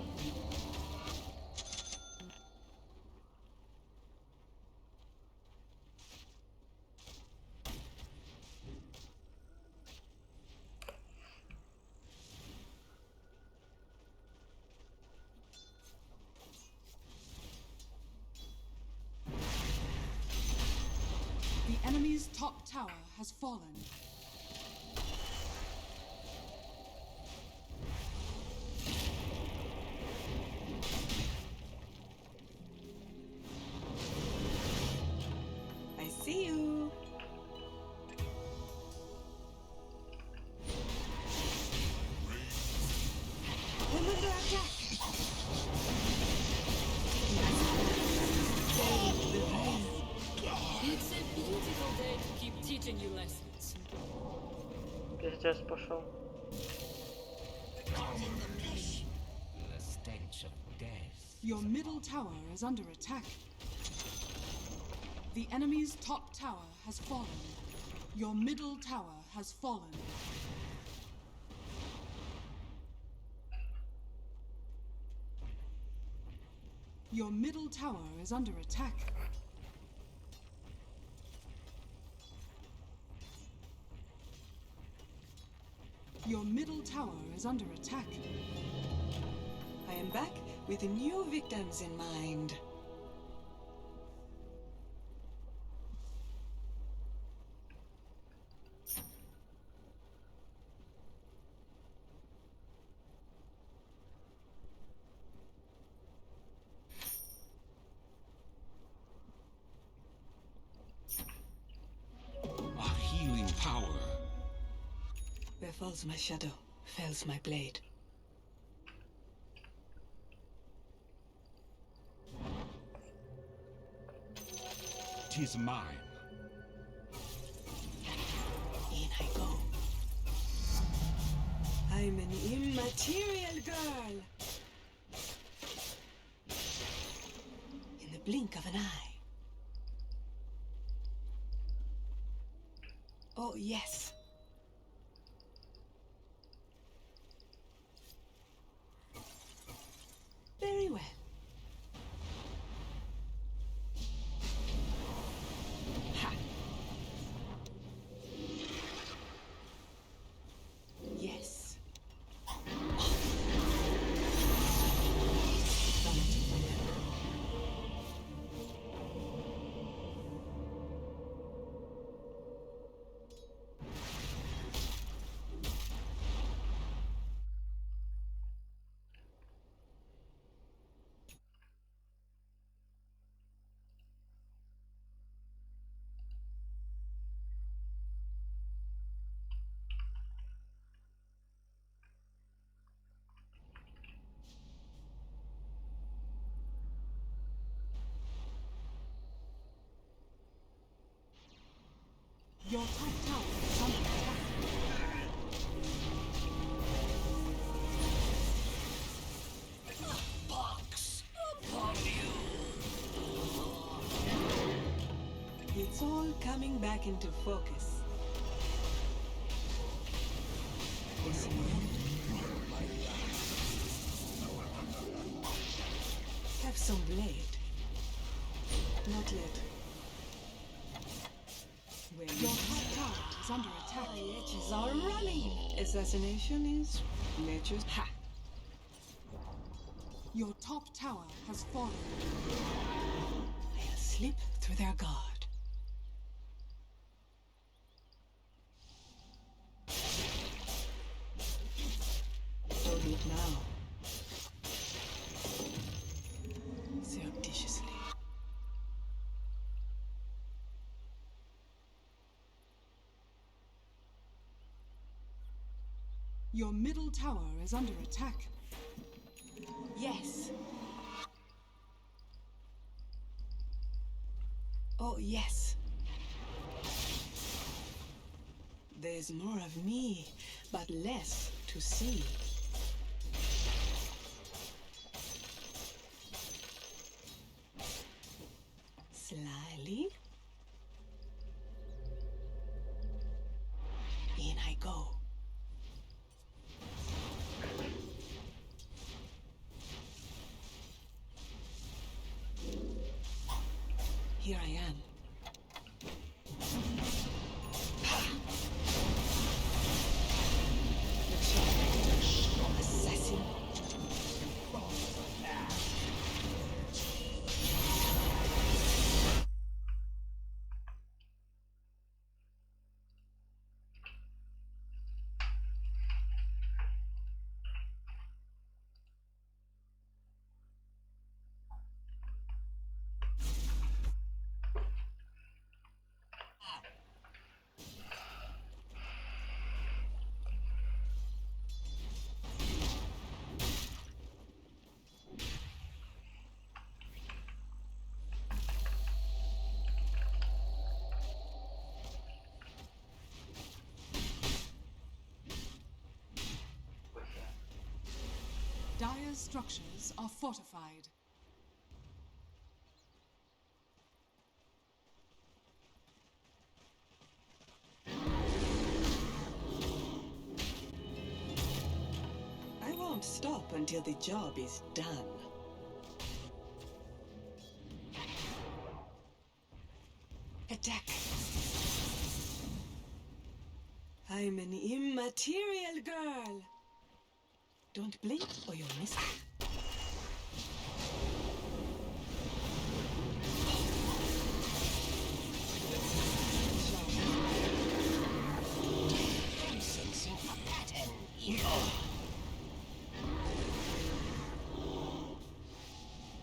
The enemy's top tower has fallen. I see you. I'm under attack. It's a beautiful day to keep teaching you lessons. Пиздец пошел. The stench of death. Your middle tower is under attack. The enemy's top tower has fallen. Your middle tower has fallen. Your middle tower is under attack. Your middle tower is under attack. I am back with new victims in mind. A healing power. Where falls my shadow, fells my blade. 'Tis mine. In I go. I'm an immaterial girl. In the blink of an eye. Oh, yes. Very well. Ha! Yes. Your top tower is under attack. It's all coming back into focus. Yes, have some blade. Not yet. Where Your top tower is under attack. the edges are running. Assassination is nature's. Ha! Your top tower has fallen. They'll slip through their guard. Don't look now. Surreptitiously. Your middle tower is under attack. Yes. Oh, yes. There's more of me, but less to see. Slyly. In I go. Here I am. Assassin. Dire's structures are fortified. I won't stop until the job is done. Attack. I'm an immaterial girl. Don't blink or you'll miss it.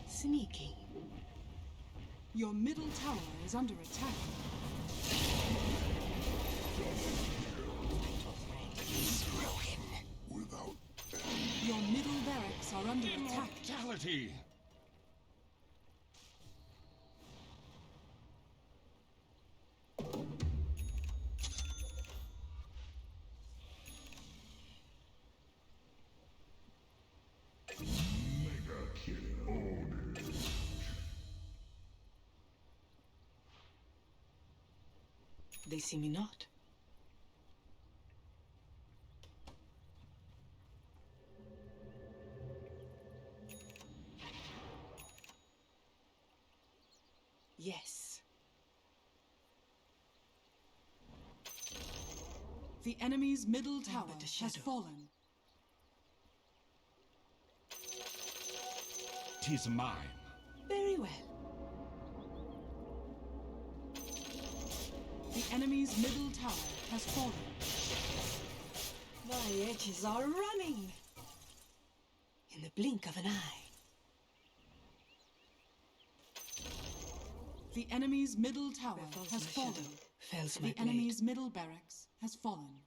Sneaking. Your middle tower is under attack. Your middle barracks are under attack. Immortality! They see me not. Yes. The enemy's middle tower but a has shadow. fallen. Tis mine. Very well. The enemy's middle tower has fallen. My edges are running. In the blink of an eye. The enemy's middle tower Where falls has my fallen. shadow, fells my The blade. enemy's middle barracks has fallen.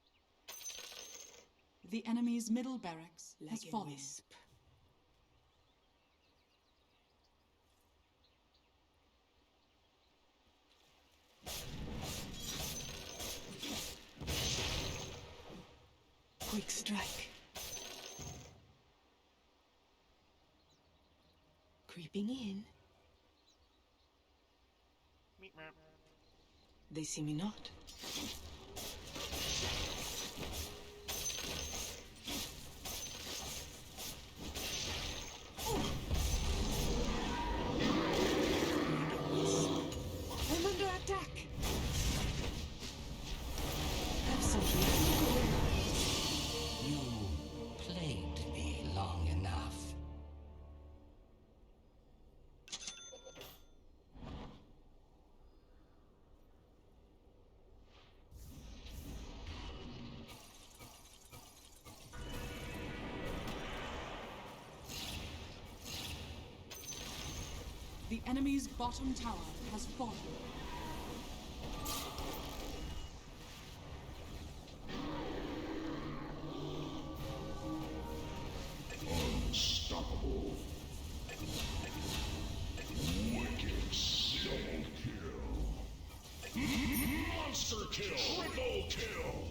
The enemy's middle barracks Like has a fallen. wisp. Quick strike. Creeping in. They see me not. I'm under attack. Have something to go. You plagued me long enough. The enemy's bottom tower has fallen. Unstoppable. Wicked double kill. Monster kill. Triple kill.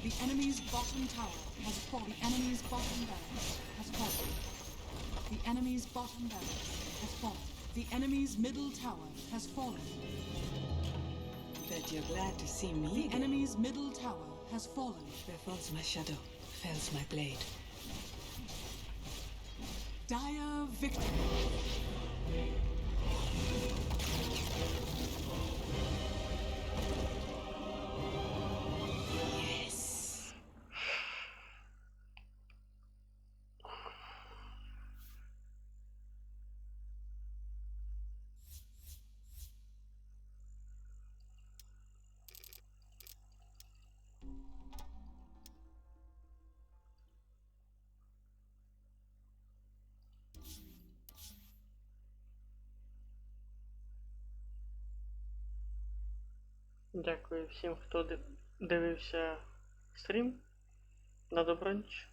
The enemy's bottom tower has fallen. The enemy's bottom barracks has fallen. The enemy's bottom barracks has fallen. The enemy's middle tower has fallen. Bet you're glad to see me. The again. enemy's middle tower has fallen. Where falls my shadow, fells my blade. Dire victory. Yes. Дякую всім, хто дивився стрім. На добраніч.